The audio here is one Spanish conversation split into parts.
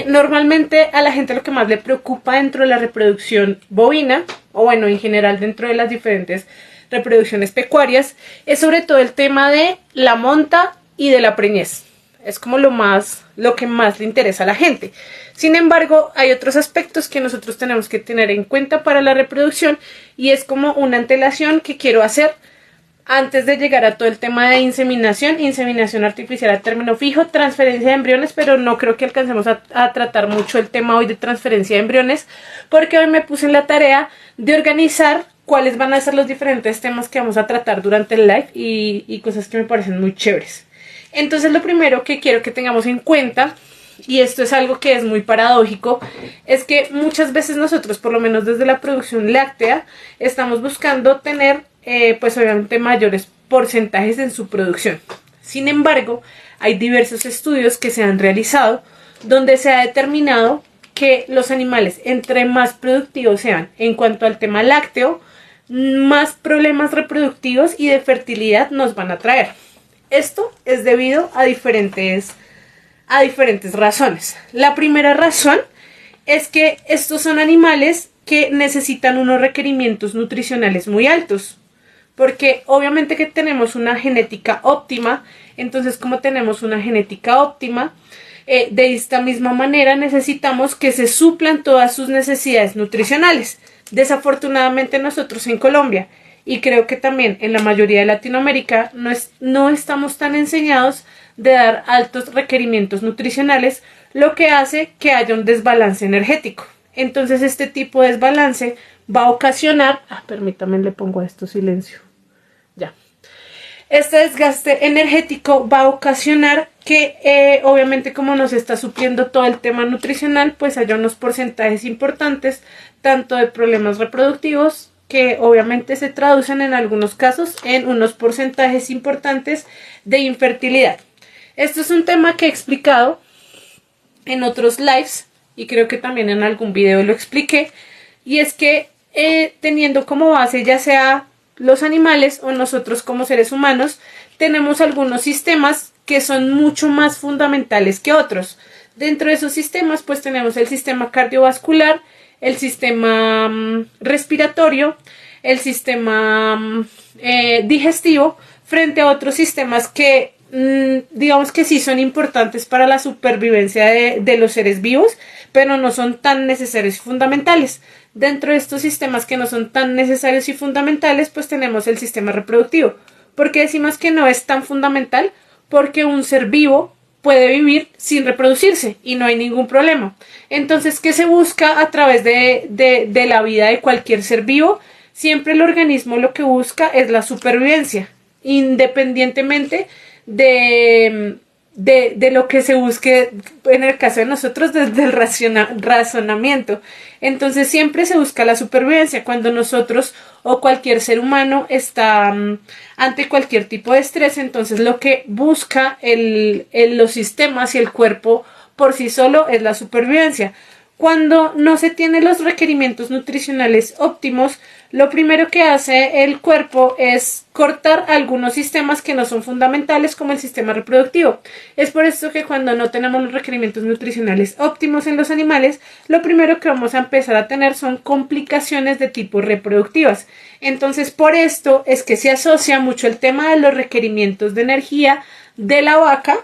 Normalmente a la gente lo que más le preocupa dentro de la reproducción bovina, o bueno, en general dentro de las diferentes reproducciones pecuarias, es sobre todo el tema de la monta y de la preñez. Es como lo que más le interesa a la gente. Sin embargo, hay otros aspectos que nosotros tenemos que tener en cuenta para la reproducción, y es como una antelación que quiero hacer antes de llegar a todo el tema de inseminación artificial a término fijo, transferencia de embriones, pero no creo que alcancemos a tratar mucho el tema hoy de transferencia de embriones, porque hoy me puse en la tarea de organizar cuáles van a ser los diferentes temas que vamos a tratar durante el live y cosas que me parecen muy chéveres. Entonces, lo primero que quiero que tengamos en cuenta, y esto es algo que es muy paradójico, es que muchas veces nosotros, por lo menos desde la producción láctea, estamos buscando tener pues obviamente mayores porcentajes en su producción. Sin embargo, hay diversos estudios que se han realizado donde se ha determinado que los animales, entre más productivos sean en cuanto al tema lácteo, más problemas reproductivos y de fertilidad nos van a traer. Esto es debido a diferentes razones. La primera razón es que estos son animales que necesitan unos requerimientos nutricionales muy altos, porque obviamente que tenemos una genética óptima. Entonces, como tenemos una genética óptima, de esta misma manera necesitamos que se suplan todas sus necesidades nutricionales. Desafortunadamente nosotros en Colombia, y creo que también en la mayoría de Latinoamérica, no estamos tan enseñados de dar altos requerimientos nutricionales, lo que hace que haya un desbalance energético. Entonces, este tipo de desbalance va a ocasionar... permítame, le pongo a esto silencio. Ya. Este desgaste energético va a ocasionar que, obviamente, como nos está supliendo todo el tema nutricional, pues haya unos porcentajes importantes, tanto de problemas reproductivos, que obviamente se traducen en algunos casos en unos porcentajes importantes de infertilidad. Esto es un tema que he explicado en otros lives, y creo que también en algún video lo expliqué, y es que teniendo como base ya sea los animales o nosotros como seres humanos, tenemos algunos sistemas que son mucho más fundamentales que otros. Dentro de esos sistemas pues tenemos el sistema cardiovascular, el sistema respiratorio, el sistema digestivo, frente a otros sistemas que digamos que sí son importantes para la supervivencia de los seres vivos, pero no son tan necesarios y fundamentales. Dentro de estos sistemas que no son tan necesarios y fundamentales, pues tenemos el sistema reproductivo. ¿Por qué decimos que no es tan fundamental? Porque un ser vivo puede vivir sin reproducirse y no hay ningún problema. Entonces, ¿qué se busca a través de la vida de cualquier ser vivo? Siempre el organismo lo que busca es la supervivencia, independientemente de lo que se busque, en el caso de nosotros, desde el razonamiento. Entonces siempre se busca la supervivencia. Cuando nosotros o cualquier ser humano está ante cualquier tipo de estrés, entonces lo que busca los sistemas y el cuerpo por sí solo es la supervivencia. Cuando no se tienen los requerimientos nutricionales óptimos, lo primero que hace el cuerpo es cortar algunos sistemas que no son fundamentales, como el sistema reproductivo. Es por esto que cuando no tenemos los requerimientos nutricionales óptimos en los animales, lo primero que vamos a empezar a tener son complicaciones de tipo reproductivas. Entonces, por esto es que se asocia mucho el tema de los requerimientos de energía de la vaca,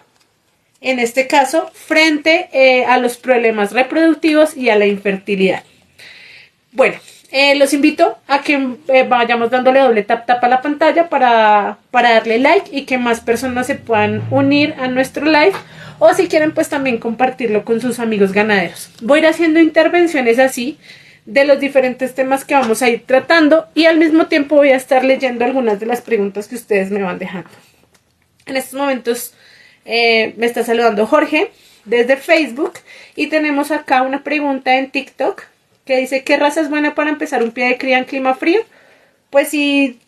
en este caso, frente a los problemas reproductivos y a la infertilidad. Bueno, los invito a que vayamos dándole doble tap a la pantalla para darle like y que más personas se puedan unir a nuestro live, o si quieren pues también compartirlo con sus amigos ganaderos. Voy a ir haciendo intervenciones así de los diferentes temas que vamos a ir tratando, y al mismo tiempo voy a estar leyendo algunas de las preguntas que ustedes me van dejando. En estos momentos me está saludando Jorge desde Facebook, y tenemos acá una pregunta en TikTok que dice: ¿qué raza es buena para empezar un pie de cría en clima frío? Pues si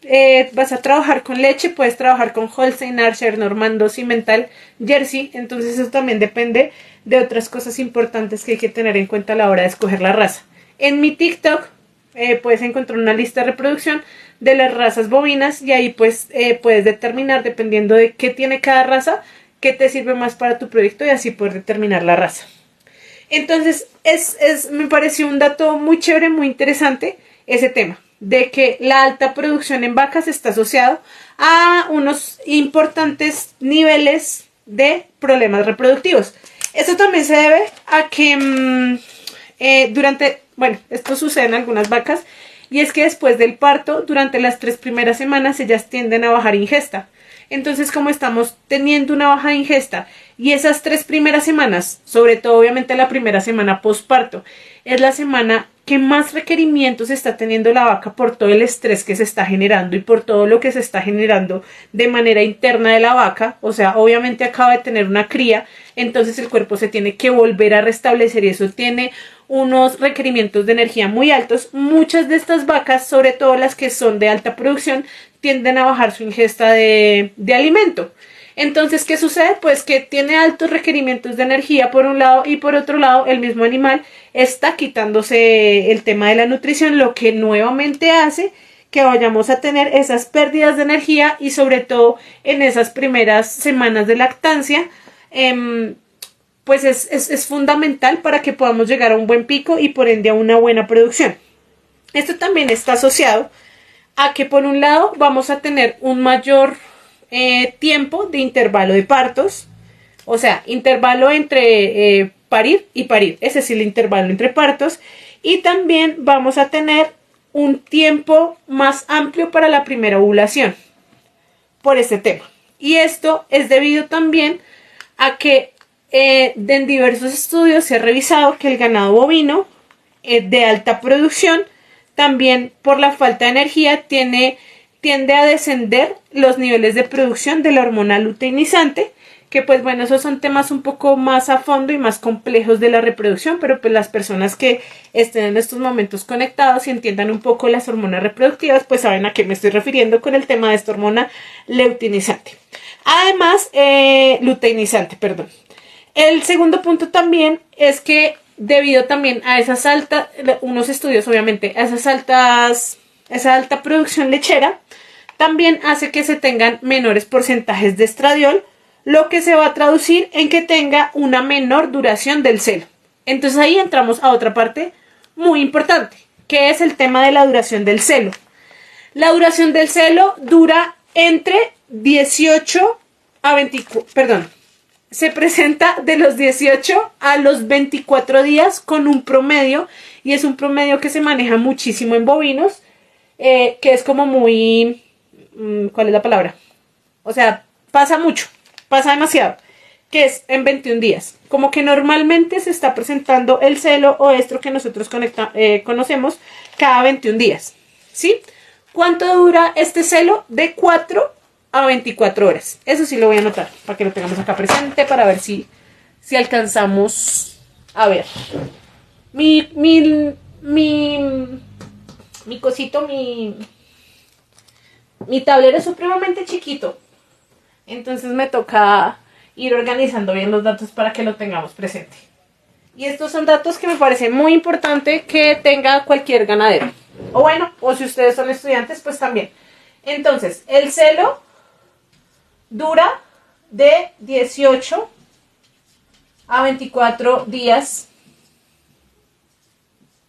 vas a trabajar con leche, puedes trabajar con Holstein, Archer, Normando, Cimental, Jersey. Entonces eso también depende de otras cosas importantes que hay que tener en cuenta a la hora de escoger la raza. En mi TikTok puedes encontrar una lista de reproducción de las razas bovinas, y ahí pues puedes determinar, dependiendo de qué tiene cada raza, qué te sirve más para tu proyecto, y así poder determinar la raza. Entonces, me pareció un dato muy chévere, muy interesante ese tema, de que la alta producción en vacas está asociado a unos importantes niveles de problemas reproductivos. Esto también se debe a que esto sucede en algunas vacas, y es que después del parto, durante las 3 primeras semanas, ellas tienden a bajar ingesta. Entonces, como estamos teniendo una baja de ingesta y esas 3 primeras semanas, sobre todo obviamente la primera semana postparto, es la semana que más requerimientos está teniendo la vaca por todo el estrés que se está generando y por todo lo que se está generando de manera interna de la vaca, o sea, obviamente acaba de tener una cría, entonces el cuerpo se tiene que volver a restablecer y eso tiene unos requerimientos de energía muy altos. Muchas de estas vacas, sobre todo las que son de alta producción, tienden a bajar su ingesta de alimento. Entonces, ¿qué sucede? Pues que tiene altos requerimientos de energía por un lado y por otro lado el mismo animal está quitándose el tema de la nutrición, lo que nuevamente hace que vayamos a tener esas pérdidas de energía y sobre todo en esas primeras semanas de lactancia, pues es fundamental para que podamos llegar a un buen pico y por ende a una buena producción. Esto también está asociado a que por un lado vamos a tener un mayor tiempo de intervalo de partos, o sea, intervalo entre parir y parir, ese es el intervalo entre partos, y también vamos a tener un tiempo más amplio para la primera ovulación por este tema. Y esto es debido también a que en diversos estudios se ha revisado que el ganado bovino de alta producción también por la falta de energía tiende a descender los niveles de producción de la hormona luteinizante, que pues bueno, esos son temas un poco más a fondo y más complejos de la reproducción, pero pues las personas que estén en estos momentos conectados y entiendan un poco las hormonas reproductivas, pues saben a qué me estoy refiriendo con el tema de esta hormona luteinizante. Además, luteinizante, perdón. El segundo punto también es que debido también a esas altas, unos estudios obviamente, a esa alta producción lechera, también hace que se tengan menores porcentajes de estradiol, lo que se va a traducir en que tenga una menor duración del celo. Entonces ahí entramos a otra parte muy importante, que es el tema de la duración del celo. La duración del celo dura entre 18 a 24, se presenta de los 18 a los 24 días con un promedio, y es un promedio que se maneja muchísimo en bovinos, que es como muy, ¿cuál es la palabra? O sea, pasa mucho, pasa demasiado, que es en 21 días. Como que normalmente se está presentando el celo o estro que nosotros conocemos cada 21 días, ¿sí? ¿Cuánto dura este celo? De 4 a 24 horas. Eso sí lo voy a anotar para que lo tengamos acá presente para ver si alcanzamos a ver. Mi cosito, mi tablero es supremamente chiquito. Entonces me toca ir organizando bien los datos para que lo tengamos presente. Y estos son datos que me parece muy importante que tenga cualquier ganadero. O bueno, o si ustedes son estudiantes, pues también. Entonces, el celo dura de 18 a 24 días.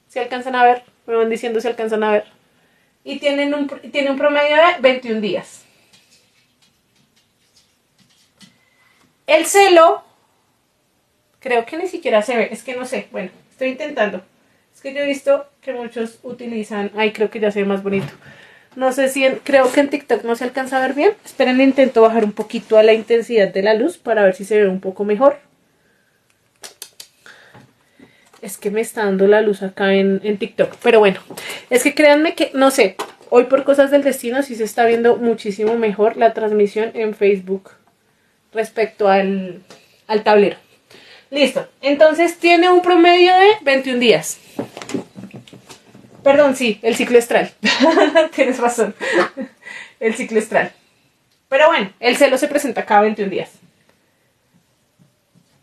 ¿Se alcanzan a ver? Me van diciendo si alcanzan a ver. Y tiene un promedio de 21 días. El celo, creo que ni siquiera se ve, es que no sé, bueno, estoy intentando. Es que yo he visto que muchos utilizan, ay, creo que ya se ve más bonito. No sé si, creo que en TikTok no se alcanza a ver bien. Esperen, intento bajar un poquito a la intensidad de la luz para ver si se ve un poco mejor. Es que me está dando la luz acá en TikTok. Pero bueno, es que créanme que, no sé, hoy por cosas del destino sí se está viendo muchísimo mejor la transmisión en Facebook respecto al tablero. Listo, entonces tiene un promedio de 21 días. Perdón, sí, el ciclo estral. Tienes razón. El ciclo estral. Pero bueno, el celo se presenta cada 21 días.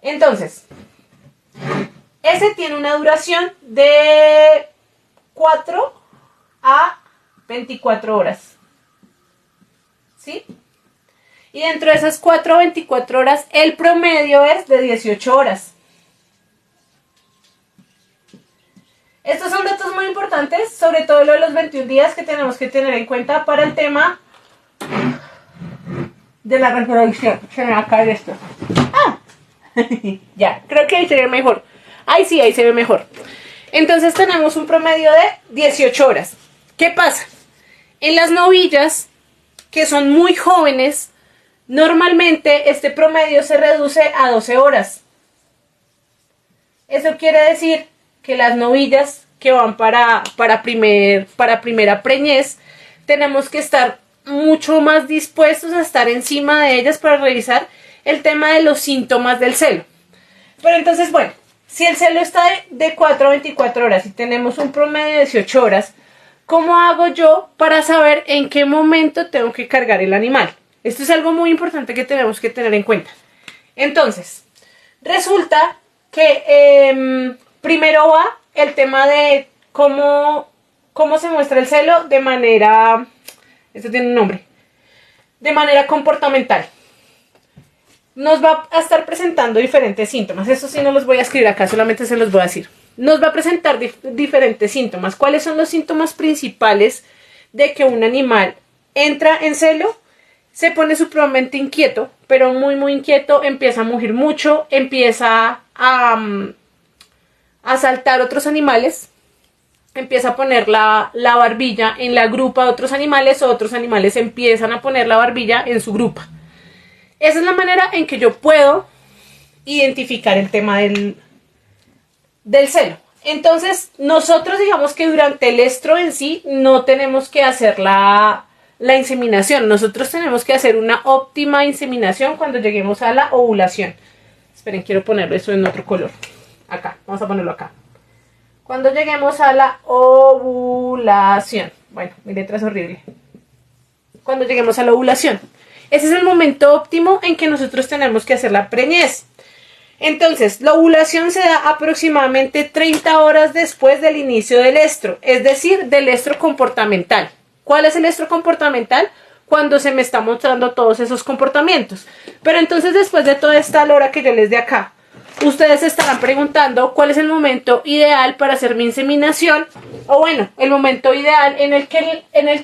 Entonces, ese tiene una duración de 4 a 24 horas. ¿Sí? Y dentro de esas 4 a 24 horas, el promedio es de 18 horas. Estos son datos muy importantes, sobre todo lo de los 21 días que tenemos que tener en cuenta para el tema de la reproducción. Se me va a caer esto. ¡Ah! Ya, creo que ahí se ve mejor. Ahí sí, ahí se ve mejor. Entonces tenemos un promedio de 18 horas. ¿Qué pasa? En las novillas, que son muy jóvenes, normalmente este promedio se reduce a 12 horas. Eso quiere decir que las novillas que van para primera preñez, tenemos que estar mucho más dispuestos a estar encima de ellas para revisar el tema de los síntomas del celo. Pero entonces, bueno, si el celo está de 4 a 24 horas y tenemos un promedio de 18 horas, ¿cómo hago yo para saber en qué momento tengo que cargar el animal? Esto es algo muy importante que tenemos que tener en cuenta. Entonces, resulta que primero va el tema de cómo se muestra el celo de manera, esto tiene un nombre, de manera comportamental. Nos va a estar presentando diferentes síntomas. Eso sí no los voy a escribir acá, solamente se los voy a decir. Nos va a presentar diferentes síntomas. ¿Cuáles son los síntomas principales de que un animal entra en celo? Se pone supremamente inquieto, pero muy muy inquieto, empieza a mugir mucho, empieza a saltar otros animales, empieza a poner la barbilla en la grupa de otros animales, o otros animales empiezan a poner la barbilla en su grupa. Esa es la manera en que yo puedo identificar el tema del celo. Entonces, nosotros digamos que durante el estro en sí no tenemos que hacer la inseminación. Nosotros tenemos que hacer una óptima inseminación cuando lleguemos a la ovulación. Esperen, quiero ponerlo eso en otro color. Acá, vamos a ponerlo acá. Cuando lleguemos a la ovulación. Bueno, mi letra es horrible. Cuando lleguemos a la ovulación. Ese es el momento óptimo en que nosotros tenemos que hacer la preñez. Entonces, la ovulación se da aproximadamente 30 horas después del inicio del estro, es decir, del estro comportamental. ¿Cuál es el estro comportamental? Cuando se me está mostrando todos esos comportamientos. Pero entonces, después de toda esta hora que yo les dé acá, ustedes se estarán preguntando cuál es el momento ideal para hacer mi inseminación, o bueno, el momento ideal en el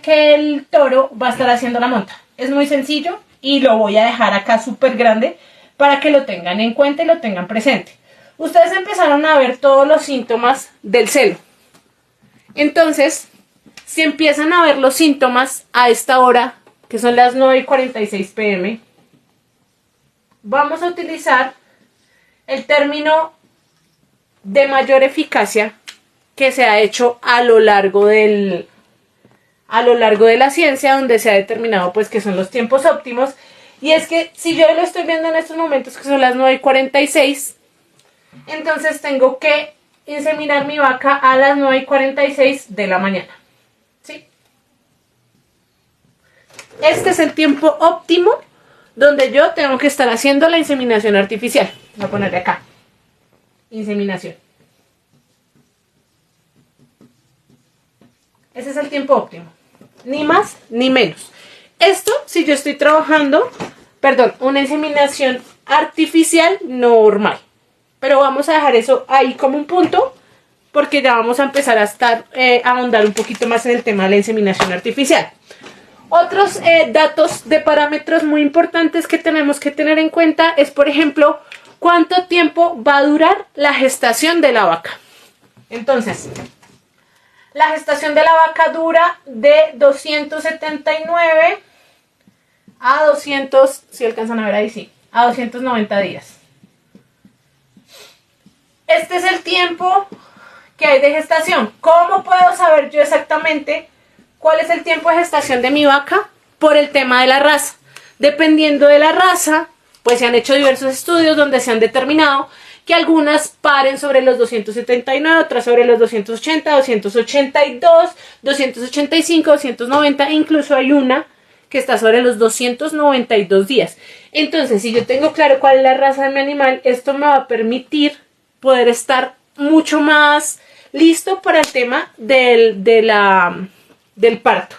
que el toro va a estar haciendo la monta. Es muy sencillo y lo voy a dejar acá súper grande para que lo tengan en cuenta y lo tengan presente. Ustedes empezaron a ver todos los síntomas del celo. Entonces, si empiezan a ver los síntomas a esta hora, que son las 9:46 p.m., vamos a utilizar el término de mayor eficacia que se ha hecho a lo largo de la ciencia, donde se ha determinado pues que son los tiempos óptimos. Y es que si yo lo estoy viendo en estos momentos, que son las 9:46, entonces tengo que inseminar mi vaca a las 9:46 de la mañana. ¿Sí? Este es el tiempo óptimo donde yo tengo que estar haciendo la inseminación artificial. Voy a ponerle acá. Inseminación. Ese es el tiempo óptimo. Ni más ni menos. Esto si yo estoy trabajando, una inseminación artificial normal. Pero vamos a dejar eso ahí como un punto, porque ya vamos a empezar a ahondar un poquito más en el tema de la inseminación artificial. Otros datos de parámetros muy importantes que tenemos que tener en cuenta es, por ejemplo, cuánto tiempo va a durar la gestación de la vaca. Entonces, la gestación de la vaca dura de 279 a 200, si alcanzan a ver ahí, sí, a 290 días. Este es el tiempo que hay de gestación. ¿Cómo puedo saber yo exactamente cuál es el tiempo de gestación de mi vaca? Por el tema de la raza. Dependiendo de la raza, pues se han hecho diversos estudios donde se han determinado que algunas paren sobre los 279, otras sobre los 280, 282, 285, 290, incluso hay una que está sobre los 292 días. Entonces, si yo tengo claro cuál es la raza de mi animal, esto me va a permitir poder estar mucho más listo para el tema del parto.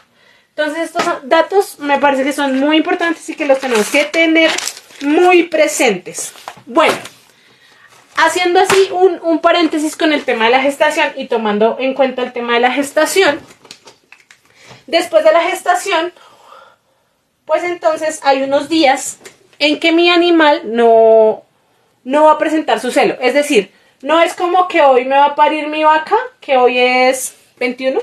Entonces, estos datos me parece que son muy importantes y que los tenemos que tener muy presentes. Bueno, Haciendo así un paréntesis con el tema de la gestación y tomando en cuenta el tema de la gestación, después de la gestación, pues entonces hay unos días en que mi animal no va a presentar su celo. Es decir, no es como que hoy me va a parir mi vaca, que hoy es 21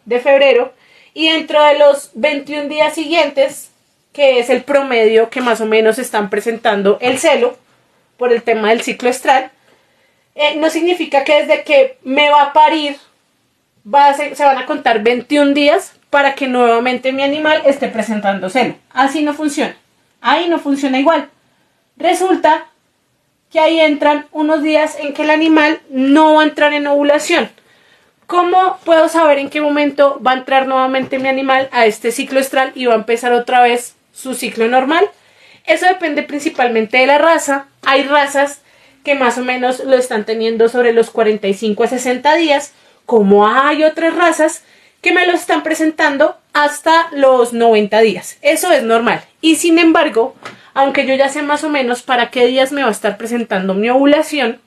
de febrero, y dentro de los 21 días siguientes, que es el promedio que más o menos están presentando el celo, por el tema del ciclo estral, no significa que desde que me va a parir se van a contar 21 días para que nuevamente mi animal esté presentando celo. Así no funciona. Ahí no funciona igual. Resulta que ahí entran unos días en que el animal no va a entrar en ovulación. ¿Cómo puedo saber en qué momento va a entrar nuevamente mi animal a este ciclo estral y va a empezar otra vez su ciclo normal? Eso depende principalmente de la raza. Hay razas que más o menos lo están teniendo sobre los 45 a 60 días, como hay otras razas que me lo están presentando hasta los 90 días. Eso es normal. Y sin embargo, aunque yo ya sé más o menos para qué días me va a estar presentando mi ovulación,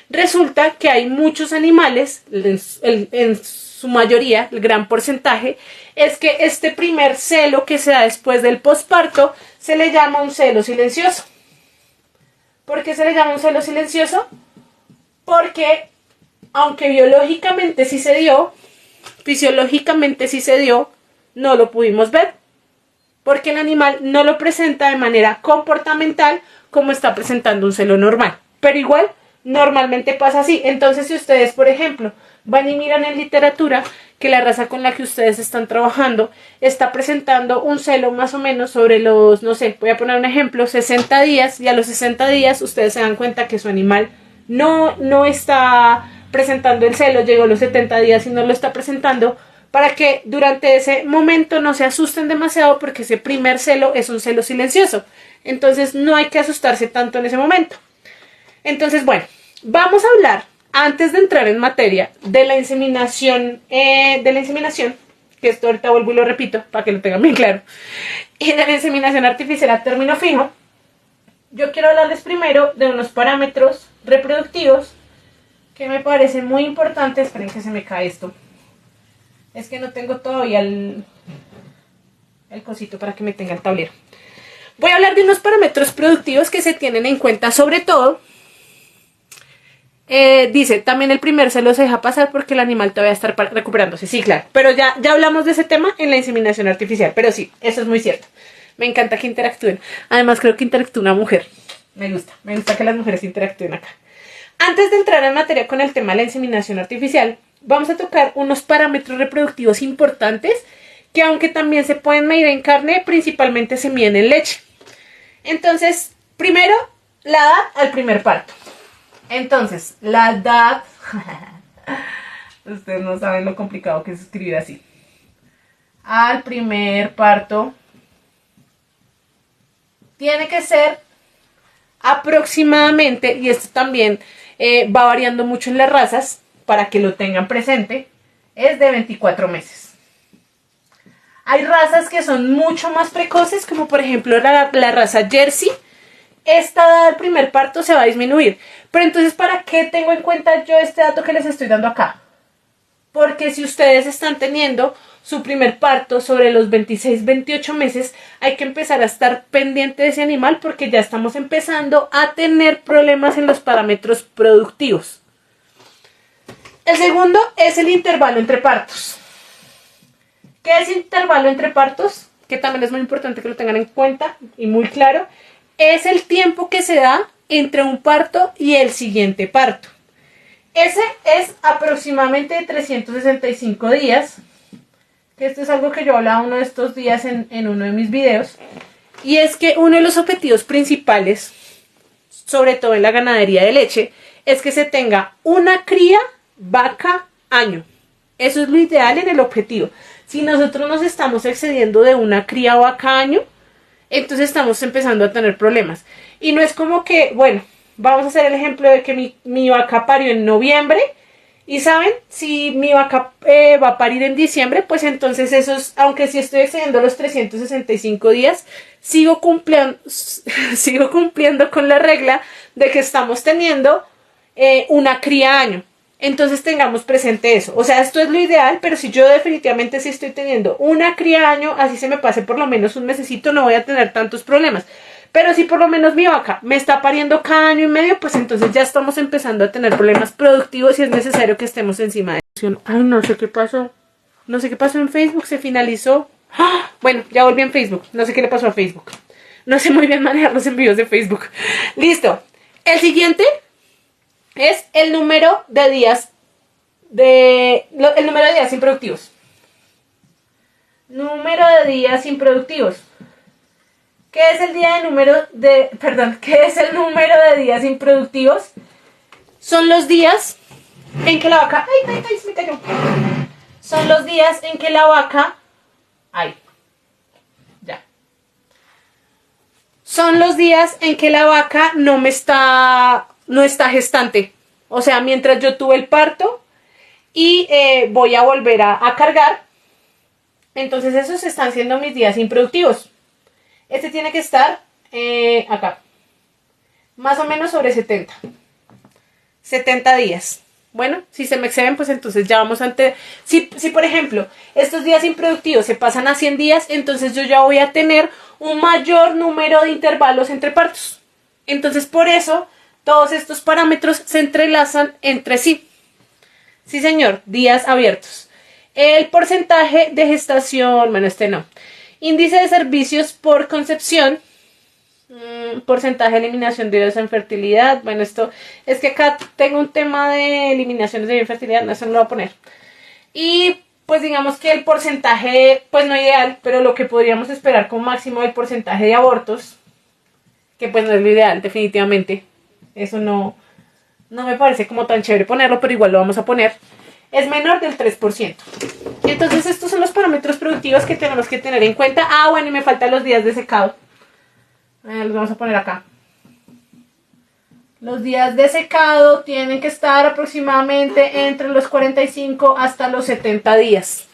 resulta que hay muchos animales, en su mayoría, el gran porcentaje, es que este primer celo que se da después del posparto se le llama un celo silencioso. ¿Por qué se le llama un celo silencioso? Porque aunque biológicamente sí se dio, fisiológicamente sí se dio, no lo pudimos ver. Porque el animal no lo presenta de manera comportamental como está presentando un celo normal. Pero igual, normalmente pasa así. Entonces, si ustedes, por ejemplo, van y miran en literatura que la raza con la que ustedes están trabajando está presentando un celo más o menos sobre los, no sé, voy a poner un ejemplo, 60 días, y a los 60 días ustedes se dan cuenta que su animal no está presentando el celo, llegó a los 70 días y no lo está presentando, para que durante ese momento no se asusten demasiado porque ese primer celo es un celo silencioso. Entonces no hay que asustarse tanto en ese momento. Entonces, bueno, vamos a hablar, antes de entrar en materia, de la inseminación, que esto ahorita vuelvo y lo repito para que lo tengan bien claro, y de la inseminación artificial a término fijo. Yo quiero hablarles primero de unos parámetros reproductivos que me parecen muy importantes. Esperen que se me cae esto. Es que no tengo todavía el cosito para que me tenga el tablero. Voy a hablar de unos parámetros productivos que se tienen en cuenta, sobre todo. Dice, también el primer celo se deja pasar porque el animal todavía está recuperándose. Sí, claro, pero ya hablamos de ese tema en la inseminación artificial. Pero sí, eso es muy cierto. Me encanta que interactúen. Además, creo que interactúa una mujer. Me gusta que las mujeres interactúen acá. Antes de entrar en materia con el tema de la inseminación artificial, vamos a tocar unos parámetros reproductivos importantes que, aunque también se pueden medir en carne, principalmente se miden en leche. Entonces, primero, la edad al primer parto. Entonces, la edad... Ustedes no saben lo complicado que es escribir así. Al primer parto tiene que ser aproximadamente, y esto también va variando mucho en las razas, para que lo tengan presente, es de 24 meses. Hay razas que son mucho más precoces, como por ejemplo la raza Jersey. Esta edad del primer parto se va a disminuir. Pero entonces, ¿para qué tengo en cuenta yo este dato que les estoy dando acá? Porque si ustedes están teniendo su primer parto sobre los 26, 28 meses, hay que empezar a estar pendiente de ese animal porque ya estamos empezando a tener problemas en los parámetros productivos. El segundo es el intervalo entre partos. ¿Qué es intervalo entre partos? Que también es muy importante que lo tengan en cuenta y muy claro. Es el tiempo que se da entre un parto y el siguiente parto. Ese es aproximadamente de 365 días. Que esto es algo que yo hablaba uno de estos días en uno de mis videos. Y es que uno de los objetivos principales, sobre todo en la ganadería de leche, es que se tenga una cría vaca año. Eso es lo ideal en el objetivo. Si nosotros nos estamos excediendo de una cría vaca año, entonces estamos empezando a tener problemas. Y no es como que, bueno, vamos a hacer el ejemplo de que mi vaca parió en noviembre Y saben, si mi vaca va a parir en diciembre, pues entonces esos, aunque sí estoy excediendo los 365 días, sigo cumpliendo, sigo cumpliendo con la regla de que estamos teniendo una cría año. Entonces tengamos presente eso. O sea, esto es lo ideal, pero si yo definitivamente sí estoy teniendo una cría año, así se me pase por lo menos un mesecito, no voy a tener tantos problemas. Pero si por lo menos mi vaca me está pariendo cada año y medio, pues entonces ya estamos empezando a tener problemas productivos y es necesario que estemos encima de eso. Ay, no sé qué pasó. No sé qué pasó en Facebook, se finalizó. ¡Ah! Bueno, ya volví en Facebook. No sé qué le pasó a Facebook. No sé muy bien manejar los envíos de Facebook. Listo. El siguiente es el número de días el número de días improductivos. Número de días improductivos. ¿Qué es el ¿qué es el número de días improductivos? Son los días en que la vaca, se me cayó. Son los días en que la vaca, son los días en que la vaca no está gestante. O sea, mientras yo tuve el parto y voy a volver a cargar, entonces esos están siendo mis días improductivos. Este tiene que estar acá, más o menos sobre 70 días. Bueno, si se me exceden, pues entonces ya vamos ante... Si por ejemplo, estos días improductivos se pasan a 100 días, entonces yo ya voy a tener un mayor número de intervalos entre partos. Entonces, por eso, todos estos parámetros se entrelazan entre sí. Sí, señor, días abiertos. El porcentaje de gestación, bueno, este no. Índice de servicios por concepción, porcentaje de eliminación de bebés en fertilidad. Bueno, esto es que acá tengo un tema de eliminaciones de infertilidad, no, eso no lo voy a poner. Y pues digamos que el porcentaje, pues no ideal, pero lo que podríamos esperar como máximo del porcentaje de abortos, que pues no es lo ideal, definitivamente. Eso no me parece como tan chévere ponerlo, pero igual lo vamos a poner. Es menor del 3%. Entonces estos son los parámetros productivos que tenemos que tener en cuenta. Ah, bueno, y me faltan los días de secado. Los vamos a poner acá. Los días de secado tienen que estar aproximadamente entre los 45 hasta los 70 días.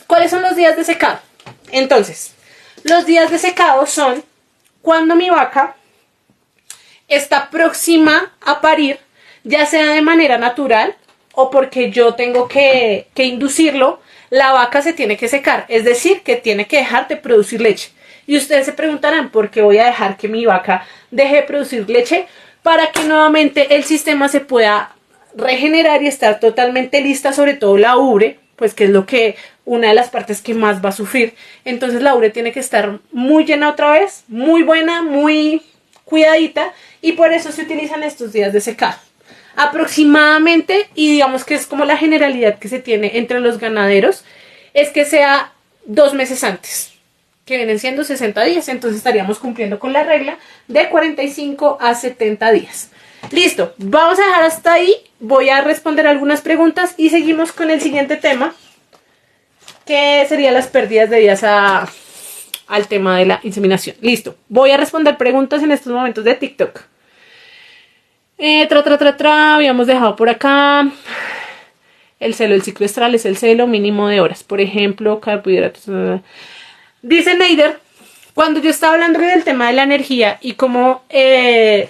¿Cuáles son los días de secado? Entonces, los días de secado son cuando mi vaca está próxima a parir, ya sea de manera natural o porque yo tengo que inducirlo. La vaca se tiene que secar, es decir, que tiene que dejar de producir leche. Y ustedes se preguntarán, ¿por qué voy a dejar que mi vaca deje de producir leche? Para que nuevamente el sistema se pueda regenerar y estar totalmente lista, sobre todo la ubre, pues que es una de las partes que más va a sufrir. Entonces la ubre tiene que estar muy llena otra vez, muy buena, muy cuidadita, y por eso se utilizan estos días de secado. Aproximadamente, y digamos que es como la generalidad que se tiene entre los ganaderos, es que sea 2 meses antes, que vienen siendo 60 días, entonces estaríamos cumpliendo con la regla de 45 a 70 días. Listo, vamos a dejar hasta ahí, voy a responder algunas preguntas y seguimos con el siguiente tema, que serían las pérdidas debidas al tema de la inseminación. Listo, voy a responder preguntas en estos momentos de TikTok. Habíamos dejado por acá el ciclo estral es el celo mínimo de horas, por ejemplo, carbohidratos. Dice Neider, cuando yo estaba hablando del tema de la energía y como el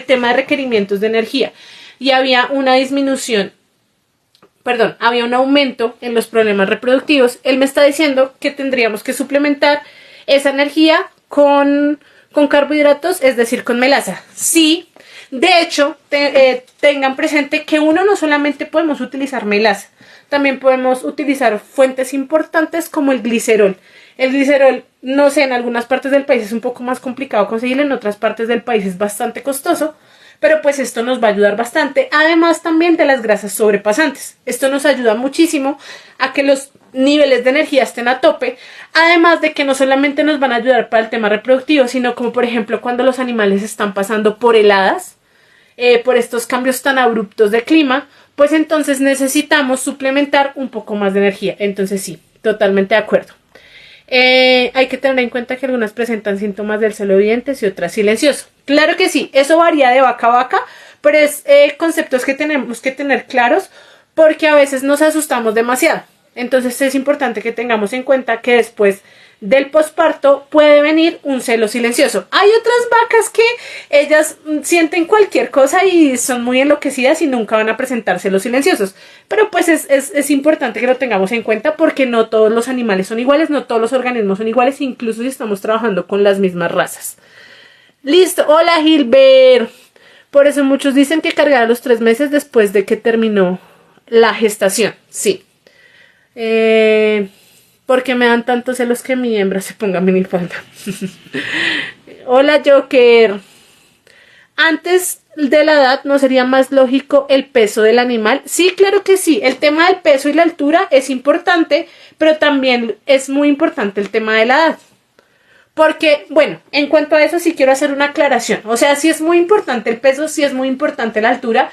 tema de requerimientos de energía, y había una disminución, había un aumento en los problemas reproductivos, él me está diciendo que tendríamos que suplementar esa energía con carbohidratos, es decir, con melaza. Sí. De hecho, tengan presente que no solamente podemos utilizar melaza, también podemos utilizar fuentes importantes como el glicerol. El glicerol, no sé, en algunas partes del país es un poco más complicado conseguirlo, en otras partes del país es bastante costoso, pero pues esto nos va a ayudar bastante. Además también de las grasas sobrepasantes. Esto nos ayuda muchísimo a que los niveles de energía estén a tope, además de que no solamente nos van a ayudar para el tema reproductivo, sino como por ejemplo cuando los animales están pasando por heladas, por estos cambios tan abruptos de clima, pues entonces necesitamos suplementar un poco más de energía. Entonces sí, totalmente de acuerdo. Hay que tener en cuenta que algunas presentan síntomas del celo evidentes y otras silencioso. Claro que sí, eso varía de vaca a vaca, pero es conceptos que tenemos que tener claros, porque a veces nos asustamos demasiado. Entonces es importante que tengamos en cuenta que después del posparto puede venir un celo silencioso. Hay otras vacas que ellas sienten cualquier cosa y son muy enloquecidas y nunca van a presentar celos silenciosos. Pero pues es importante que lo tengamos en cuenta porque no todos los animales son iguales, no todos los organismos son iguales, incluso si estamos trabajando con las mismas razas. Listo, hola Gilbert. Por eso muchos dicen que cargar a los 3 meses después de que terminó la gestación. Sí. Porque me dan tantos celos que mi hembra se ponga minifalda. Hola Joker. Antes de la edad, ¿no sería más lógico el peso del animal? Sí, claro que sí. El tema del peso y la altura es importante, pero también es muy importante el tema de la edad. Porque, bueno, en cuanto a eso sí quiero hacer una aclaración. O sea, sí es muy importante el peso, sí es muy importante la altura,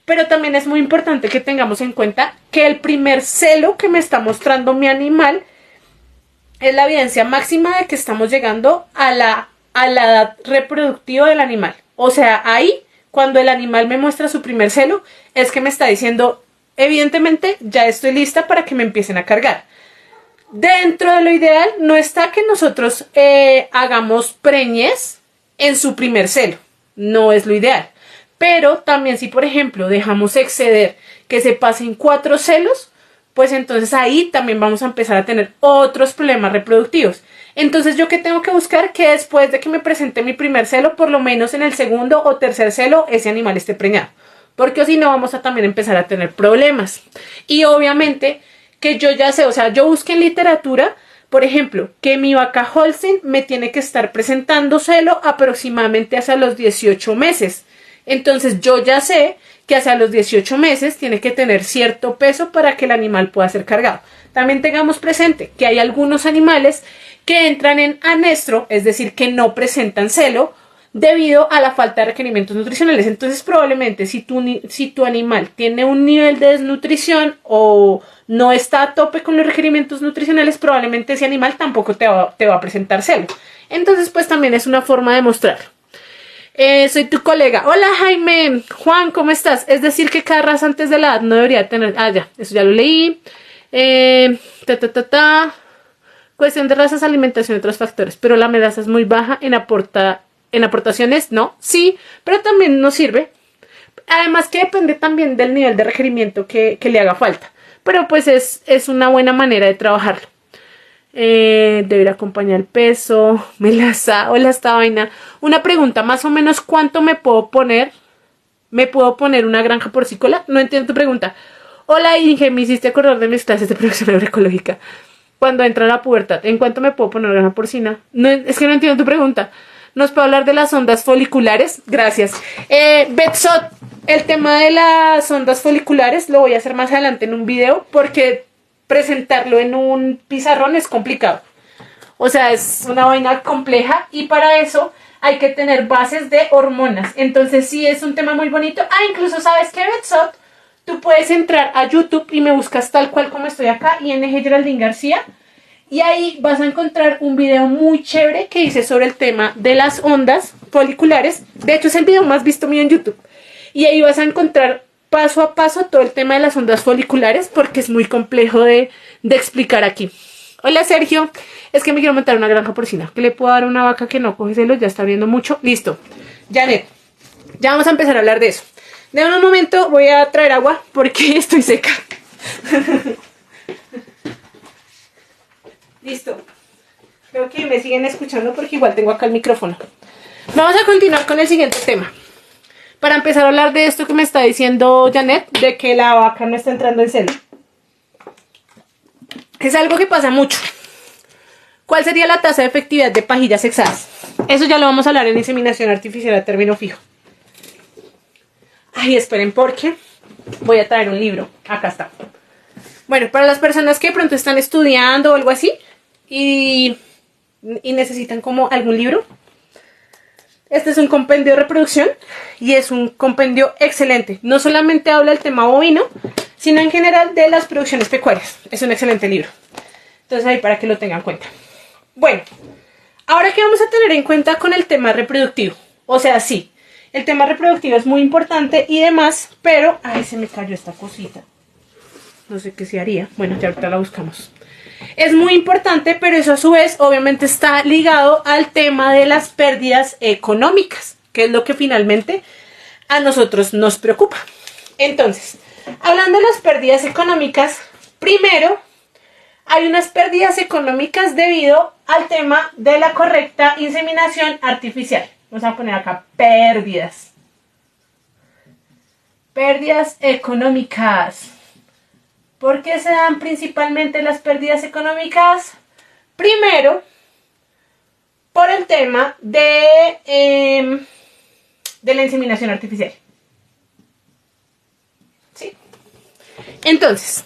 pero también es muy importante que tengamos en cuenta que el primer celo que me está mostrando mi animal es la evidencia máxima de que estamos llegando a la edad reproductiva del animal. O sea, ahí, cuando el animal me muestra su primer celo, es que me está diciendo, evidentemente, ya estoy lista para que me empiecen a cargar. Dentro de lo ideal no está que nosotros hagamos preñez en su primer celo. No es lo ideal. Pero también si, por ejemplo, dejamos exceder que se pasen 4 celos, pues entonces ahí también vamos a empezar a tener otros problemas reproductivos. Entonces, ¿yo qué tengo que buscar? Que después de que me presente mi primer celo, por lo menos en el segundo o tercer celo, ese animal esté preñado. Porque si no, vamos a también empezar a tener problemas. Y obviamente que yo ya sé, o sea, yo busqué en literatura, por ejemplo, que mi vaca Holstein me tiene que estar presentando celo aproximadamente hacia los 18 meses. Entonces yo ya sé que hacia los 18 meses tiene que tener cierto peso para que el animal pueda ser cargado. También tengamos presente que hay algunos animales que entran en anestro, es decir, que no presentan celo debido a la falta de requerimientos nutricionales. Entonces probablemente si tu animal tiene un nivel de desnutrición o no está a tope con los requerimientos nutricionales, probablemente ese animal tampoco te va a presentar celo. Entonces pues también es una forma de mostrarlo. Soy tu colega. Hola Jaime. Juan, ¿cómo estás? Es decir que cada raza antes de la edad no debería tener... Ah, ya, eso ya lo leí. Cuestión de razas, alimentación y otros factores. Pero la medaza es muy baja en aportaciones, ¿no? Sí, pero también nos sirve. Además que depende también del nivel de requerimiento que le haga falta. Pero pues es una buena manera de trabajarlo. Debería acompañar el peso. Hola esta vaina. Una pregunta, más o menos ¿cuánto me puedo poner? ¿Me puedo poner una granja porcícola? No entiendo tu pregunta. Hola Inge, me hiciste acordar de mis clases de producción agroecológica. Cuando entra la pubertad, ¿en cuánto me puedo poner una granja porcina? No, es que no entiendo tu pregunta. ¿Nos puede hablar de las ondas foliculares? Gracias. Betsot, el tema de las ondas foliculares lo voy a hacer más adelante en un video porque presentarlo en un pizarrón es complicado. O sea, es una vaina compleja y para eso hay que tener bases de hormonas. Entonces sí es un tema muy bonito. Incluso ¿sabes qué, Betsot? Tú puedes entrar a YouTube y me buscas tal cual como estoy acá, IN Geraldine García. Y ahí vas a encontrar un video muy chévere que hice sobre el tema de las ondas foliculares. De hecho, es el video más visto mío en YouTube. Y ahí vas a encontrar paso a paso todo el tema de las ondas foliculares porque es muy complejo de explicar aquí. Hola Sergio, es que me quiero montar una granja porcina. ¿Qué le puedo dar a una vaca que no coge celos? Ya está abriendo mucho. Listo. Janet, ya vamos a empezar a hablar de eso. De un momento voy a traer agua porque estoy seca. Listo. Creo que me siguen escuchando porque igual tengo acá el micrófono. Vamos a continuar con el siguiente tema. Para empezar a hablar de esto que me está diciendo Janet, de que la vaca no está entrando en celo. Es algo que pasa mucho. ¿Cuál sería la tasa de efectividad de pajillas sexadas? Eso ya lo vamos a hablar en inseminación artificial a término fijo. Ay, esperen porque voy a traer un libro. Acá está. Bueno, para las personas que de pronto están estudiando o algo así y necesitan como algún libro, este es un compendio de reproducción y es un compendio excelente. No solamente habla del tema bovino, sino en general de las producciones pecuarias. Es un excelente libro. Entonces ahí para que lo tengan en cuenta. Bueno, ahora que vamos a tener en cuenta con el tema reproductivo. O sea, sí, el tema reproductivo es muy importante y demás, pero... Ay, se me cayó esta cosita. no sé qué se haría. Bueno, ya ahorita la buscamos. Es muy importante, pero eso a su vez obviamente está ligado al tema de las pérdidas económicas, que es lo que finalmente a nosotros nos preocupa. Entonces, hablando de las pérdidas económicas, primero hay unas pérdidas económicas debido al tema de la correcta inseminación artificial. Vamos a poner acá pérdidas. Pérdidas económicas. ¿Por qué se dan principalmente las pérdidas económicas? Primero, por el tema de la inseminación artificial. ¿Sí? Entonces,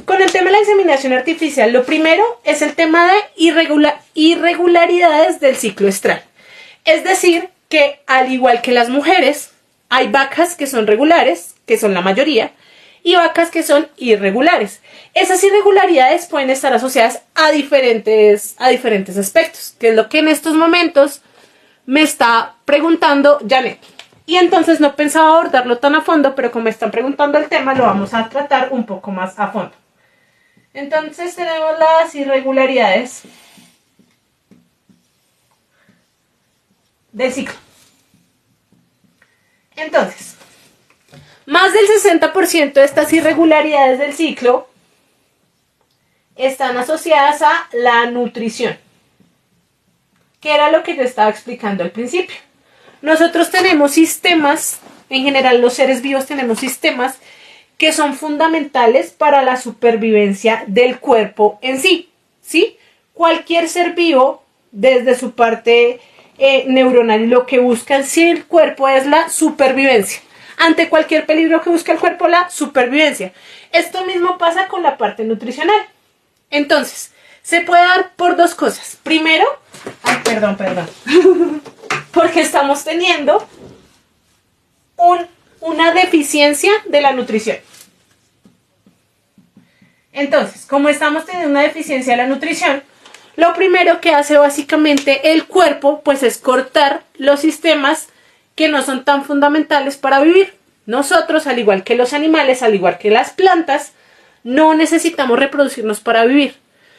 con el tema de la inseminación artificial, lo primero es el tema de irregularidades del ciclo estral. Es decir, que al igual que las mujeres, hay vacas que son regulares, que son la mayoría, y vacas que son irregulares. Esas irregularidades pueden estar asociadas a diferentes aspectos, que es lo que en estos momentos me está preguntando Janet. Y entonces no pensaba abordarlo tan a fondo, pero como me están preguntando el tema, lo vamos a tratar un poco más a fondo. Entonces tenemos las irregularidades del ciclo. Entonces, más del 60% de estas irregularidades del ciclo están asociadas a la nutrición, que era lo que yo estaba explicando al principio. Nosotros tenemos sistemas, en general los seres vivos tenemos sistemas que son fundamentales para la supervivencia del cuerpo en sí, ¿sí? Cualquier ser vivo, desde su parte neuronal, lo que busca en sí el cuerpo es la supervivencia. Ante cualquier peligro que busca el cuerpo, la supervivencia. Esto mismo pasa con la parte nutricional. Entonces, se puede dar por dos cosas. Primero, perdón. Porque estamos teniendo una deficiencia de la nutrición. Entonces, como estamos teniendo una deficiencia de la nutrición, lo primero que hace básicamente el cuerpo, pues es cortar los sistemas que no son tan fundamentales para vivir. Nosotros, al igual que los animales, al igual que las plantas, no necesitamos reproducirnos para vivir.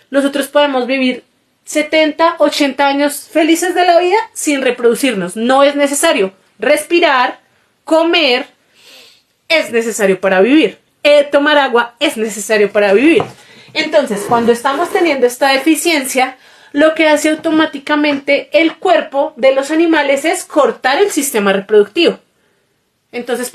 Nosotros podemos vivir 70, 80 años felices de la vida sin reproducirnos. No es necesario. Respirar, comer, es necesario para vivir. Tomar agua es necesario para vivir. Entonces, cuando estamos teniendo esta deficiencia, lo que hace automáticamente el cuerpo de los animales es cortar el sistema reproductivo. Entonces,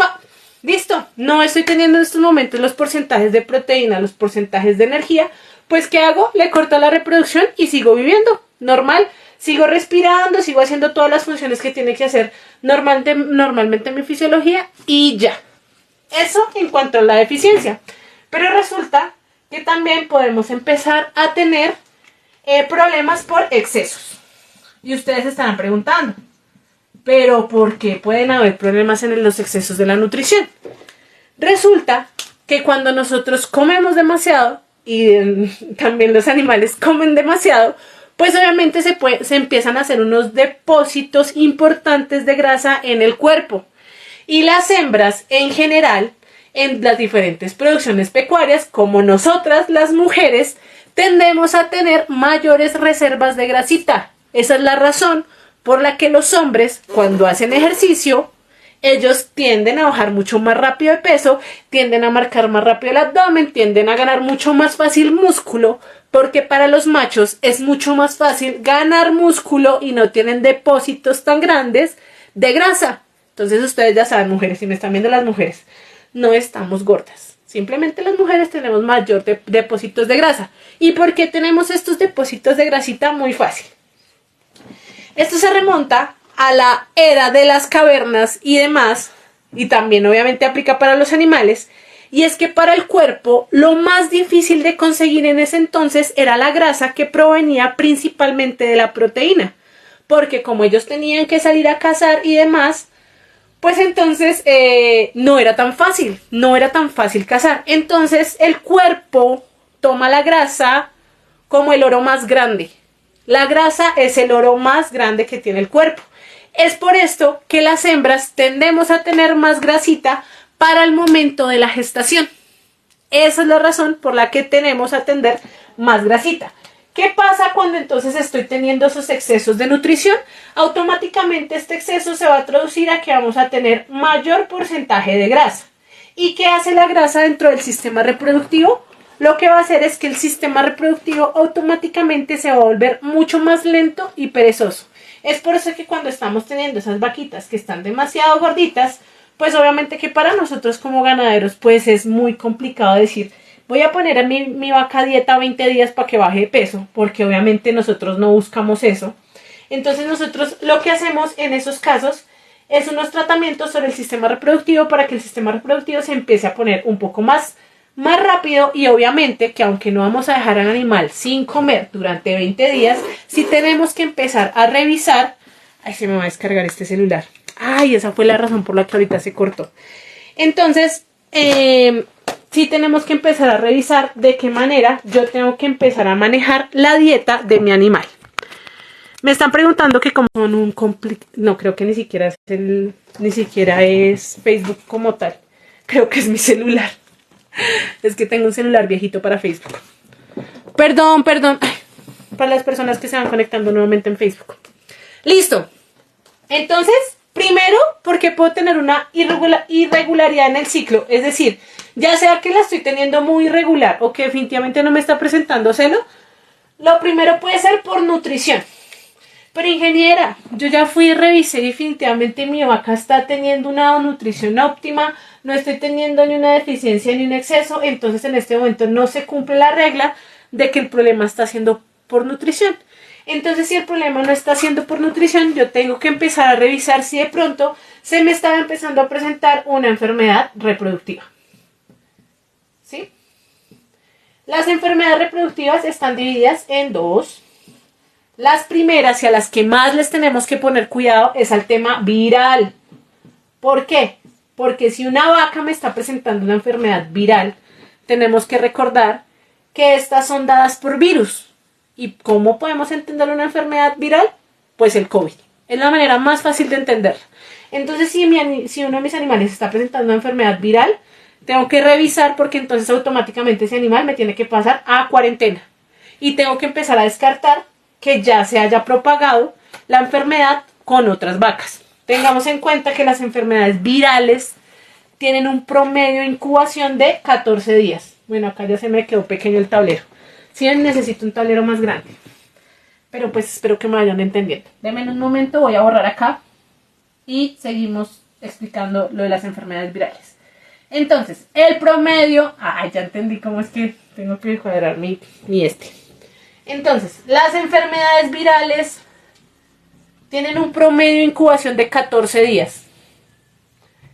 listo, no estoy teniendo en estos momentos los porcentajes de proteína, los porcentajes de energía, pues ¿qué hago? Le corto la reproducción y sigo viviendo, normal, sigo respirando, sigo haciendo todas las funciones que tiene que hacer normalmente en mi fisiología y ya. Eso en cuanto a la deficiencia. Pero resulta que también podemos empezar a tener problemas por excesos. Y ustedes se estarán preguntando, ¿pero por qué pueden haber problemas en los excesos de la nutrición? Resulta que cuando nosotros comemos demasiado, y también los animales comen demasiado, pues obviamente se empiezan a hacer unos depósitos importantes de grasa en el cuerpo. Y las hembras en general, en las diferentes producciones pecuarias, como nosotras las mujeres, tendemos a tener mayores reservas de grasita. Esa es la razón por la que los hombres, cuando hacen ejercicio, ellos tienden a bajar mucho más rápido de peso, tienden a marcar más rápido el abdomen, tienden a ganar mucho más fácil músculo, porque para los machos es mucho más fácil ganar músculo y no tienen depósitos tan grandes de grasa. Entonces ustedes ya saben, mujeres, si me están viendo las mujeres, no estamos gordas. Simplemente las mujeres tenemos mayor depósitos de grasa. ¿Y por qué tenemos estos depósitos de grasita? Muy fácil. Esto se remonta a la era de las cavernas y demás, y también obviamente aplica para los animales, y es que para el cuerpo lo más difícil de conseguir en ese entonces era la grasa que provenía principalmente de la proteína, porque como ellos tenían que salir a cazar y demás, pues entonces no era tan fácil cazar. Entonces el cuerpo toma la grasa como el oro más grande. La grasa es el oro más grande que tiene el cuerpo. Es por esto que las hembras tendemos a tener más grasita para el momento de la gestación. Esa es la razón por la que tenemos a tener más grasita. ¿Qué pasa cuando entonces estoy teniendo esos excesos de nutrición? Automáticamente este exceso se va a traducir a que vamos a tener mayor porcentaje de grasa. ¿Y qué hace la grasa dentro del sistema reproductivo? Lo que va a hacer es que el sistema reproductivo automáticamente se va a volver mucho más lento y perezoso. Es por eso que cuando estamos teniendo esas vaquitas que están demasiado gorditas, pues obviamente que para nosotros como ganaderos pues es muy complicado decir, voy a poner a mi vaca a dieta 20 días para que baje de peso, porque obviamente nosotros no buscamos eso. Entonces nosotros lo que hacemos en esos casos es unos tratamientos sobre el sistema reproductivo para que el sistema reproductivo se empiece a poner un poco más rápido, y obviamente que aunque no vamos a dejar al animal sin comer durante 20 días, sí tenemos que empezar a revisar. Ay, se me va a descargar este celular. Ay, esa fue la razón por la que ahorita se cortó. Entonces, sí tenemos que empezar a revisar de qué manera yo tengo que empezar a manejar la dieta de mi animal. Me están preguntando que como son un no, creo que ni siquiera es Facebook como tal. Creo que es mi celular. Es que tengo un celular viejito para Facebook. Perdón. Ay, para las personas que se van conectando nuevamente en Facebook. Listo. Entonces, primero, porque puedo tener una irregularidad en el ciclo. Es decir, ya sea que la estoy teniendo muy irregular o que definitivamente no me está presentando celo, lo primero puede ser por nutrición. Pero ingeniera, yo ya fui y revisé, definitivamente mi vaca está teniendo una nutrición óptima, no estoy teniendo ni una deficiencia ni un exceso, entonces en este momento no se cumple la regla de que el problema está siendo por nutrición. Entonces, si el problema no está siendo por nutrición, yo tengo que empezar a revisar si de pronto se me está empezando a presentar una enfermedad reproductiva. ¿Sí? Las enfermedades reproductivas están divididas en dos. Las primeras y a las que más les tenemos que poner cuidado es al tema viral. ¿Por qué? Porque si una vaca me está presentando una enfermedad viral, tenemos que recordar que estas son dadas por virus. ¿Y cómo podemos entender una enfermedad viral? Pues el COVID. Es la manera más fácil de entenderla. Entonces, si uno de mis animales está presentando una enfermedad viral, tengo que revisar porque entonces automáticamente ese animal me tiene que pasar a cuarentena. Y tengo que empezar a descartar que ya se haya propagado la enfermedad con otras vacas. Tengamos en cuenta que las enfermedades virales tienen un promedio de incubación de 14 días. Bueno, acá ya se me quedó pequeño el tablero. Sí, necesito un tablero más grande. Pero pues espero que me vayan entendiendo. Denme un momento, voy a borrar acá y seguimos explicando lo de las enfermedades virales. Entonces, el promedio... Ay, ya entendí cómo es que tengo que cuadrar mi este. Entonces, las enfermedades virales tienen un promedio de incubación de 14 días.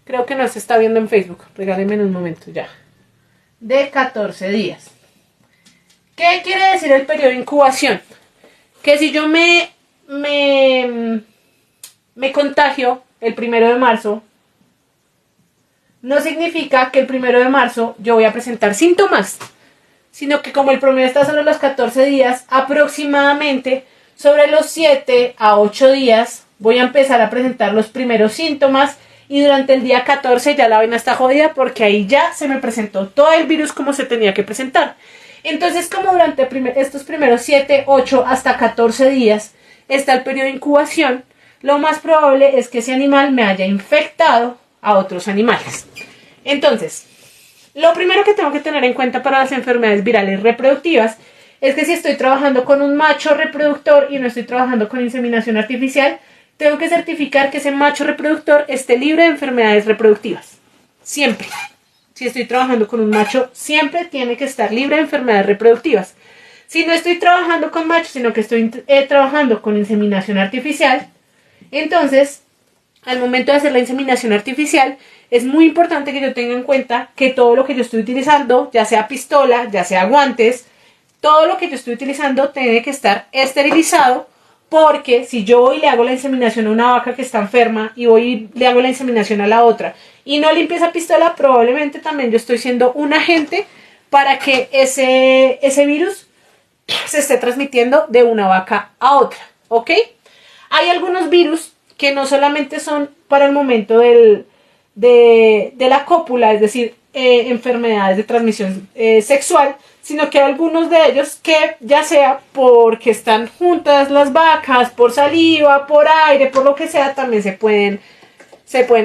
Creo que no se está viendo en Facebook. Regálenme un momento ya. De 14 días. ¿Qué quiere decir el periodo de incubación? Que si yo me contagio el 1 de marzo, no significa que el 1 de marzo yo voy a presentar síntomas, sino que como el promedio está sobre los 14 días, aproximadamente sobre los 7 a 8 días voy a empezar a presentar los primeros síntomas, y durante el día 14 ya la vaina está jodida porque ahí ya se me presentó todo el virus como se tenía que presentar. Entonces, como durante estos primeros 7, 8 hasta 14 días está el periodo de incubación, lo más probable es que ese animal me haya infectado a otros animales. Entonces, lo primero que tengo que tener en cuenta para las enfermedades virales reproductivas es que si estoy trabajando con un macho reproductor y no estoy trabajando con inseminación artificial, tengo que certificar que ese macho reproductor esté libre de enfermedades reproductivas. Siempre. Si estoy trabajando con un macho, siempre tiene que estar libre de enfermedades reproductivas. Si no estoy trabajando con machos, sino que estoy trabajando con inseminación artificial, entonces, al momento de hacer la inseminación artificial, es muy importante que yo tenga en cuenta que todo lo que yo estoy utilizando, ya sea pistola, ya sea guantes, todo lo que yo estoy utilizando tiene que estar esterilizado, porque si yo voy y le hago la inseminación a una vaca que está enferma y voy y le hago la inseminación a la otra y no limpio esa pistola, probablemente también yo estoy siendo un agente para que ese virus se esté transmitiendo de una vaca a otra, ¿ok? Hay algunos virus que no solamente son para el momento de la cópula, es decir, enfermedades de transmisión sexual, sino que algunos de ellos que ya sea porque están juntas las vacas, por saliva, por aire, por lo que sea, también se pueden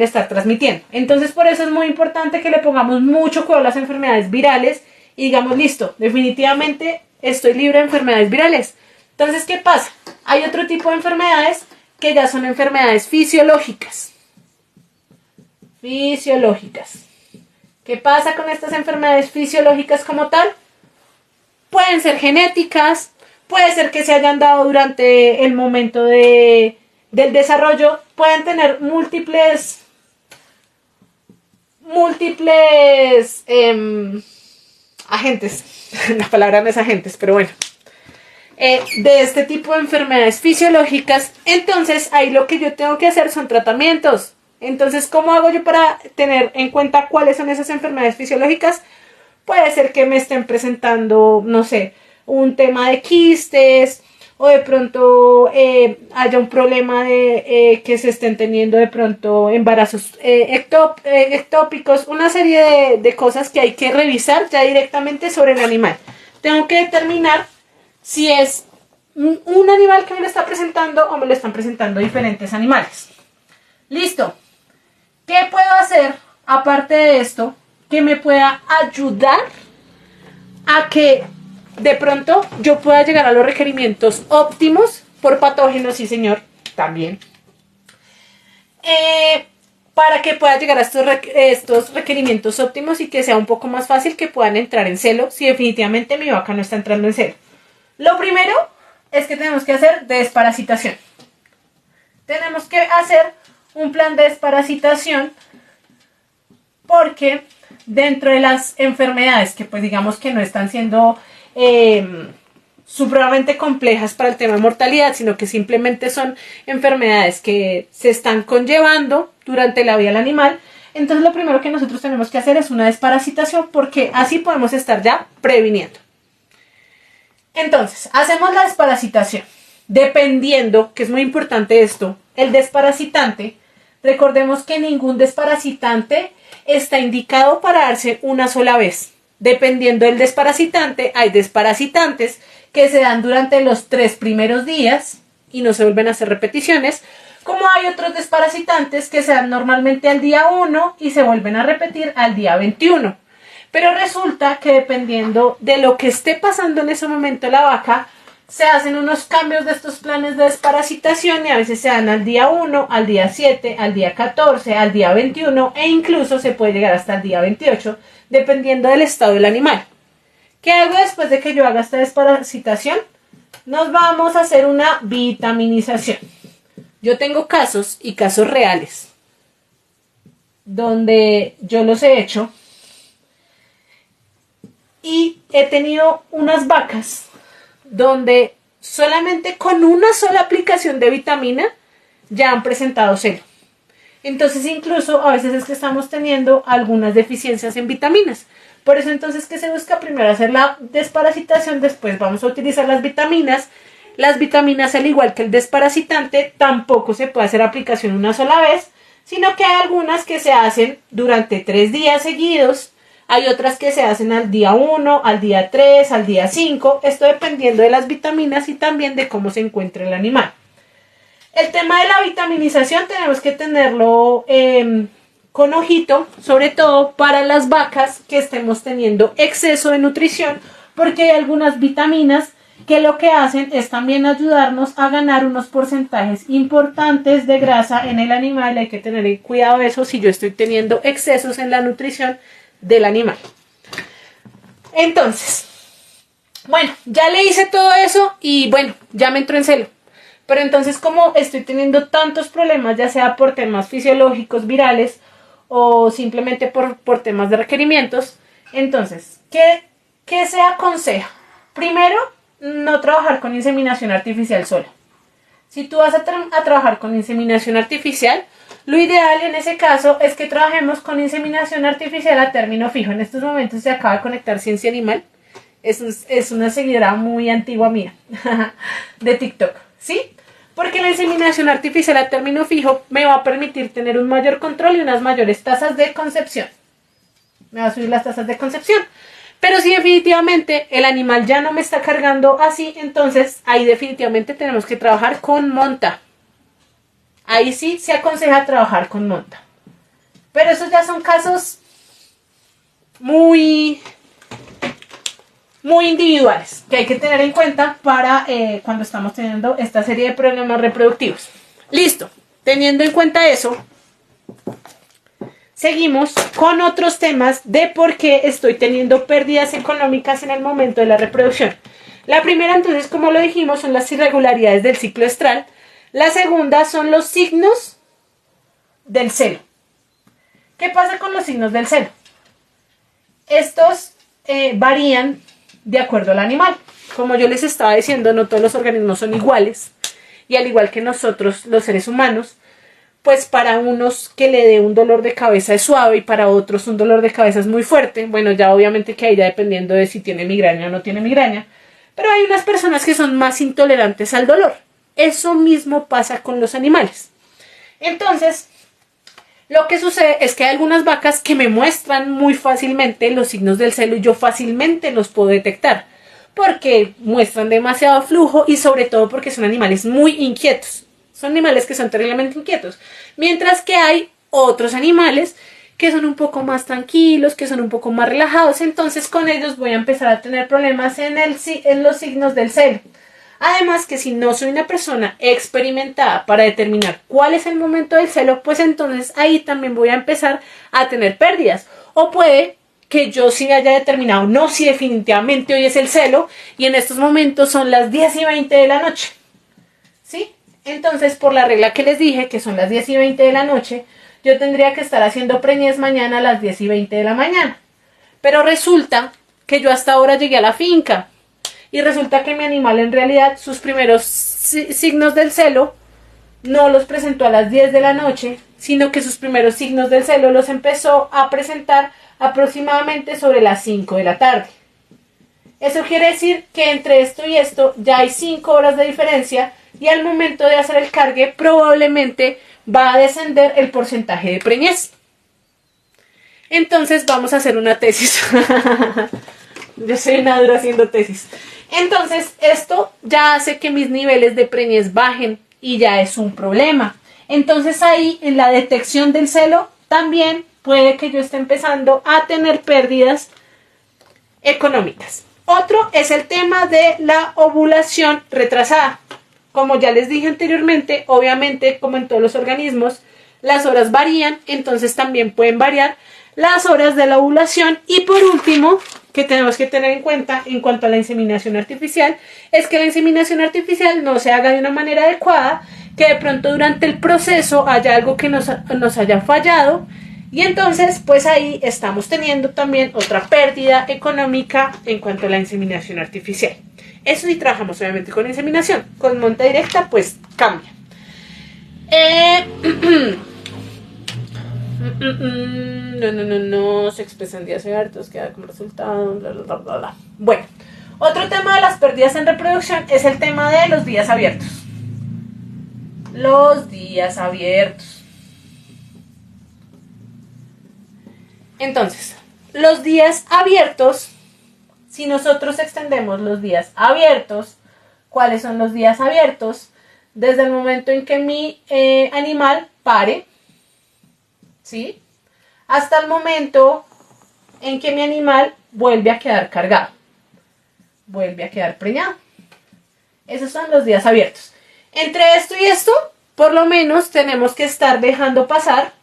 estar transmitiendo. Entonces por eso es muy importante que le pongamos mucho cuidado a las enfermedades virales y digamos, listo, definitivamente estoy libre de enfermedades virales. Entonces, ¿qué pasa? Hay otro tipo de enfermedades que ya son enfermedades fisiológicas. ¿Qué pasa con estas enfermedades fisiológicas como tal? Pueden ser genéticas, puede ser que se hayan dado durante el momento del desarrollo, pueden tener múltiples agentes, la palabra no es agentes, pero bueno, de este tipo de enfermedades fisiológicas. Entonces ahí lo que yo tengo que hacer son tratamientos. Entonces, ¿cómo hago yo para tener en cuenta cuáles son esas enfermedades fisiológicas? Puede ser que me estén presentando, no sé, un tema de quistes, o de pronto haya un problema de que se estén teniendo de pronto embarazos ectópicos, una serie de cosas que hay que revisar ya directamente sobre el animal. Tengo que determinar si es un animal que me lo está presentando o me lo están presentando diferentes animales. Listo. ¿Qué puedo hacer aparte de esto que me pueda ayudar a que de pronto yo pueda llegar a los requerimientos óptimos por patógenos? Sí, señor, también. Para que pueda llegar a estos requerimientos óptimos y que sea un poco más fácil que puedan entrar en celo si definitivamente mi vaca no está entrando en celo. Lo primero es que tenemos que hacer desparasitación. Tenemos que hacer un plan de desparasitación porque dentro de las enfermedades que pues digamos que no están siendo supremamente complejas para el tema de mortalidad, sino que simplemente son enfermedades que se están conllevando durante la vida del animal, entonces lo primero que nosotros tenemos que hacer es una desparasitación porque así podemos estar ya previniendo. Entonces, hacemos la desparasitación. Dependiendo, que es muy importante esto, el desparasitante, recordemos que ningún desparasitante está indicado para darse una sola vez. Dependiendo del desparasitante, hay desparasitantes que se dan durante los 3 primeros días y no se vuelven a hacer repeticiones, como hay otros desparasitantes que se dan normalmente al día 1 y se vuelven a repetir al día 21. Pero resulta que dependiendo de lo que esté pasando en ese momento la vaca, se hacen unos cambios de estos planes de desparasitación y a veces se dan al día 1, al día 7, al día 14, al día 21 e incluso se puede llegar hasta el día 28, dependiendo del estado del animal. ¿Qué hago después de que yo haga esta desparasitación? Nos vamos a hacer una vitaminización. Yo tengo casos y casos reales donde yo los he hecho y he tenido unas vacas donde solamente con una sola aplicación de vitamina ya han presentado celo. Entonces incluso a veces es que estamos teniendo algunas deficiencias en vitaminas. Por eso entonces que se busca primero hacer la desparasitación, después vamos a utilizar las vitaminas. Las vitaminas, al igual que el desparasitante, tampoco se puede hacer aplicación una sola vez, sino que hay algunas que se hacen durante 3 días seguidos. Hay otras que se hacen al día 1, al día 3, al día 5, esto dependiendo de las vitaminas y también de cómo se encuentre el animal. El tema de la vitaminización tenemos que tenerlo con ojito, sobre todo para las vacas que estemos teniendo exceso de nutrición, porque hay algunas vitaminas que lo que hacen es también ayudarnos a ganar unos porcentajes importantes de grasa en el animal. Hay que tener cuidado de eso si yo estoy teniendo excesos en la nutrición del animal. Entonces, bueno, ya le hice todo eso y bueno, ya me entró en celo. Pero entonces, como estoy teniendo tantos problemas, ya sea por temas fisiológicos, virales o simplemente por temas de requerimientos, entonces, ¿qué se aconseja? Primero, no trabajar con inseminación artificial sola. Si tú vas a trabajar con inseminación artificial, lo ideal en ese caso es que trabajemos con inseminación artificial a término fijo. En estos momentos se acaba de conectar Ciencia Animal. Es una seguidora muy antigua mía de TikTok, ¿sí? Porque la inseminación artificial a término fijo me va a permitir tener un mayor control y unas mayores tasas de concepción. me va a subir las tasas de concepción. Pero si definitivamente el animal ya no me está cargando así, entonces ahí definitivamente tenemos que trabajar con monta. Ahí sí se aconseja trabajar con monta. Pero esos ya son casos muy individuales que hay que tener en cuenta para cuando estamos teniendo esta serie de problemas reproductivos. Listo. Teniendo en cuenta eso, seguimos con otros temas de por qué estoy teniendo pérdidas económicas en el momento de la reproducción. La primera, entonces, como lo dijimos, son las irregularidades del ciclo estral. La segunda son los signos del celo. ¿Qué pasa con los signos del celo? Estos varían de acuerdo al animal. Como yo les estaba diciendo, no todos los organismos son iguales. Y al igual que nosotros, los seres humanos, pues para unos que le dé un dolor de cabeza es suave y para otros un dolor de cabeza es muy fuerte. Bueno, ya obviamente que ahí ya dependiendo de si tiene migraña o no tiene migraña. Pero hay unas personas que son más intolerantes al dolor. Eso mismo pasa con los animales. Entonces, lo que sucede es que hay algunas vacas que me muestran muy fácilmente los signos del celo y yo fácilmente los puedo detectar. Porque muestran demasiado flujo y sobre todo porque son animales muy inquietos. Son animales que son terriblemente inquietos. Mientras que hay otros animales que son un poco más tranquilos, que son un poco más relajados. Entonces con ellos voy a empezar a tener problemas en los signos del celo. Además que si no soy una persona experimentada para determinar cuál es el momento del celo, pues entonces ahí también voy a empezar a tener pérdidas. O puede que yo sí haya determinado, no, si definitivamente hoy es el celo y en estos momentos son las 10:20 de la noche. ¿Sí? Entonces, por la regla que les dije, que son las 10:20 de la noche, yo tendría que estar haciendo preñez mañana a las 10:20 de la mañana. Pero resulta que yo hasta ahora llegué a la finca y resulta que mi animal en realidad sus primeros signos del celo no los presentó a las 10 de la noche, sino que sus primeros signos del celo los empezó a presentar aproximadamente sobre las 5 de la tarde. Eso quiere decir que entre esto y esto ya hay 5 horas de diferencia y al momento de hacer el cargue probablemente va a descender el porcentaje de preñez. Entonces vamos a hacer una tesis. Yo soy una dura haciendo tesis. Entonces esto ya hace que mis niveles de preñez bajen y ya es un problema. Entonces ahí en la detección del celo también puede que yo esté empezando a tener pérdidas económicas. Otro es el tema de la ovulación retrasada. Como ya les dije anteriormente, obviamente como en todos los organismos, las horas varían, entonces también pueden variar las horas de la ovulación. Y por último, que tenemos que tener en cuenta en cuanto a la inseminación artificial, es que la inseminación artificial no se haga de una manera adecuada, que de pronto durante el proceso haya algo que nos haya fallado. Y entonces, pues ahí estamos teniendo también otra pérdida económica en cuanto a la inseminación artificial. Eso sí trabajamos obviamente con inseminación. Con monta directa, pues cambia. No se expresan días abiertos, queda como resultado, bla, bla, bla, bla. Bueno, otro tema de las pérdidas en reproducción es el tema de los días abiertos. Los días abiertos. Entonces, los días abiertos, si nosotros extendemos los días abiertos, ¿cuáles son los días abiertos? Desde el momento en que mi animal pare, ¿sí? Hasta el momento en que mi animal vuelve a quedar cargado, vuelve a quedar preñado. Esos son los días abiertos. Entre esto y esto, por lo menos tenemos que estar dejando pasar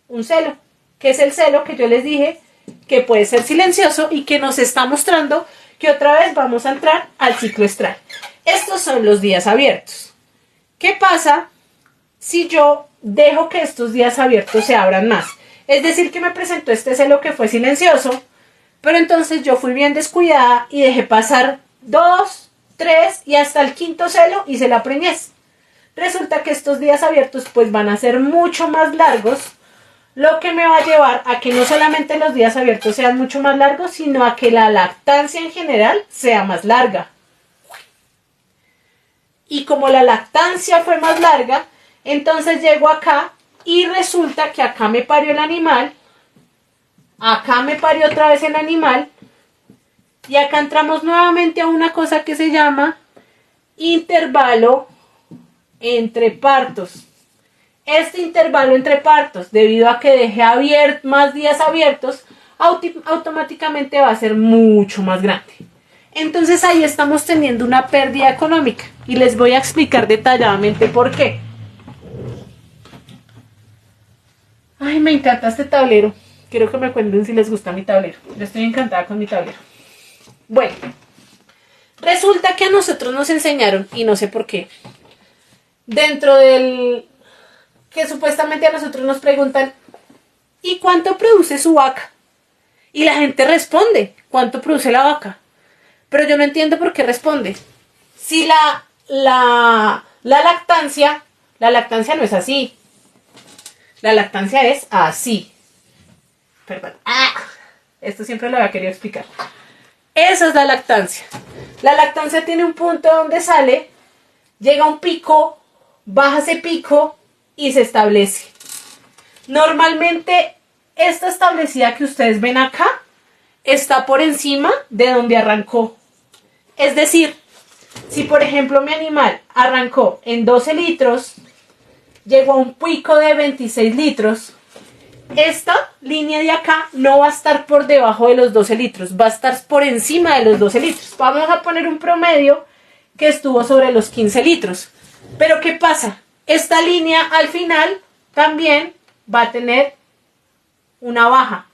un celo, que es el celo que yo les dije que puede ser silencioso y que nos está mostrando que otra vez vamos a entrar al ciclo estral. Estos son los días abiertos. ¿Qué pasa si yo dejo que estos días abiertos se abran más? Es decir, que me presentó este celo que fue silencioso, pero entonces yo fui bien descuidada y dejé pasar 2, 3 y hasta el quinto celo hice la preñez. Resulta que estos días abiertos pues van a ser mucho más largos, lo que me va a llevar a que no solamente los días abiertos sean mucho más largos, sino a que la lactancia en general sea más larga. Y como la lactancia fue más larga, entonces llego acá y resulta que acá me parió el animal Acá me parió otra vez el animal. Y acá entramos nuevamente a una cosa que se llama intervalo entre partos. Este intervalo entre partos, debido a que dejé más días abiertos, automáticamente va a ser mucho más grande. Entonces ahí estamos teniendo una pérdida económica. Y les voy a explicar detalladamente por qué. Ay, me encanta este tablero. Quiero que me cuenten si les gusta mi tablero. Yo estoy encantada con mi tablero. Bueno, resulta que a nosotros nos enseñaron, y no sé por qué, dentro del que supuestamente a nosotros nos preguntan, ¿y cuánto produce su vaca? Y la gente responde, ¿cuánto produce la vaca? Pero yo no entiendo por qué responde. Si la lactancia no es así. La lactancia es así. Perdón. Esto siempre lo había querido explicar. Esa es la lactancia. La lactancia tiene un punto donde sale, llega a un pico, baja ese pico y se establece. Normalmente esta establecida que ustedes ven acá está por encima de donde arrancó. Es decir, si por ejemplo mi animal arrancó en 12 litros, llegó a un pico de 26 litros, esta línea de acá no va a estar por debajo de los 12 litros, va a estar por encima de los 12 litros. Vamos a poner un promedio que estuvo sobre los 15 litros. Pero ¿qué pasa? Esta línea al final también va a tener una baja.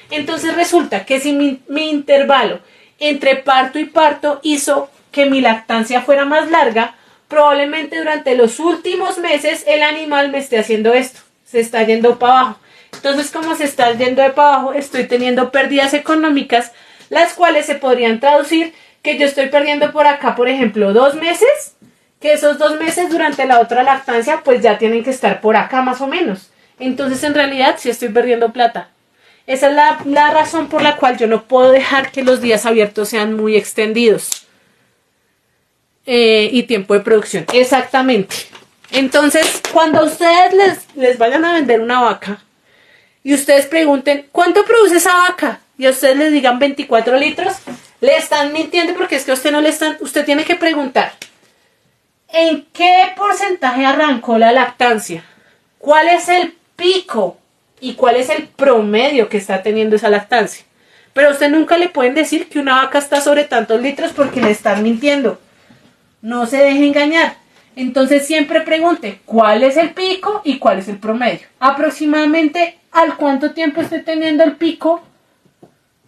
Entonces resulta que si mi intervalo entre parto y parto hizo que mi lactancia fuera más larga, probablemente durante los últimos meses el animal me esté haciendo esto, se está yendo para abajo. Entonces, como se está yendo de para abajo, estoy teniendo pérdidas económicas, las cuales se podrían traducir que yo estoy perdiendo por acá, por ejemplo, 2 meses, que esos 2 meses durante la otra lactancia, pues ya tienen que estar por acá más o menos. Entonces, en realidad, sí estoy perdiendo plata. Esa es la razón por la cual yo no puedo dejar que los días abiertos sean muy extendidos. Y tiempo de producción. Exactamente. Entonces, cuando ustedes les vayan a vender una vaca y ustedes pregunten, ¿cuánto produce esa vaca? Y a ustedes les digan 24 litros, le están mintiendo porque es que a usted no le están... Usted tiene que preguntar, ¿en qué porcentaje arrancó la lactancia? ¿Cuál es el pico? ¿Y cuál es el promedio que está teniendo esa lactancia? Pero a usted nunca le pueden decir que una vaca está sobre tantos litros porque le están mintiendo. No se deje engañar. Entonces siempre pregunte cuál es el pico y cuál es el promedio. Aproximadamente, ¿al cuánto tiempo estoy teniendo el pico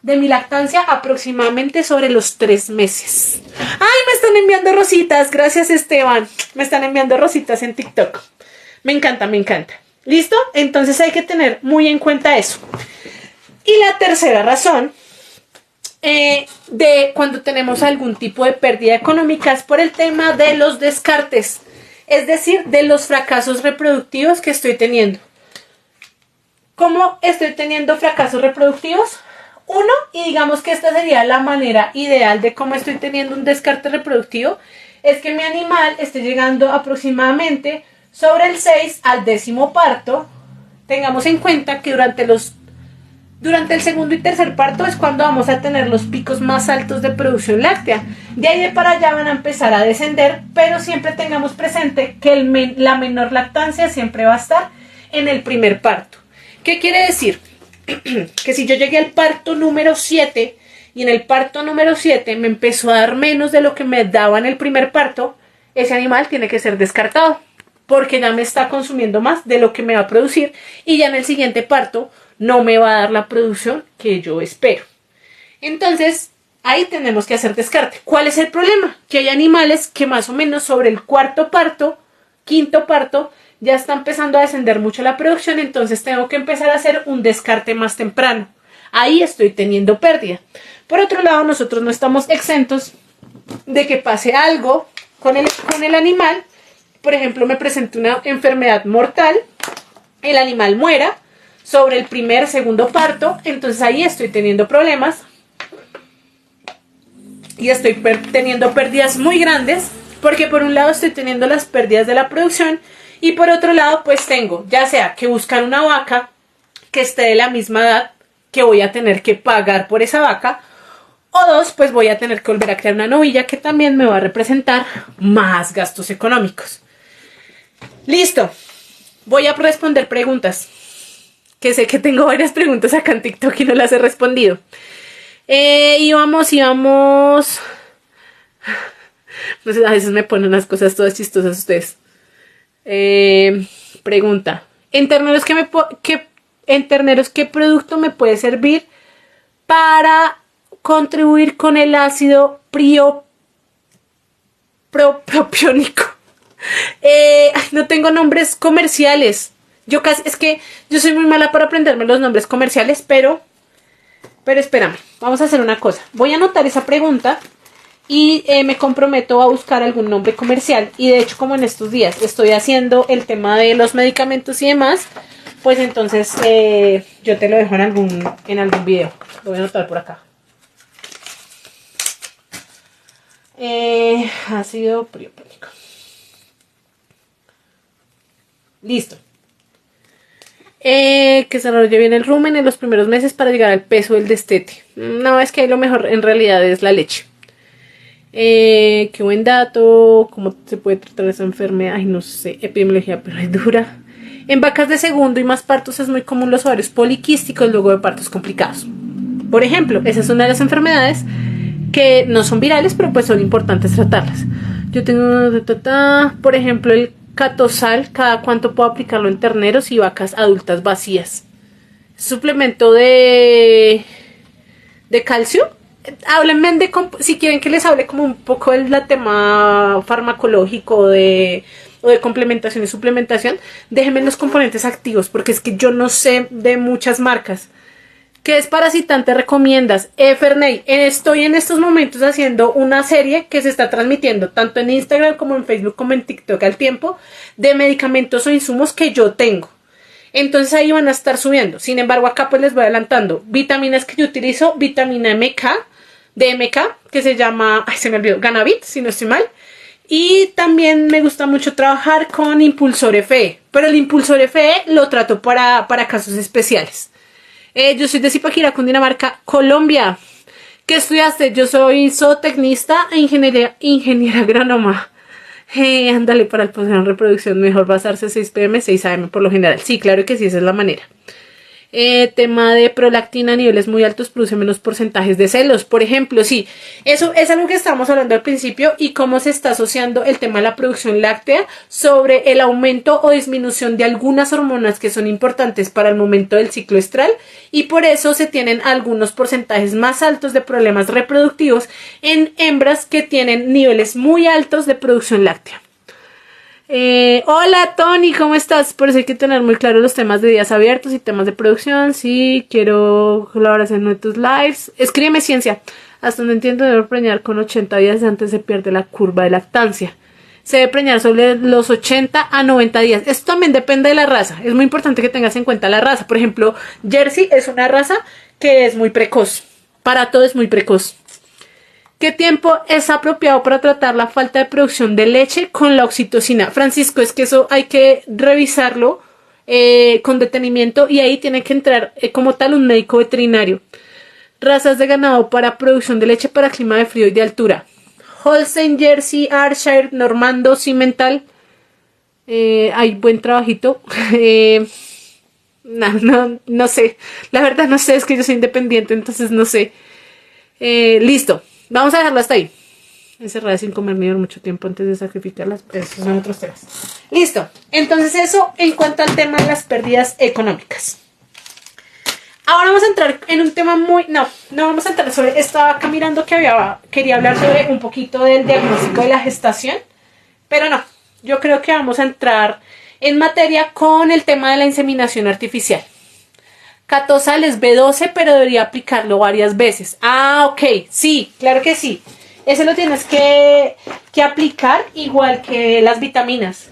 de mi lactancia? Aproximadamente sobre los 3 meses. ¡Ay, me están enviando rositas! Gracias, Esteban. Me están enviando rositas en TikTok. Me encanta, me encanta. ¿Listo? Entonces hay que tener muy en cuenta eso. Y la tercera razón de cuando tenemos algún tipo de pérdida económica es por el tema de los descartes, es decir, de los fracasos reproductivos que estoy teniendo. ¿Cómo estoy teniendo fracasos reproductivos? Uno, y digamos que esta sería la manera ideal de cómo estoy teniendo un descarte reproductivo, es que mi animal esté llegando aproximadamente sobre el 6 al 10º parto. Tengamos en cuenta que durante el segundo y tercer parto es cuando vamos a tener los picos más altos de producción láctea. De ahí de para allá van a empezar a descender, pero siempre tengamos presente que la menor lactancia siempre va a estar en el primer parto. ¿Qué quiere decir? Que si yo llegué al parto número 7 y en el parto número 7 me empezó a dar menos de lo que me daba en el primer parto, ese animal tiene que ser descartado, porque ya me está consumiendo más de lo que me va a producir y ya en el siguiente parto no me va a dar la producción que yo espero. Entonces, ahí tenemos que hacer descarte. ¿Cuál es el problema? Que hay animales que más o menos sobre el cuarto parto, quinto parto, ya está empezando a descender mucho la producción, entonces tengo que empezar a hacer un descarte más temprano. Ahí estoy teniendo pérdida. Por otro lado, nosotros no estamos exentos de que pase algo con el animal. Por ejemplo, me presente una enfermedad mortal, el animal muera sobre el primer, segundo parto, entonces ahí estoy teniendo problemas y estoy teniendo pérdidas muy grandes, porque por un lado estoy teniendo las pérdidas de la producción y por otro lado pues tengo ya sea que buscar una vaca que esté de la misma edad que voy a tener que pagar por esa vaca. O dos, pues voy a tener que volver a crear una novilla que también me va a representar más gastos económicos. Listo. Voy a responder preguntas. Que sé que tengo varias preguntas acá en TikTok y no las he respondido. Íbamos. No sé, a veces me ponen unas cosas todas chistosas ustedes. Pregunta. ¿En terneros qué producto me puede servir para contribuir con el ácido propiónico? No tengo nombres comerciales. Es que yo soy muy mala para aprenderme los nombres comerciales, pero espérame, vamos a hacer una cosa. Voy a anotar esa pregunta y me comprometo a buscar algún nombre comercial. Y de hecho, como en estos días estoy haciendo el tema de los medicamentos y demás, pues entonces yo te lo dejo en algún video. Lo voy a anotar por acá. Ácido propiónico. Listo. Que se desarrolle bien el rumen en los primeros meses para llegar al peso del destete. No, es que ahí lo mejor en realidad es la leche. Qué buen dato. ¿Cómo se puede tratar esa enfermedad? Ay, no sé. Epidemiología, pero es dura. En vacas de segundo y más partos es muy común los ovarios poliquísticos luego de partos complicados. Por ejemplo, esa es una de las enfermedades que no son virales, pero pues son importantes tratarlas. Yo tengo, por ejemplo, el catosal. ¿Cada cuánto puedo aplicarlo en terneros y vacas adultas vacías? Suplemento de calcio. Háblenme si quieren que les hable como un poco del tema farmacológico o de complementación y suplementación, déjenme los componentes activos, porque es que yo no sé de muchas marcas. ¿Qué desparasitante recomiendas? Ferney, estoy en estos momentos haciendo una serie que se está transmitiendo tanto en Instagram como en Facebook como en TikTok al tiempo de medicamentos o insumos que yo tengo. Entonces ahí van a estar subiendo. Sin embargo, acá pues les voy adelantando. Vitaminas que yo utilizo, vitamina MK, de MK, que se llama, se me olvidó, Ganavit, si no estoy mal. Y también me gusta mucho trabajar con Impulsor FE. Pero el Impulsor FE lo trato para casos especiales. Yo soy de Zipaquirá, Cundinamarca, Colombia. ¿Qué estudiaste? Yo soy zootecnista e ingeniera agrónoma. Ándale, para el posgrado en reproducción mejor basarse 6 p.m., 6 a.m. por lo general. Sí, claro que sí, esa es la manera. Tema de prolactina a niveles muy altos produce menos porcentajes de celos. Por ejemplo, sí, eso es algo que estábamos hablando al principio y cómo se está asociando el tema de la producción láctea sobre el aumento o disminución de algunas hormonas que son importantes para el momento del ciclo estral y por eso se tienen algunos porcentajes más altos de problemas reproductivos en hembras que tienen niveles muy altos de producción láctea. Hola Tony, ¿cómo estás? Por eso hay que tener muy claro los temas de días abiertos y temas de producción. Sí, quiero colaboración en tus lives. Escríbeme ciencia. Hasta donde entiendo, debo preñar con 80 días antes se pierde la curva de lactancia. Se debe preñar sobre los 80 a 90 días. Esto también depende de la raza. Es muy importante que tengas en cuenta la raza. Por ejemplo, Jersey es una raza que es muy precoz. Para todo es muy precoz. ¿Qué tiempo es apropiado para tratar la falta de producción de leche con la oxitocina? Francisco, es que eso hay que revisarlo con detenimiento y ahí tiene que entrar como tal un médico veterinario. Razas de ganado para producción de leche para clima de frío y de altura. Holstein, Jersey, Ayrshire, Normando, Simmental. Hay buen trabajito. No sé. La verdad no sé, es que yo soy independiente, entonces no sé. Listo. Vamos a dejarlo hasta ahí. Encerrada sin comer ni mucho tiempo antes de sacrificarlas. Esos son otros temas. Listo. Entonces eso en cuanto al tema de las pérdidas económicas. Ahora vamos a entrar en un tema no vamos a entrar sobre... Estaba acá mirando que quería hablar sobre un poquito del diagnóstico de la gestación. Pero no. Yo creo que vamos a entrar en materia con el tema de la inseminación artificial. Catosal es B12, pero debería aplicarlo varias veces. Ah, ok. Sí, claro que sí. Ese lo tienes que aplicar igual que las vitaminas.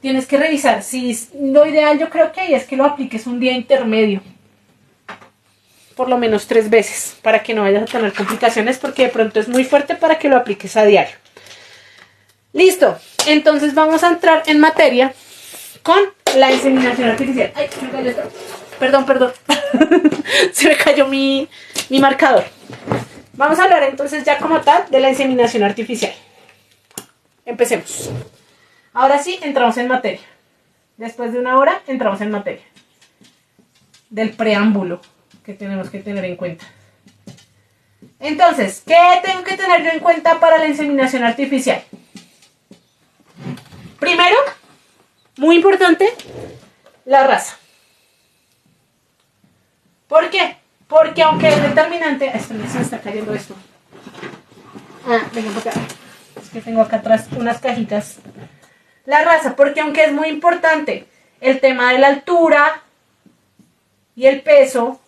Tienes que revisar. Si lo ideal yo creo que ahí es que lo apliques un día intermedio. Por lo menos 3 veces. Para que no vayas a tener complicaciones porque de pronto es muy fuerte para que lo apliques a diario. Listo. Entonces vamos a entrar en materia con la inseminación artificial. Ay, me cayó esto. Perdón. Se me cayó mi marcador. Vamos a hablar entonces ya como tal de la inseminación artificial. Empecemos. Ahora sí, entramos en materia. Después de una hora, entramos en materia. Del preámbulo que tenemos que tener en cuenta. Entonces, ¿qué tengo que tener yo en cuenta para la inseminación artificial? Primero, muy importante, la raza. ¿Por qué? Porque aunque es determinante... Se me está cayendo esto. Venga por acá. Es que tengo acá atrás unas cajitas. La raza, porque aunque es muy importante el tema de la altura y el peso,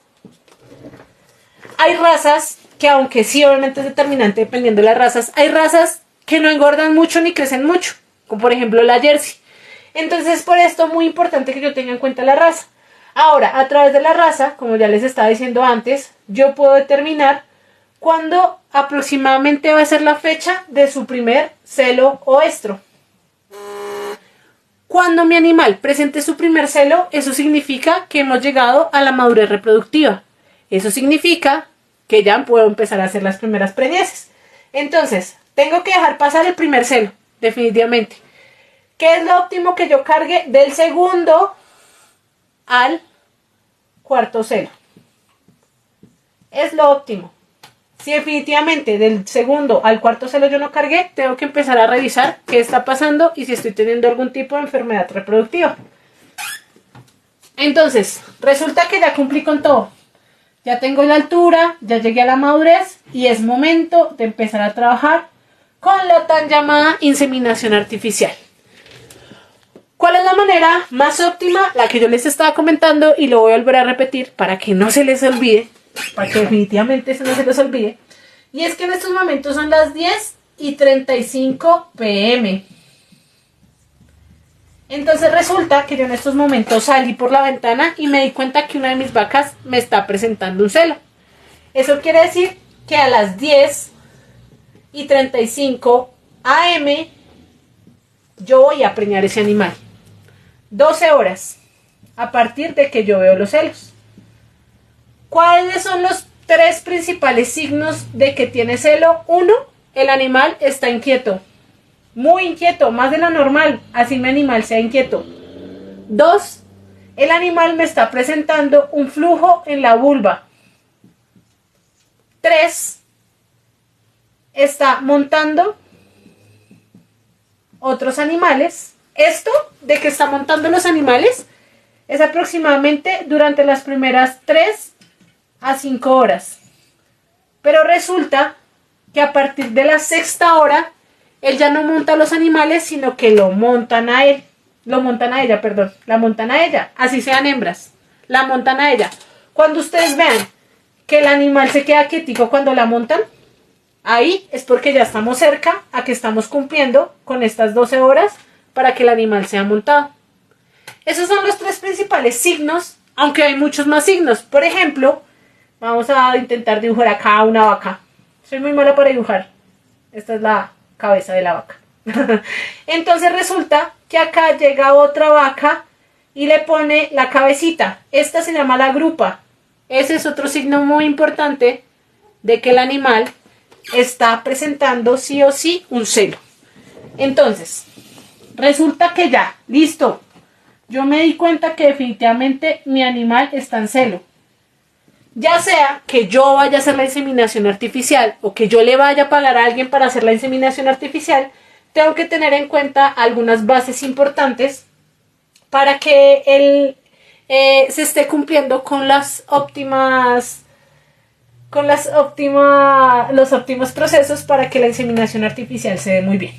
hay razas que, aunque sí obviamente es determinante dependiendo de las razas, hay razas que no engordan mucho ni crecen mucho, como por ejemplo la Jersey. Entonces por esto es muy importante que yo tenga en cuenta la raza. Ahora, a través de la raza, como ya les estaba diciendo antes, yo puedo determinar cuándo aproximadamente va a ser la fecha de su primer celo o estro. Cuando mi animal presente su primer celo, eso significa que hemos llegado a la madurez reproductiva. Eso significa que ya puedo empezar a hacer las primeras preñeces. Entonces, tengo que dejar pasar el primer celo, definitivamente. ¿Qué es lo óptimo que yo cargue del segundo al cuarto celo? Es lo óptimo. Si definitivamente del segundo al cuarto celo yo no cargué, tengo que empezar a revisar qué está pasando y si estoy teniendo algún tipo de enfermedad reproductiva. Entonces, resulta que ya cumplí con todo. Ya tengo la altura, ya llegué a la madurez y es momento de empezar a trabajar con la tan llamada inseminación artificial. ¿Cuál es la manera más óptima? La que yo les estaba comentando y lo voy a volver a repetir para que no se les olvide, para que definitivamente eso no se les olvide. Y es que en estos momentos son las 10:35 p.m. Entonces resulta que yo en estos momentos salí por la ventana y me di cuenta que una de mis vacas me está presentando un celo. Eso quiere decir que a las 10:35 a.m. yo voy a preñar ese animal. 12 horas a partir de que yo veo los celos. ¿Cuáles son los 3 principales signos de que tiene celo? 1, el animal está inquieto. Muy inquieto, más de lo normal, así mi animal sea inquieto. 2, el animal me está presentando un flujo en la vulva. 3, está montando otros animales. Esto de que está montando los animales es aproximadamente durante las primeras 3 a 5 horas. Pero resulta que a partir de la 6ª hora, él ya no monta a los animales, sino que lo montan a él. La montan a ella, así sean hembras. La montan a ella. Cuando ustedes vean que el animal se queda quietico cuando la montan, ahí es porque ya estamos cerca a que estamos cumpliendo con estas 12 horas para que el animal sea montado. Esos son los 3 principales signos, aunque hay muchos más signos. Por ejemplo, vamos a intentar dibujar acá una vaca. Soy muy mala para dibujar. Esta es la cabeza de la vaca. Entonces resulta que acá llega otra vaca y le pone la cabecita. Esta se llama la grupa. Ese es otro signo muy importante de que el animal está presentando sí o sí un celo. Entonces, resulta que ya, listo. Yo me di cuenta que definitivamente mi animal está en celo. Ya sea que yo vaya a hacer la inseminación artificial o que yo le vaya a pagar a alguien para hacer la inseminación artificial, tengo que tener en cuenta algunas bases importantes para que él se esté cumpliendo con los óptimos procesos para que la inseminación artificial se dé muy bien.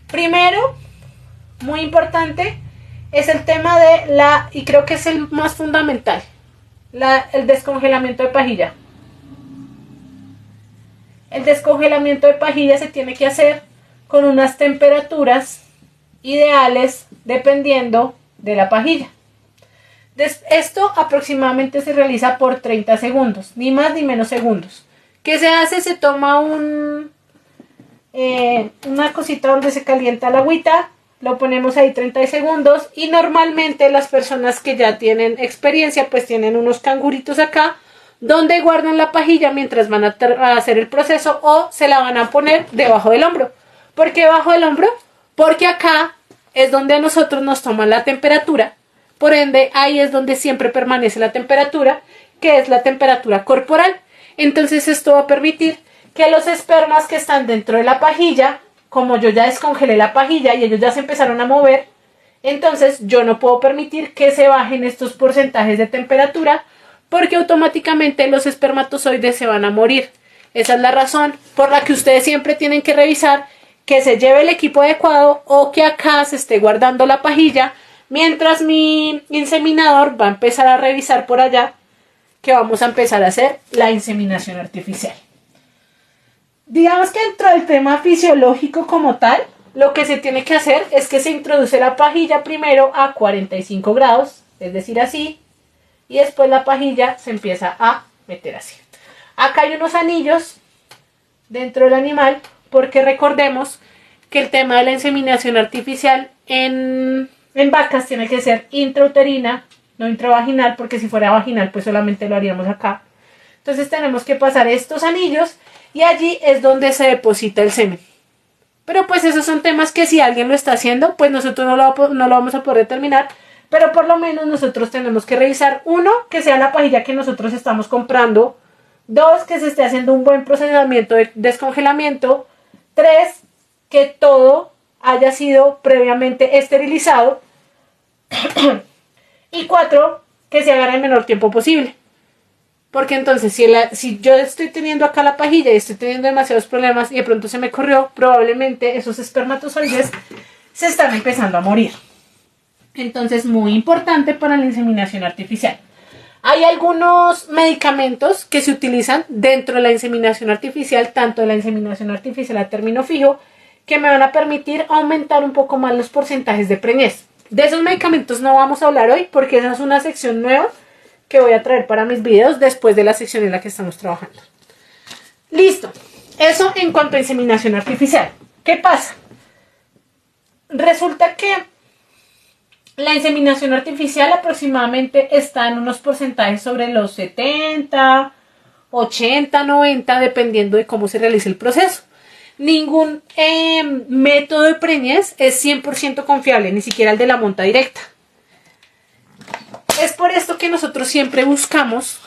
Primero, muy importante, es el tema de y creo que es el más fundamental, el descongelamiento de pajilla. El descongelamiento de pajilla se tiene que hacer con unas temperaturas ideales dependiendo de la pajilla. Esto aproximadamente se realiza por 30 segundos, ni más ni menos segundos. ¿Qué se hace? Se toma una cosita donde se calienta la agüita, lo ponemos ahí 30 segundos y normalmente las personas que ya tienen experiencia pues tienen unos canguritos acá donde guardan la pajilla mientras van a hacer el proceso o se la van a poner debajo del hombro. ¿Por qué debajo del hombro? Porque acá es donde a nosotros nos toman la temperatura, por ende ahí es donde siempre permanece la temperatura, que es la temperatura corporal. Entonces esto va a permitir que los espermas que están dentro de la pajilla, como yo ya descongelé la pajilla y ellos ya se empezaron a mover, entonces yo no puedo permitir que se bajen estos porcentajes de temperatura porque automáticamente los espermatozoides se van a morir. Esa es la razón por la que ustedes siempre tienen que revisar que se lleve el equipo adecuado o que acá se esté guardando la pajilla mientras mi inseminador va a empezar a revisar por allá que vamos a empezar a hacer la inseminación artificial. Digamos que dentro del tema fisiológico como tal, lo que se tiene que hacer es que se introduce la pajilla primero a 45 grados, es decir, así, y después la pajilla se empieza a meter así. Acá hay unos anillos dentro del animal, porque recordemos que el tema de la inseminación artificial en vacas tiene que ser intrauterina, no intravaginal, porque si fuera vaginal pues solamente lo haríamos acá. Entonces tenemos que pasar estos anillos y allí es donde se deposita el semen. Pero pues esos son temas que si alguien lo está haciendo, pues nosotros no lo vamos a poder determinar. Pero por lo menos nosotros tenemos que revisar, uno, que sea la pajilla que nosotros estamos comprando. Dos, que se esté haciendo un buen procesamiento de descongelamiento. Tres, que todo haya sido previamente esterilizado. Y cuatro, que se haga en el menor tiempo posible. Porque entonces si yo estoy teniendo acá la pajilla y estoy teniendo demasiados problemas y de pronto se me corrió, probablemente esos espermatozoides se están empezando a morir. Entonces, muy importante para la inseminación artificial. Hay algunos medicamentos que se utilizan dentro de la inseminación artificial, tanto de la inseminación artificial a término fijo, que me van a permitir aumentar un poco más los porcentajes de preñez. De esos medicamentos no vamos a hablar hoy porque esa es una sección nueva que voy a traer para mis videos después de la sección en la que estamos trabajando. Listo. Eso en cuanto a inseminación artificial. ¿Qué pasa? Resulta que la inseminación artificial aproximadamente está en unos porcentajes sobre los 70, 80, 90, dependiendo de cómo se realice el proceso. Ningún método de preñez es 100% confiable, ni siquiera el de la monta directa. Es por esto que nosotros siempre buscamos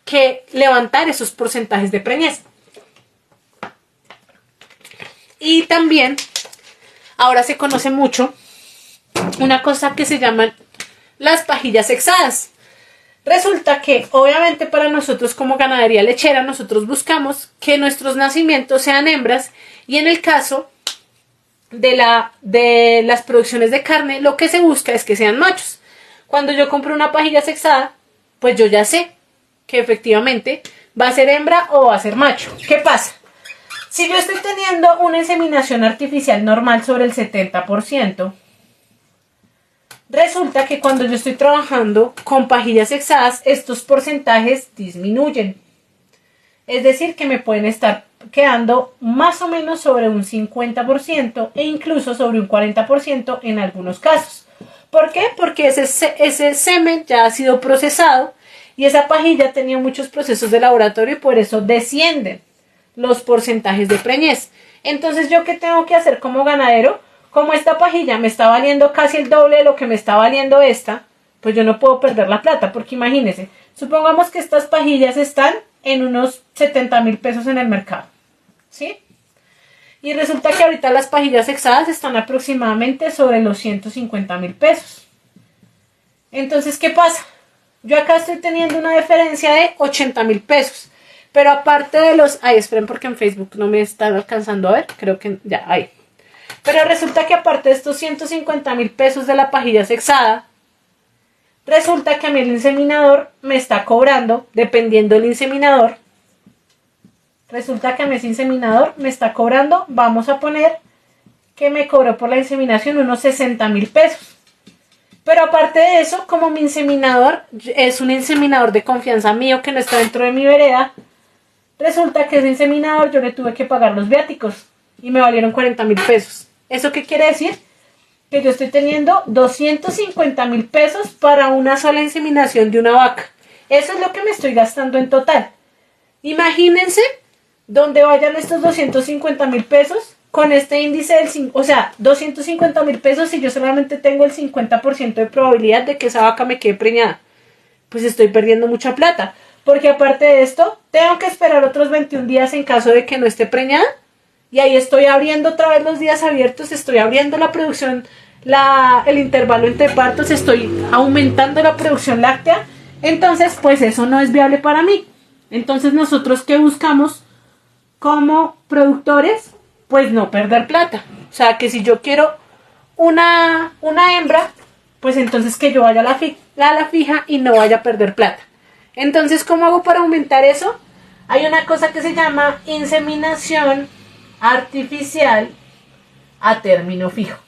que levantar esos porcentajes de preñez. Y también ahora se conoce mucho una cosa que se llaman las pajillas sexadas. Resulta que obviamente para nosotros como ganadería lechera nosotros buscamos que nuestros nacimientos sean hembras y en el caso de las producciones de carne lo que se busca es que sean machos. Cuando yo compro una pajilla sexada, pues yo ya sé que efectivamente va a ser hembra o va a ser macho. ¿Qué pasa? Si yo estoy teniendo una inseminación artificial normal sobre el 70%, resulta que cuando yo estoy trabajando con pajillas sexadas, estos porcentajes disminuyen. Es decir, que me pueden estar quedando más o menos sobre un 50% e incluso sobre un 40% en algunos casos. ¿Por qué? Porque ese semen ya ha sido procesado y esa pajilla tenía muchos procesos de laboratorio y por eso descienden los porcentajes de preñez. Entonces, ¿yo qué tengo que hacer como ganadero? Como esta pajilla me está valiendo casi el doble de lo que me está valiendo esta, pues yo no puedo perder la plata, porque imagínense, supongamos que estas pajillas están en unos 70,000 pesos en el mercado, ¿sí? Y resulta que ahorita las pajillas sexadas están aproximadamente sobre los 150,000 pesos. Entonces, ¿qué pasa? Yo acá estoy teniendo una diferencia de 80,000 pesos. Pero aparte de los... Ay, esperen porque en Facebook no me están alcanzando a ver. Creo que ya, ahí. Pero resulta que aparte de estos 150,000 pesos de la pajilla sexada, resulta que a mí el inseminador me está cobrando, dependiendo del inseminador, resulta que a mí ese inseminador me está cobrando, vamos a poner que me cobró por la inseminación unos 60,000 pesos. Pero aparte de eso, como mi inseminador es un inseminador de confianza mío que no está dentro de mi vereda, resulta que ese inseminador yo le tuve que pagar los viáticos y me valieron 40,000 pesos. ¿Eso qué quiere decir? que yo estoy teniendo 250.000 pesos para una sola inseminación de una vaca. Eso es lo que me estoy gastando en total. Imagínense dónde vayan estos 250.000 pesos con este índice del 5, o sea, 250.000 pesos si yo solamente tengo el 50% de probabilidad de que esa vaca me quede preñada. Pues estoy perdiendo mucha plata. Porque aparte de esto, tengo que esperar otros 21 días en caso de que no esté preñada. Y ahí estoy abriendo otra vez los días abiertos, estoy abriendo la producción, el intervalo entre partos, estoy aumentando la producción láctea. Entonces, pues eso no es viable para mí. Entonces, nosotros, ¿qué buscamos como productores? Pues no perder plata. O sea, que si yo quiero una hembra, pues entonces que yo vaya a la fija y no vaya a perder plata. Entonces, ¿cómo hago para aumentar eso? Hay una cosa que se llama inseminación artificial a término fijo.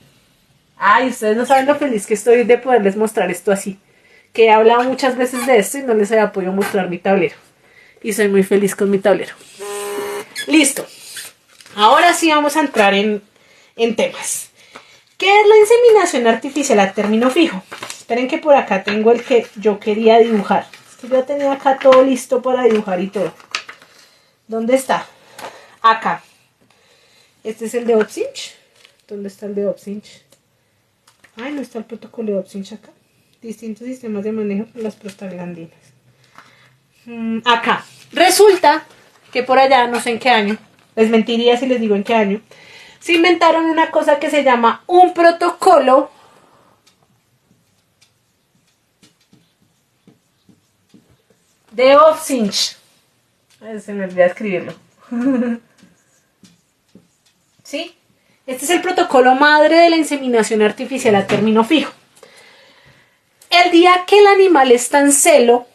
Ay, ustedes no saben lo feliz que estoy de poderles mostrar esto así. Que he hablado muchas veces de esto y no les había podido mostrar mi tablero. Y soy muy feliz con mi tablero. Listo. Ahora sí vamos a entrar en temas. ¿Qué es la inseminación artificial a término fijo? Esperen que por acá tengo el que yo quería dibujar. Es que yo tenía acá todo listo para dibujar y todo. ¿Dónde está? Acá. Este es el de Opsinch. ¿Dónde está el de Opsinch? Ay, no está el protocolo de Opsinch acá. Distintos sistemas de manejo con las prostaglandinas. Acá. Resulta que por allá, no sé en qué año, les mentiría si les digo en qué año, se inventaron una cosa que se llama un protocolo de Opsinch. Se me olvidó escribirlo. ¿Sí? Este es el protocolo madre de la inseminación artificial a término fijo. El día que el animal está en celo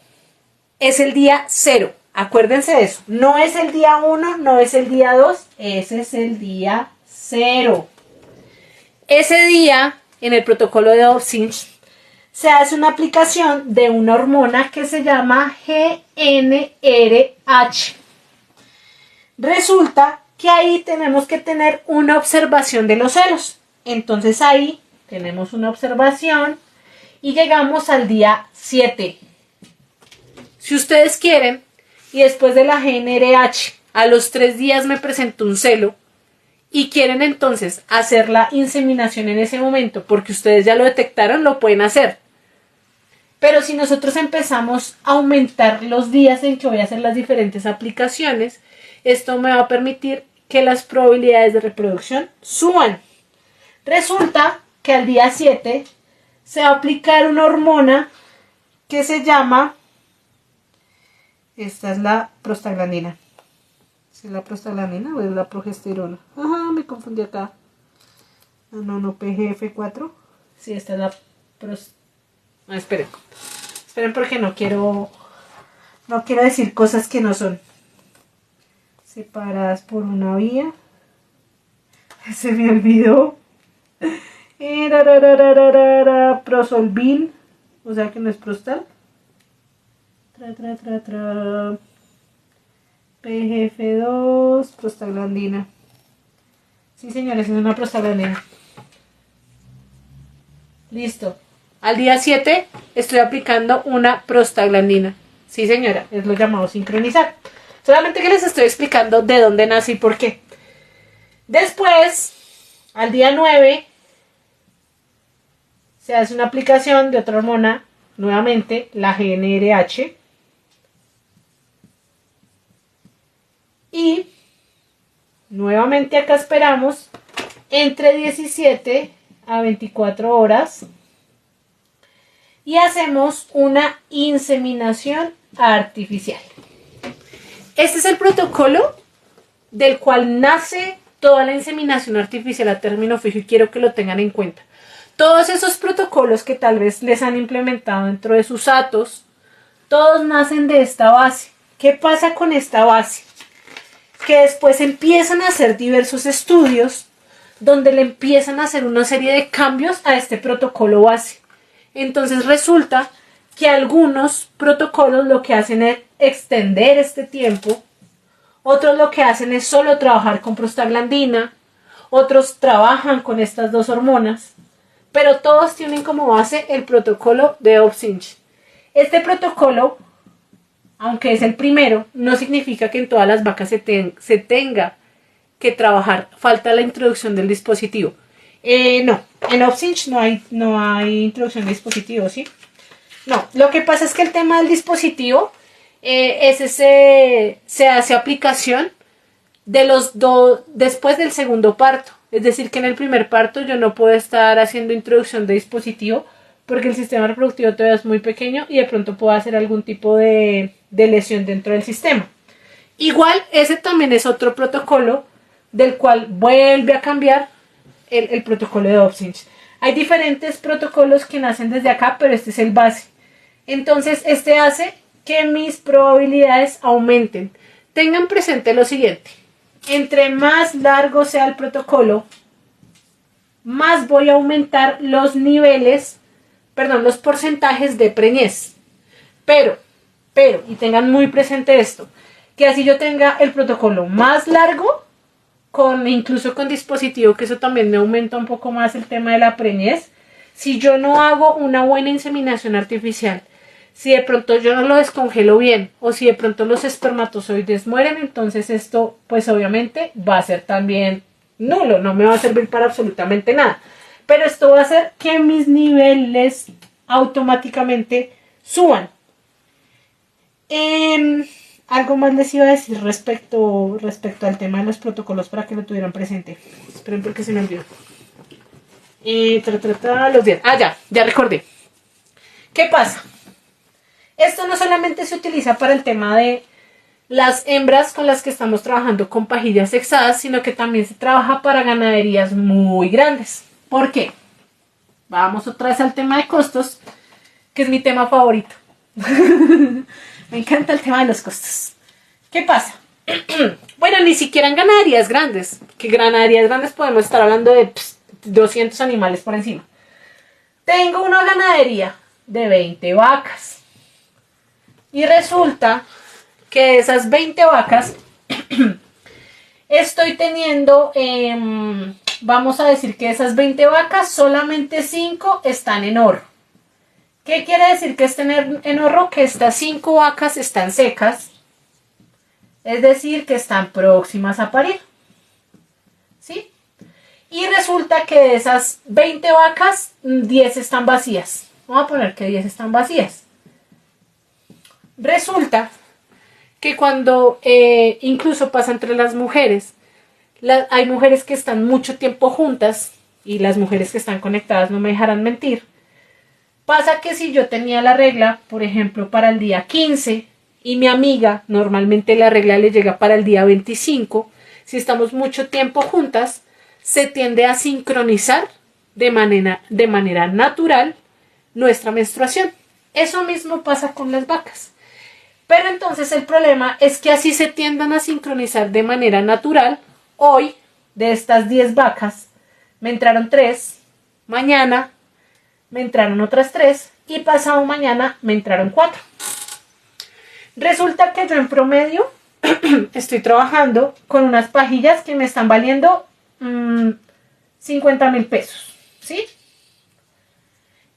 es el día 0. Acuérdense de eso. No es el día 1, no es el día 2, ese es el día 0. Ese día, en el protocolo de Opsinch, se hace una aplicación de una hormona que se llama GnRH. Resulta que ahí tenemos que tener una observación de los celos. Entonces ahí tenemos una observación y llegamos al día 7. Si ustedes quieren, y después de la GnRH, a los 3 días me presentó un celo, y quieren entonces hacer la inseminación en ese momento, porque ustedes ya lo detectaron, lo pueden hacer. Pero si nosotros empezamos a aumentar los días en que voy a hacer las diferentes aplicaciones, esto me va a permitir que las probabilidades de reproducción suban. Resulta que al día 7 se va a aplicar una hormona que se llama, esta es la prostaglandina. ¿Es la prostaglandina o es la progesterona? Ajá, me confundí acá. No, PGF4. Sí, esta es la esperen porque no quiero decir cosas que no son. Separadas por una vía. Se me olvidó. Prosolvin. O sea que no es prostal. PGF2, prostaglandina. Sí, señores, es una prostaglandina. Listo. Al día 7 estoy aplicando una prostaglandina. Sí, señora, es lo llamado sincronizar. Solamente que les estoy explicando de dónde nace y por qué. Después, al día 9, se hace una aplicación de otra hormona, nuevamente, la GnRH. Y nuevamente acá esperamos entre 17 a 24 horas y hacemos una inseminación artificial. Este es el protocolo del cual nace toda la inseminación artificial a término fijo y quiero que lo tengan en cuenta. Todos esos protocolos que tal vez les han implementado dentro de sus ATOs, todos nacen de esta base. ¿Qué pasa con esta base? Que después empiezan a hacer diversos estudios donde le empiezan a hacer una serie de cambios a este protocolo base. Entonces resulta que algunos protocolos lo que hacen es extender este tiempo, otros lo que hacen es solo trabajar con prostaglandina, otros trabajan con estas dos hormonas, pero todos tienen como base el protocolo de Opsinch. Este protocolo, aunque es el primero, no significa que en todas las vacas se tenga que trabajar. Falta la introducción del dispositivo. No, en Opsinch no hay introducción de dispositivo, ¿sí? No, lo que pasa es que el tema del dispositivo, se hace aplicación de después del segundo parto. Es decir, que en el primer parto yo no puedo estar haciendo introducción de dispositivo porque el sistema reproductivo todavía es muy pequeño y de pronto puedo hacer algún tipo de lesión dentro del sistema. Igual, ese también es otro protocolo del cual vuelve a cambiar el protocolo de Opsinch. Hay diferentes protocolos que nacen desde acá, pero este es el base. Entonces, este hace que mis probabilidades aumenten. Tengan presente lo siguiente. Entre más largo sea el protocolo, más voy a aumentar los porcentajes de preñez. Pero, y tengan muy presente esto, que así yo tenga el protocolo más largo, incluso con dispositivo, que eso también me aumenta un poco más el tema de la preñez. Si yo no hago una buena inseminación artificial, si de pronto yo no lo descongelo bien, o si de pronto los espermatozoides mueren, entonces esto pues obviamente va a ser también nulo, no me va a servir para absolutamente nada. Pero esto va a hacer que mis niveles automáticamente suban. Algo más les iba a decir respecto al tema de los protocolos para que lo tuvieran presente. Esperen porque se me olvidó. Los días. Ya recordé. ¿Qué pasa? Esto no solamente se utiliza para el tema de las hembras con las que estamos trabajando con pajillas sexadas, sino que también se trabaja para ganaderías muy grandes. ¿Por qué? Vamos otra vez al tema de costos, que es mi tema favorito. Me encanta el tema de los costos. ¿Qué pasa? Bueno, ni siquiera en ganaderías grandes. Que ganaderías grandes podemos estar hablando de 200 animales por encima. Tengo una ganadería de 20 vacas. Y resulta que de esas 20 vacas estoy teniendo, vamos a decir que de esas 20 vacas solamente 5 están en orro. ¿Qué quiere decir que estén en orro? Que estas 5 vacas están secas, es decir, que están próximas a parir, ¿sí? Y resulta que de esas 20 vacas, 10 están vacías. Vamos a poner que 10 están vacías. Resulta que cuando incluso pasa entre las mujeres, hay mujeres que están mucho tiempo juntas, y las mujeres que están conectadas no me dejarán mentir. Pasa que si yo tenía la regla, por ejemplo, para el día 15, y mi amiga, normalmente la regla le llega para el día 25, si estamos mucho tiempo juntas, se tiende a sincronizar de manera natural nuestra menstruación. Eso mismo pasa con las vacas. Pero entonces el problema es que así se tiendan a sincronizar de manera natural. Hoy, de estas 10 vacas, me entraron 3, mañana me entraron otras 3 y pasado mañana me entraron 4. Resulta que yo en promedio estoy trabajando con unas pajillas que me están valiendo 50,000 pesos, ¿sí?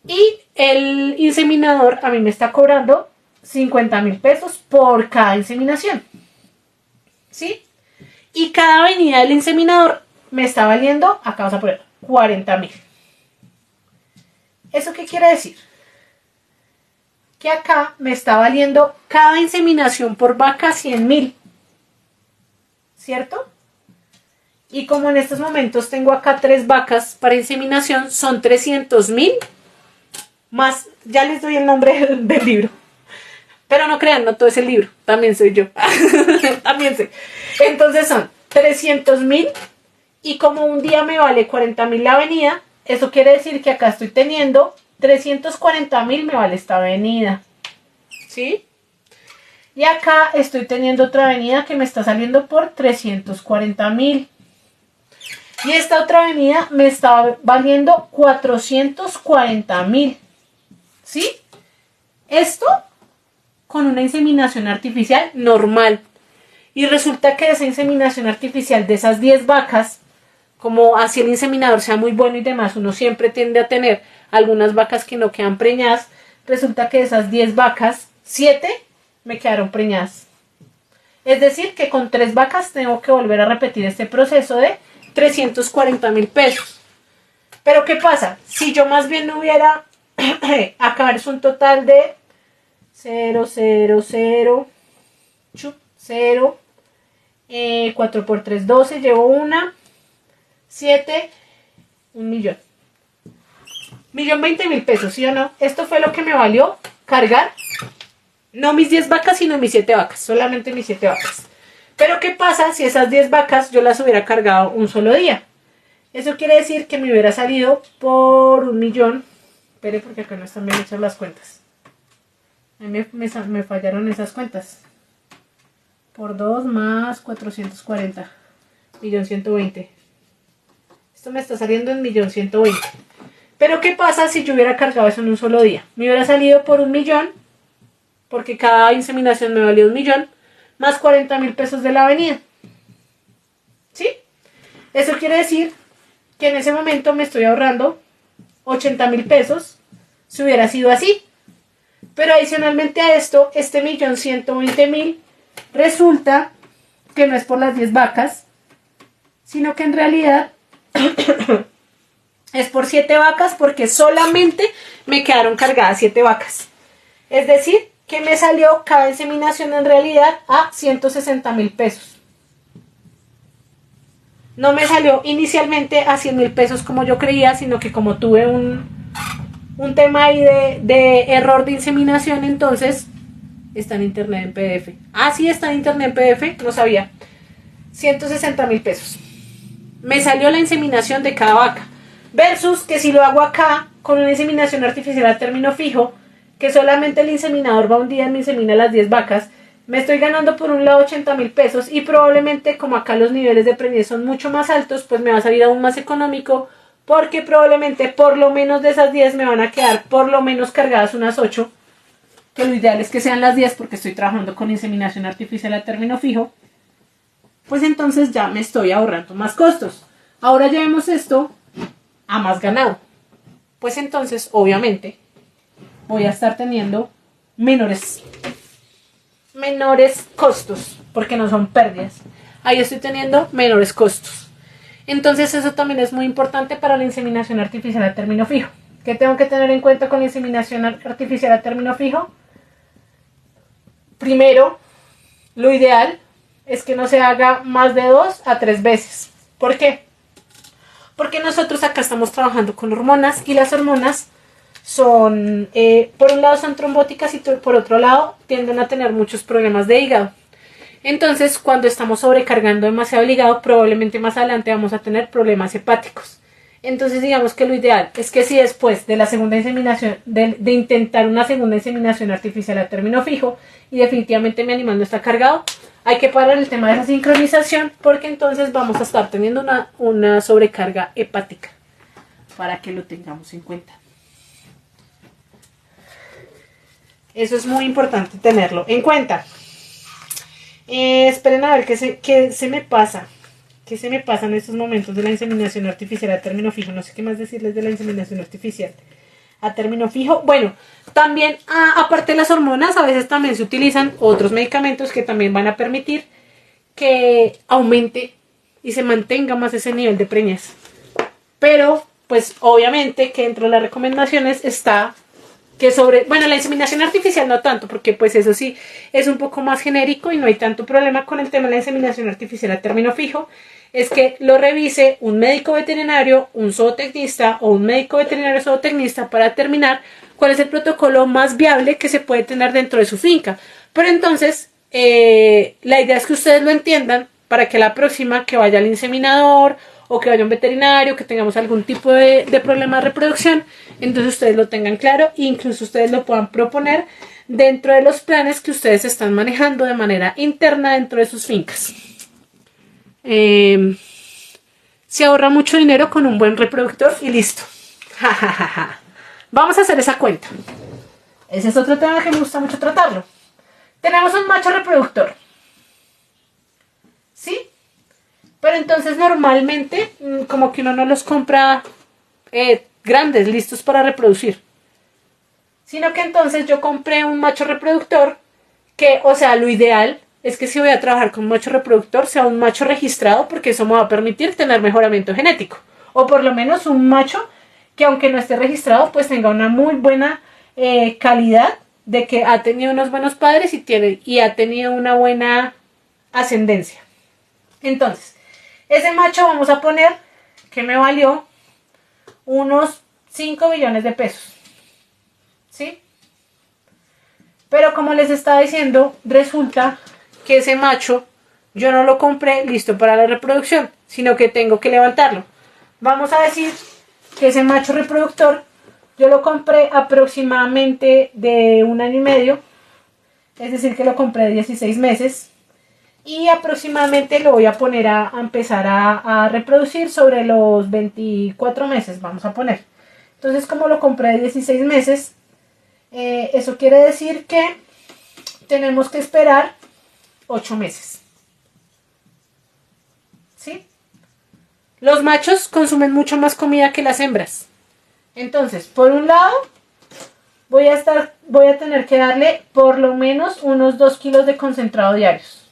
Y el inseminador a mí me está cobrando 50,000 pesos por cada inseminación, ¿sí? Y cada venida del inseminador me está valiendo, acá vamos a poner 40,000. ¿Eso qué quiere decir? Que acá me está valiendo cada inseminación por vaca 100,000, ¿cierto? Y como en estos momentos tengo acá 3 vacas para inseminación, son 300,000 más, ya les doy el nombre del libro. Pero no crean, no todo es el libro, también soy yo. También sé. Entonces son 300,000 y como un día me vale 40,000 la avenida, eso quiere decir que acá estoy teniendo 340,000 me vale esta avenida, ¿sí? Y acá estoy teniendo otra avenida que me está saliendo por 340,000. Y esta otra avenida me está valiendo 440,000, ¿sí? Esto con una inseminación artificial normal. Y resulta que esa inseminación artificial de esas 10 vacas como así el inseminador sea muy bueno y demás, uno siempre tiende a tener algunas vacas que no quedan preñadas. Resulta que de esas 10 vacas, 7 me quedaron preñadas. Es decir, que con 3 vacas tengo que volver a repetir este proceso de 340.000 pesos. Pero ¿qué pasa? Si yo más bien no hubiera, acá es un total de 0, 0, 0, 0, 4 por 3, 12, llevo 1, 7, 1.000.000. 1.020.000 pesos, ¿sí o no? Esto fue lo que me valió cargar, no mis 10 vacas, sino mis 7 vacas, solamente mis 7 vacas. Pero ¿qué pasa si esas 10 vacas yo las hubiera cargado un solo día? Eso quiere decir que me hubiera salido por 1.000.000. Espere, porque acá no están bien hechas las cuentas. A mí me fallaron esas cuentas. Por 2 más 440. 1.120.000. Esto me está saliendo en 1.120.000. Pero ¿qué pasa si yo hubiera cargado eso en un solo día? Me hubiera salido por 1.000.000, porque cada inseminación me valió 1.000.000, más 40.000 pesos de la avenida. ¿Sí? Eso quiere decir que en ese momento me estoy ahorrando 80.000 pesos si hubiera sido así. Pero adicionalmente a esto, este 1.120.000 resulta que no es por las 10 vacas, sino que en realidad es por 7 vacas, porque solamente me quedaron cargadas 7 vacas. Es decir, que me salió cada inseminación en realidad a 160.000 pesos. No me salió inicialmente a 100.000 pesos como yo creía, sino que como tuve un tema ahí de error de inseminación, entonces está en internet en PDF. Ah, sí, está en internet en PDF, no sabía. 160.000 pesos. Me salió la inseminación de cada vaca. Versus que si lo hago acá con una inseminación artificial a término fijo, que solamente el inseminador va un día y me insemina las 10 vacas, me estoy ganando por un lado 80.000 pesos y probablemente como acá los niveles de preñez son mucho más altos, pues me va a salir aún más económico, porque probablemente por lo menos de esas 10 me van a quedar por lo menos cargadas unas 8, que lo ideal es que sean las 10 porque estoy trabajando con inseminación artificial a término fijo. Pues entonces ya me estoy ahorrando más costos. Ahora llevemos esto a más ganado. Pues entonces, obviamente, voy a estar teniendo menores costos, porque no son pérdidas. Ahí estoy teniendo menores costos. Entonces eso también es muy importante para la inseminación artificial a término fijo. ¿Qué tengo que tener en cuenta con la inseminación artificial a término fijo? Primero, lo ideal es que no se haga más de 2 a 3 veces. ¿Por qué? Porque nosotros acá estamos trabajando con hormonas y las hormonas son, por un lado son trombóticas y por otro lado tienden a tener muchos problemas de hígado. Entonces, cuando estamos sobrecargando demasiado el hígado, probablemente más adelante vamos a tener problemas hepáticos. Entonces, digamos que lo ideal es que si después de la segunda inseminación, de intentar una segunda inseminación artificial a término fijo y definitivamente mi animal no está cargado, hay que parar el tema de esa sincronización, porque entonces vamos a estar teniendo una sobrecarga hepática, para que lo tengamos en cuenta. Eso es muy importante tenerlo en cuenta. Esperen a ver qué se me pasa. ¿Qué se me pasa en estos momentos de la inseminación artificial a término fijo? No sé qué más decirles de la inseminación artificial a término fijo. Bueno, también, aparte de las hormonas, a veces también se utilizan otros medicamentos que también van a permitir que aumente y se mantenga más ese nivel de preñez. Pero, pues, obviamente que dentro de las recomendaciones está que la inseminación artificial no tanto, porque pues eso sí es un poco más genérico y no hay tanto problema con el tema de la inseminación artificial a término fijo, es que lo revise un médico veterinario, un zootecnista o un médico veterinario zootecnista para determinar cuál es el protocolo más viable que se puede tener dentro de su finca. Pero entonces, la idea es que ustedes lo entiendan para que la próxima que vaya al inseminador o que vaya a un veterinario, que tengamos algún tipo de problema de reproducción, entonces ustedes lo tengan claro e incluso ustedes lo puedan proponer dentro de los planes que ustedes están manejando de manera interna dentro de sus fincas. Se ahorra mucho dinero con un buen reproductor y listo. Vamos a hacer esa cuenta. Ese es otro tema que me gusta mucho tratarlo. Tenemos un macho reproductor, ¿sí? Pero entonces normalmente como que uno no los compra grandes, listos para reproducir. Sino que entonces yo compré un macho reproductor que, o sea, lo ideal es que si voy a trabajar con un macho reproductor sea un macho registrado, porque eso me va a permitir tener mejoramiento genético. O por lo menos un macho que, aunque no esté registrado, pues tenga una muy buena calidad de que ha tenido unos buenos padres y ha tenido una buena ascendencia. Entonces, ese macho vamos a poner que me valió unos 5 millones de pesos. ¿Sí? Pero como les estaba diciendo, resulta que ese macho yo no lo compré listo para la reproducción, sino que tengo que levantarlo. Vamos a decir que ese macho reproductor yo lo compré aproximadamente de 1 año y medio, es decir que lo compré de 16 meses y aproximadamente lo voy a poner a empezar a reproducir sobre los 24 meses, vamos a poner. Entonces, como lo compré de 16 meses, eso quiere decir que tenemos que esperar 8 meses. ¿Sí? Los machos consumen mucho más comida que las hembras. Entonces, por un lado, voy a tener que darle por lo menos unos 2 kilos de concentrado diarios.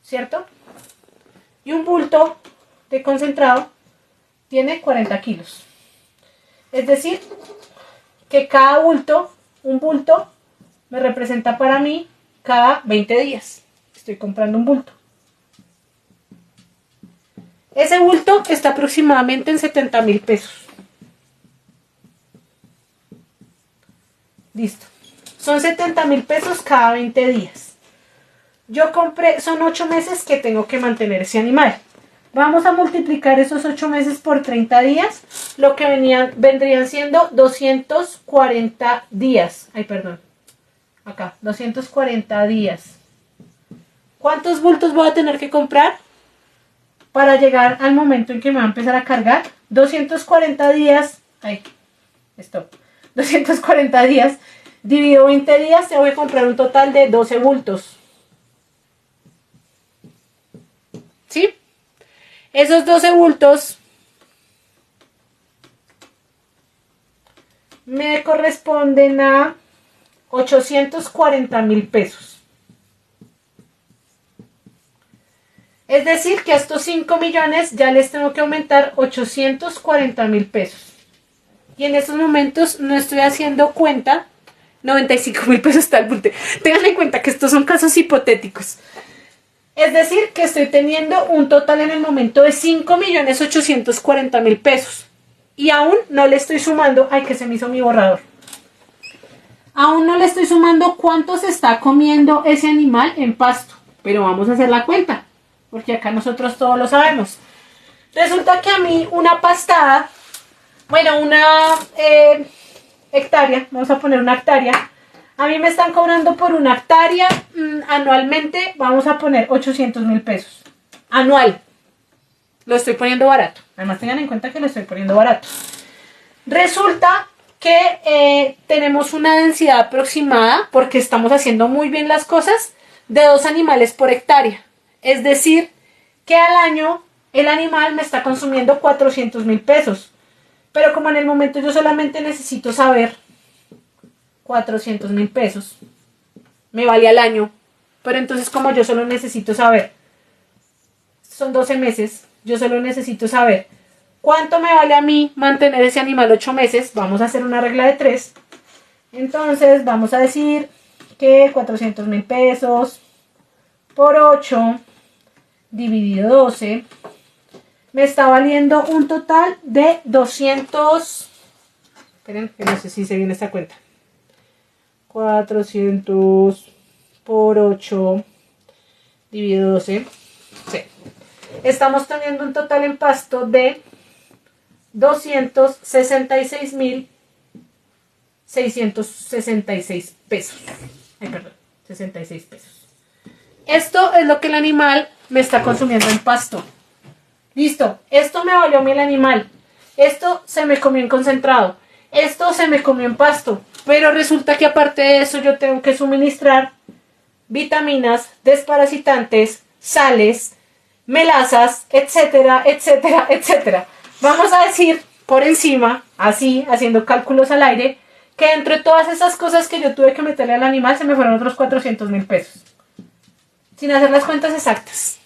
¿Cierto? Y un bulto de concentrado tiene 40 kilos. Es decir, que cada bulto, un bulto, me representa para mí cada 20 días. Estoy comprando un bulto. Ese bulto está aproximadamente en 70,000 pesos. Listo. Son 70,000 pesos cada 20 días. Yo compré, son 8 meses que tengo que mantener ese animal. Vamos a multiplicar esos 8 meses por 30 días, lo que vendrían siendo 240 días. Ay, perdón. Acá, 240 días. ¿Cuántos bultos voy a tener que comprar para llegar al momento en que me va a empezar a cargar? 240 días. Ay, stop. 240 días dividido 20 días, tengo que comprar un total de 12 bultos. ¿Sí? Esos 12 bultos me corresponden a 840,000 pesos. Es decir, que a estos 5 millones ya les tengo que aumentar 840,000 pesos. Y en estos momentos no estoy haciendo cuenta. 95,000 pesos está el bulto. Tengan en cuenta que estos son casos hipotéticos. Es decir, que estoy teniendo un total en el momento de 5,840,000 pesos. Y aún no le estoy sumando. Ay, que se me hizo mi borrador. Aún no le estoy sumando cuánto se está comiendo ese animal en pasto. Pero vamos a hacer la cuenta, porque acá nosotros todos lo sabemos. Resulta que a mí una pastada, bueno, una hectárea, vamos a poner una hectárea, a mí me están cobrando por una hectárea anualmente, vamos a poner 800,000 pesos. Anual. Lo estoy poniendo barato. Además tengan en cuenta que lo estoy poniendo barato. Resulta que tenemos una densidad aproximada, porque estamos haciendo muy bien las cosas, de 2 animales por hectárea. Es decir, que al año el animal me está consumiendo 400,000 pesos. Pero como en el momento yo solamente necesito saber 400,000 pesos, me vale al año. Pero entonces, como yo solo necesito saber, son 12 meses, yo solo necesito saber cuánto me vale a mí mantener ese animal 8 meses. Vamos a hacer una regla de 3. Entonces vamos a decir que 400,000 pesos por 8 dividido 12 me está valiendo un total de 200. Esperen, que no sé si se viene esta cuenta. 400 por 8 dividido 12. Sí. Estamos teniendo un total en pasto de 266,666 pesos. Ay, perdón, 66 pesos. Esto es lo que el animal me está consumiendo en pasto. Listo, esto me valió a mí el animal. Esto se me comió en concentrado. Esto se me comió en pasto. Pero resulta que aparte de eso yo tengo que suministrar vitaminas, desparasitantes, sales, melazas, etcétera, etcétera, etcétera. Vamos a decir por encima, así, haciendo cálculos al aire, que entre todas esas cosas que yo tuve que meterle al animal se me fueron otros 400.000 pesos. Sin hacer las cuentas exactas.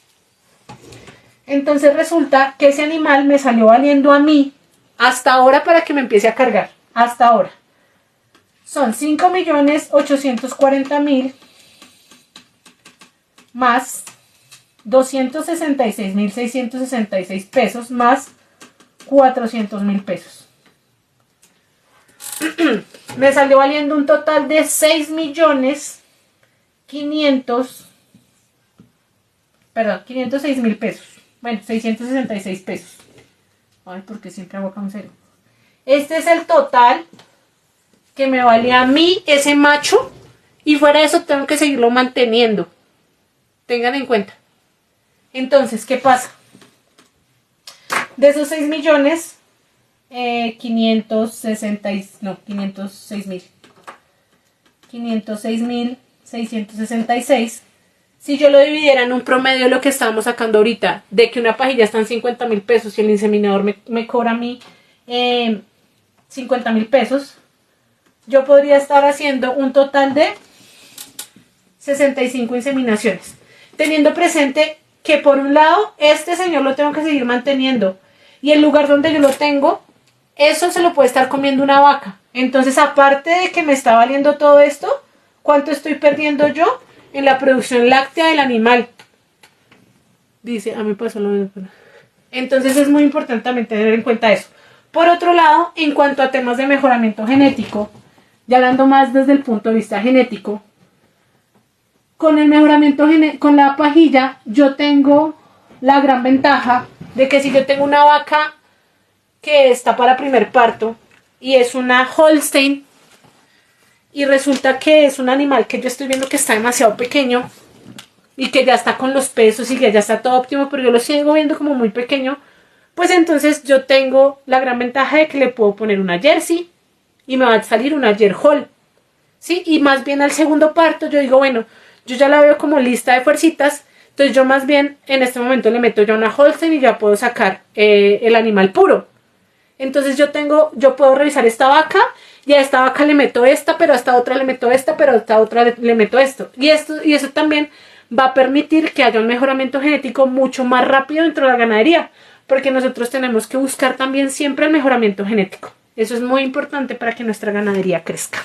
Entonces resulta que ese animal me salió valiendo a mí, hasta ahora para que me empiece a cargar, hasta ahora. Son 5.840.000 más 266.666 pesos más 400.000 pesos. Me salió valiendo un total de 506.000 pesos. Bueno, 666 pesos. Ay, porque siempre hago acá un cero. Este es el total que me valía a mí ese macho. Y fuera de eso tengo que seguirlo manteniendo. Tengan en cuenta. Entonces, ¿qué pasa? De esos 6 millones, 506.666. Si yo lo dividiera en un promedio de lo que estábamos sacando ahorita, de que una pajilla está en 50.000 pesos y el inseminador me cobra a mí 50.000 pesos, yo podría estar haciendo un total de 65 inseminaciones. Teniendo presente que por un lado, este señor lo tengo que seguir manteniendo. Y el lugar donde yo lo tengo, eso se lo puede estar comiendo una vaca. Entonces, aparte de que me está valiendo todo esto, ¿cuánto estoy perdiendo yo en la producción láctea del animal? Dice, a mí pasó lo mismo. Entonces es muy importante también tener en cuenta eso. Por otro lado, en cuanto a temas de mejoramiento genético, ya hablando más desde el punto de vista genético, con el mejoramiento con la pajilla, yo tengo la gran ventaja de que si yo tengo una vaca que está para primer parto y es una Holstein y resulta que es un animal que yo estoy viendo que está demasiado pequeño y que ya está con los pesos y que ya está todo óptimo, pero yo lo sigo viendo como muy pequeño, pues entonces yo tengo la gran ventaja de que le puedo poner una jersey y me va a salir una Yerhol, ¿sí? Y más bien al segundo parto yo digo, bueno, yo ya la veo como lista de fuercitas, entonces yo más bien en este momento le meto ya una Holstein y ya puedo sacar el animal puro. Entonces yo puedo revisar esta vaca y a esta vaca le meto esta, pero a esta otra le meto esta, pero a esta otra le meto esto. Y eso también va a permitir que haya un mejoramiento genético mucho más rápido dentro de la ganadería, porque nosotros tenemos que buscar también siempre el mejoramiento genético. Eso es muy importante para que nuestra ganadería crezca.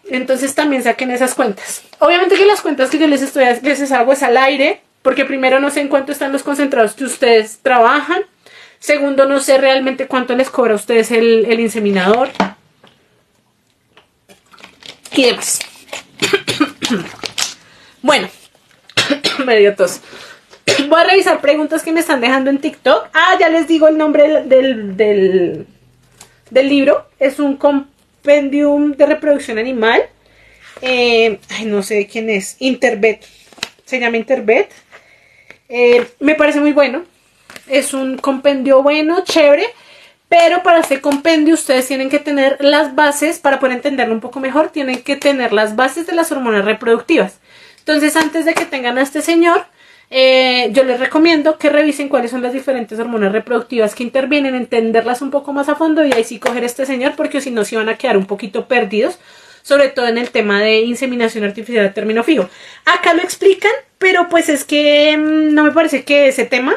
Entonces también saquen esas cuentas. Obviamente que las cuentas que yo les hago es al aire, porque primero no sé en cuánto están los concentrados que ustedes trabajan. Segundo, no sé realmente cuánto les cobra a ustedes el inseminador. Y demás. Bueno, me dio tos. Voy a revisar preguntas que me están dejando en TikTok. Ah, ya les digo el nombre del libro. Es un compendium de reproducción animal. No sé de quién es. Intervet. Se llama Intervet. Me parece muy bueno. Es un compendio bueno, chévere. Pero para este compendio ustedes tienen que tener las bases. Para poder entenderlo un poco mejor, tienen que tener las bases de las hormonas reproductivas. Entonces, antes de que tengan a este señor, yo les recomiendo que revisen cuáles son las diferentes hormonas reproductivas que intervienen, entenderlas un poco más a fondo y ahí sí coger a este señor, porque si no se van a quedar un poquito perdidos, sobre todo en el tema de inseminación artificial a término fijo. Acá lo explican, pero pues es que no me parece que ese tema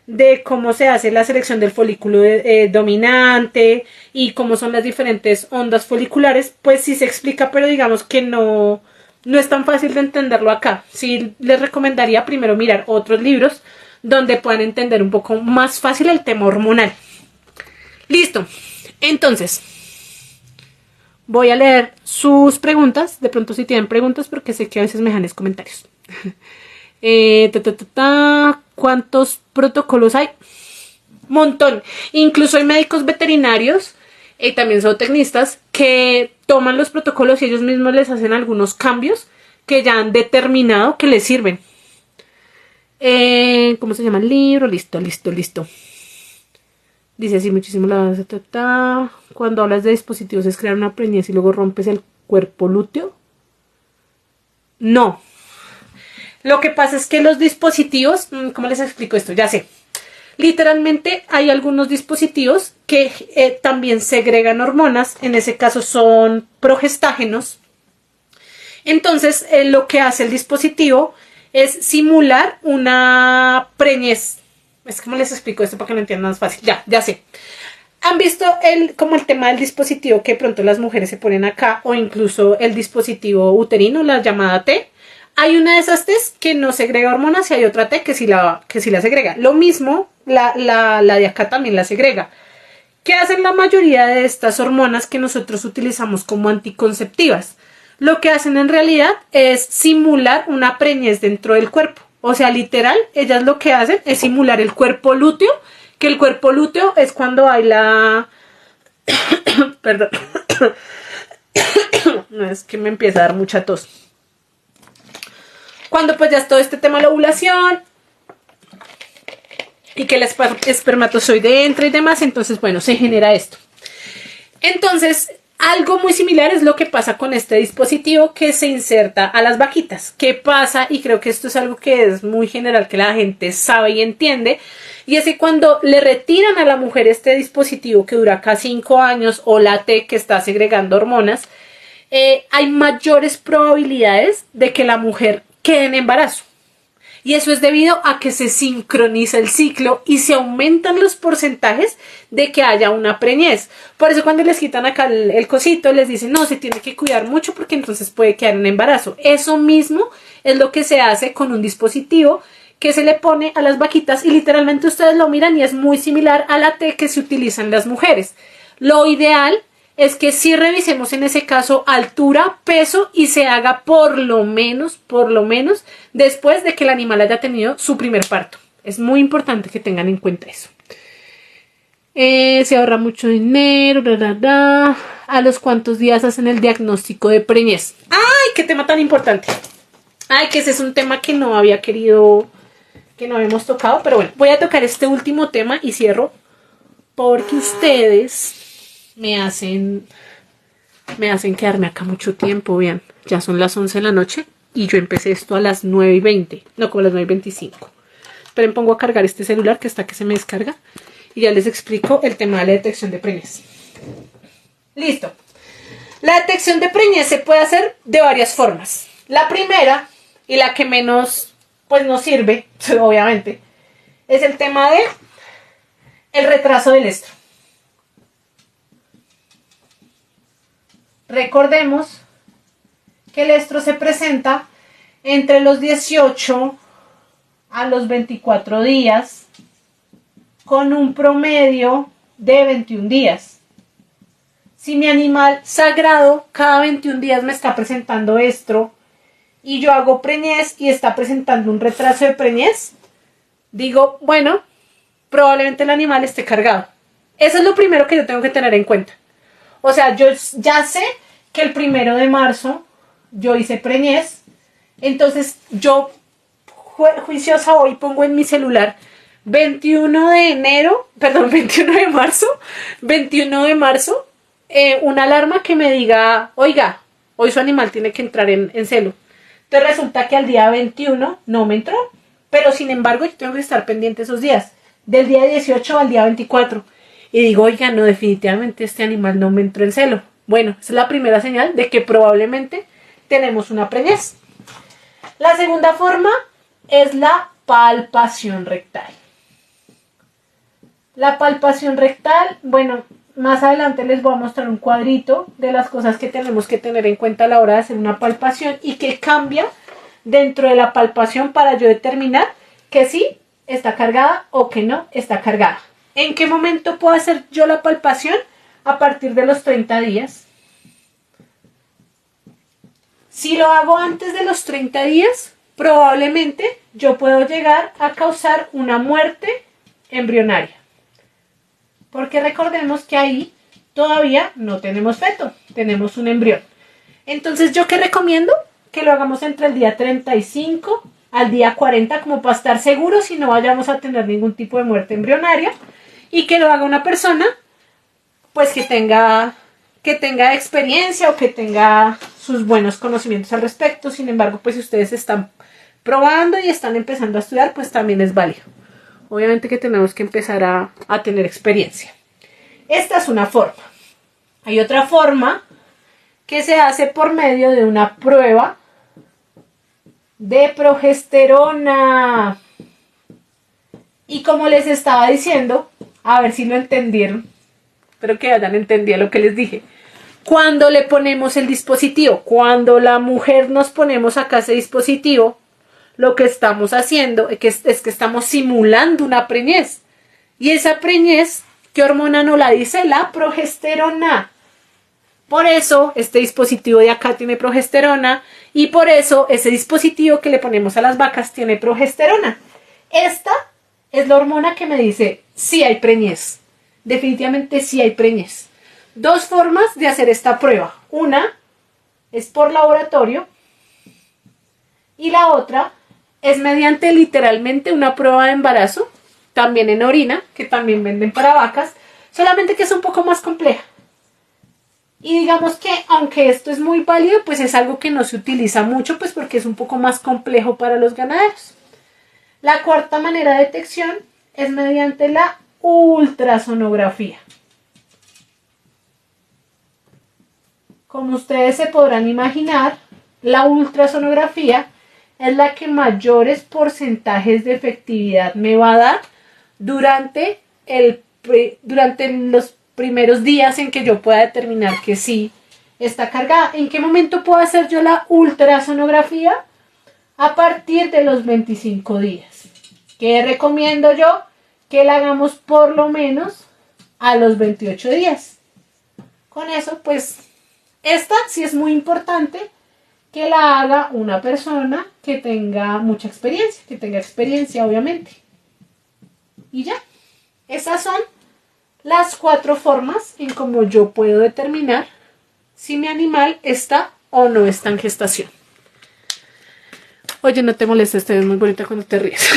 de cómo se hace la selección del folículo dominante y cómo son las diferentes ondas foliculares, pues sí se explica, pero digamos que no es tan fácil de entenderlo acá. Sí les recomendaría primero mirar otros libros donde puedan entender un poco más fácil el tema hormonal. Listo. Entonces, voy a leer sus preguntas. De pronto si tienen preguntas, porque sé que a veces me dejan los comentarios. ¿Cuántos protocolos hay? Montón. Incluso hay médicos veterinarios y también zootecnistas que toman los protocolos y ellos mismos les hacen algunos cambios que ya han determinado que les sirven. ¿Cómo se llama el libro? Listo. Dice así muchísimo la... Cuando hablas de dispositivos es crear una preñez y luego rompes el cuerpo lúteo. No. Lo que pasa es que los dispositivos, ¿cómo les explico esto? Ya sé. Literalmente hay algunos dispositivos que también segregan hormonas, en ese caso son progestágenos. Entonces, lo que hace el dispositivo es simular una preñez. Es como les explico esto para que lo entiendan más fácil. Ya sé. ¿Han visto como el tema del dispositivo que de pronto las mujeres se ponen acá o incluso el dispositivo uterino, la llamada T? Hay una de esas T's que no segrega hormonas y hay otra T que sí la segrega. Lo mismo, la de acá también la segrega. ¿Qué hacen la mayoría de estas hormonas que nosotros utilizamos como anticonceptivas? Lo que hacen en realidad es simular una preñez dentro del cuerpo. O sea, literal, ellas lo que hacen es simular el cuerpo lúteo, que el cuerpo lúteo es cuando hay la... Perdón. No, es que me empieza a dar mucha tos. Cuando pues ya es todo este tema de la ovulación y que el espermatozoide entra y demás, entonces bueno, se genera esto. Entonces, algo muy similar es lo que pasa con este dispositivo que se inserta a las vaquitas. ¿Qué pasa? Y creo que esto es algo que es muy general, que la gente sabe y entiende. Y es que cuando le retiran a la mujer este dispositivo que dura casi 5 años o la T que está segregando hormonas, hay mayores probabilidades de que la mujer quede en embarazo. Y eso es debido a que se sincroniza el ciclo y se aumentan los porcentajes de que haya una preñez. Por eso cuando les quitan acá el cosito, les dicen, no, se tiene que cuidar mucho porque entonces puede quedar en embarazo. Eso mismo es lo que se hace con un dispositivo que se le pone a las vaquitas y literalmente ustedes lo miran y es muy similar a la T que se utiliza en las mujeres. Lo ideal es que sí revisemos en ese caso altura, peso y se haga por lo menos después de que el animal haya tenido su primer parto. Es muy importante que tengan en cuenta eso. Se ahorra mucho dinero, ¿A los cuántos días hacen el diagnóstico de preñez? ¡Ay, qué tema tan importante! Ay, que ese es un tema que no habíamos tocado, pero bueno, voy a tocar este último tema y cierro porque ustedes me hacen quedarme acá mucho tiempo. Vean, ya son las 11 de la noche y yo empecé esto a las 9:20, no, como a las 9:25. Esperen, pongo a cargar este celular que está que se me descarga y ya les explico el tema de la detección de preñez. Listo. La detección de preñez se puede hacer de varias formas. La primera y la que menos pues nos sirve, obviamente, es el tema de el retraso del estro. Recordemos que el estro se presenta entre los 18 a los 24 días con un promedio de 21 días. Si mi animal sagrado cada 21 días me está presentando estro y yo hago preñez y está presentando un retraso de preñez, digo, bueno, probablemente el animal esté cargado. Eso es lo primero que yo tengo que tener en cuenta. O sea, yo ya sé que el 1 de marzo yo hice preñez, entonces yo juiciosa hoy pongo en mi celular 21 de marzo, una alarma que me diga, oiga, hoy su animal tiene que entrar en celo. Entonces resulta que al día 21 no me entró, pero sin embargo yo tengo que estar pendiente esos días, del día 18 al día 24. Y digo, oiga, no, definitivamente este animal no me entró en celo. Bueno, esa es la primera señal de que probablemente tenemos una preñez. La segunda forma es la palpación rectal. La palpación rectal, bueno, más adelante les voy a mostrar un cuadrito de las cosas que tenemos que tener en cuenta a la hora de hacer una palpación y que cambia dentro de la palpación para yo determinar que sí está cargada o que no está cargada. ¿En qué momento puedo hacer yo la palpación? A partir de los 30 días. Si lo hago antes de los 30 días, probablemente yo puedo llegar a causar una muerte embrionaria. Porque recordemos que ahí todavía no tenemos feto, tenemos un embrión. Entonces, ¿yo qué recomiendo? Que lo hagamos entre el día 35 al día 40, como para estar seguros y no vayamos a tener ningún tipo de muerte embrionaria. Y que lo haga una persona, pues que tenga experiencia o que tenga sus buenos conocimientos al respecto. Sin embargo, pues si ustedes están probando y están empezando a estudiar, pues también es válido. Obviamente que tenemos que empezar a tener experiencia. Esta es una forma. Hay otra forma que se hace por medio de una prueba de progesterona. Y como les estaba diciendo, a ver si lo entendieron, espero que hayan entendido lo que les dije. Cuando le ponemos el dispositivo, cuando la mujer nos ponemos acá ese dispositivo, lo que estamos haciendo es que estamos simulando una preñez. Y esa preñez, ¿qué hormona nos la dice? La progesterona. Por eso este dispositivo de acá tiene progesterona y por eso ese dispositivo que le ponemos a las vacas tiene progesterona. Esta es la hormona que me dice sí hay preñez. Definitivamente sí hay preñez. Dos formas de hacer esta prueba. Una es por laboratorio y la otra es mediante literalmente una prueba de embarazo, también en orina, que también venden para vacas, solamente que es un poco más compleja. Y digamos que aunque esto es muy válido, pues es algo que no se utiliza mucho, pues porque es un poco más complejo para los ganaderos. La cuarta manera de detección es mediante la ultrasonografía. Como ustedes se podrán imaginar, la ultrasonografía es la que mayores porcentajes de efectividad me va a dar durante los primeros días en que yo pueda determinar que sí está cargada. ¿En qué momento puedo hacer yo la ultrasonografía? A partir de los 25 días. ¿Qué recomiendo yo? Que la hagamos por lo menos a los 28 días. Con eso, pues, esta sí es muy importante que la haga una persona que tenga mucha experiencia, que tenga experiencia obviamente. Y ya, esas son las 4 formas en cómo yo puedo determinar si mi animal está o no está en gestación. Oye, no te molestes, te ves muy bonita cuando te ríes.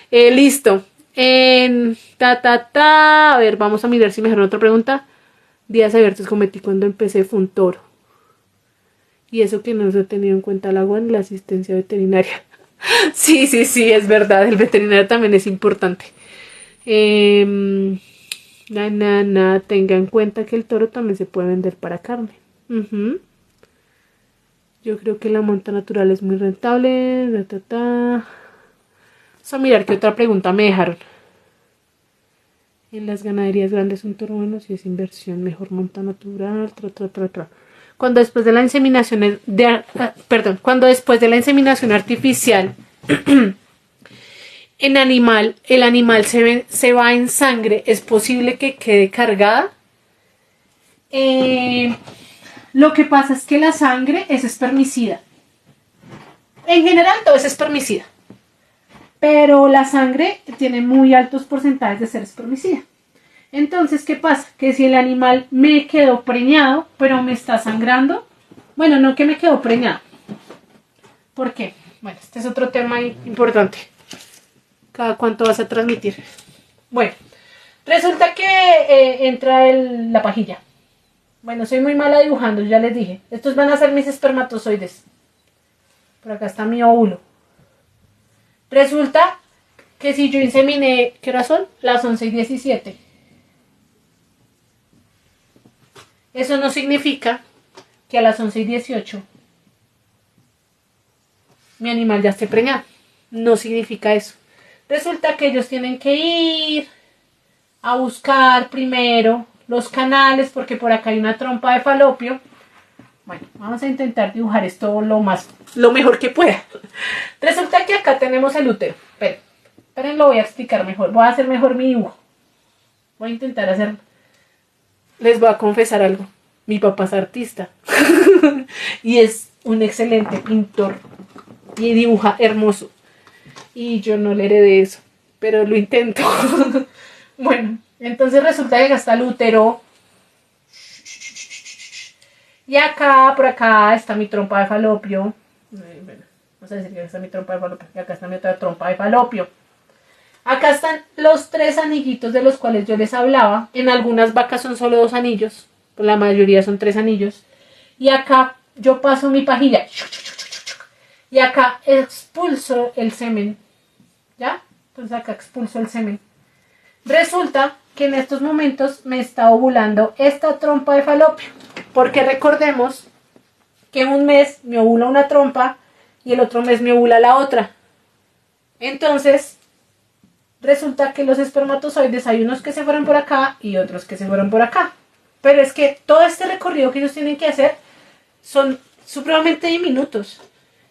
Listo. A ver, vamos a mirar si me dejaron otra pregunta. Días abiertos cometí cuando empecé fue un toro. Y eso que no se ha tenido en cuenta el agua en la asistencia veterinaria. Sí, es verdad. El veterinario también es importante. Tenga en cuenta que el toro también se puede vender para carne. Yo creo que la monta natural es muy rentable. Vamos a mirar qué otra pregunta me dejaron. En las ganaderías grandes un toro bueno si es inversión, mejor monta natural. Cuando después de la inseminación cuando después de la inseminación artificial el animal se va en sangre, ¿es posible que quede cargada? Lo que pasa es que la sangre es espermicida. En general todo es espermicida. Pero la sangre tiene muy altos porcentajes de ser espermicida. Entonces, ¿qué pasa? Que si el animal me quedó preñado, pero me está sangrando, bueno, no que me quedó preñado. ¿Por qué? Bueno, este es otro tema importante. ¿Cada cuánto vas a transmitir? Bueno, resulta que entra la pajilla. Bueno, soy muy mala dibujando, ya les dije. Estos van a ser mis espermatozoides. Por acá está mi óvulo. Resulta que si yo inseminé, ¿qué hora son? Las 11:17. Eso no significa que a las 11:18 mi animal ya esté preñado. No significa eso. Resulta que ellos tienen que ir a buscar primero los canales, porque por acá hay una trompa de falopio. Bueno, vamos a intentar dibujar esto lo mejor que pueda. Resulta que acá tenemos el útero. Esperen, lo voy a explicar mejor. Voy a hacer mejor mi dibujo. Voy a intentar hacer... Les voy a confesar algo. Mi papá es artista. Y es un excelente pintor. Y dibuja hermoso. Y yo no le heredé eso. Pero lo intento. Bueno, entonces resulta que acá está el útero. Y acá, por acá, está mi trompa de falopio. Bueno, vamos a decir que acá está mi trompa de falopio. Y acá está mi otra trompa de falopio. Acá están los 3 anillitos de los cuales yo les hablaba. En algunas vacas son solo 2 anillos. La mayoría son 3 anillos. Y acá yo paso mi pajilla. y acá expulso el semen, ¿ya? Entonces acá expulso el semen. Resulta que en estos momentos me está ovulando esta trompa de falopio, porque recordemos que un mes me ovula una trompa y el otro mes me ovula la otra. Entonces, resulta que los espermatozoides hay unos que se fueron por acá y otros que se fueron por acá. Pero es que todo este recorrido que ellos tienen que hacer son supremamente diminutos.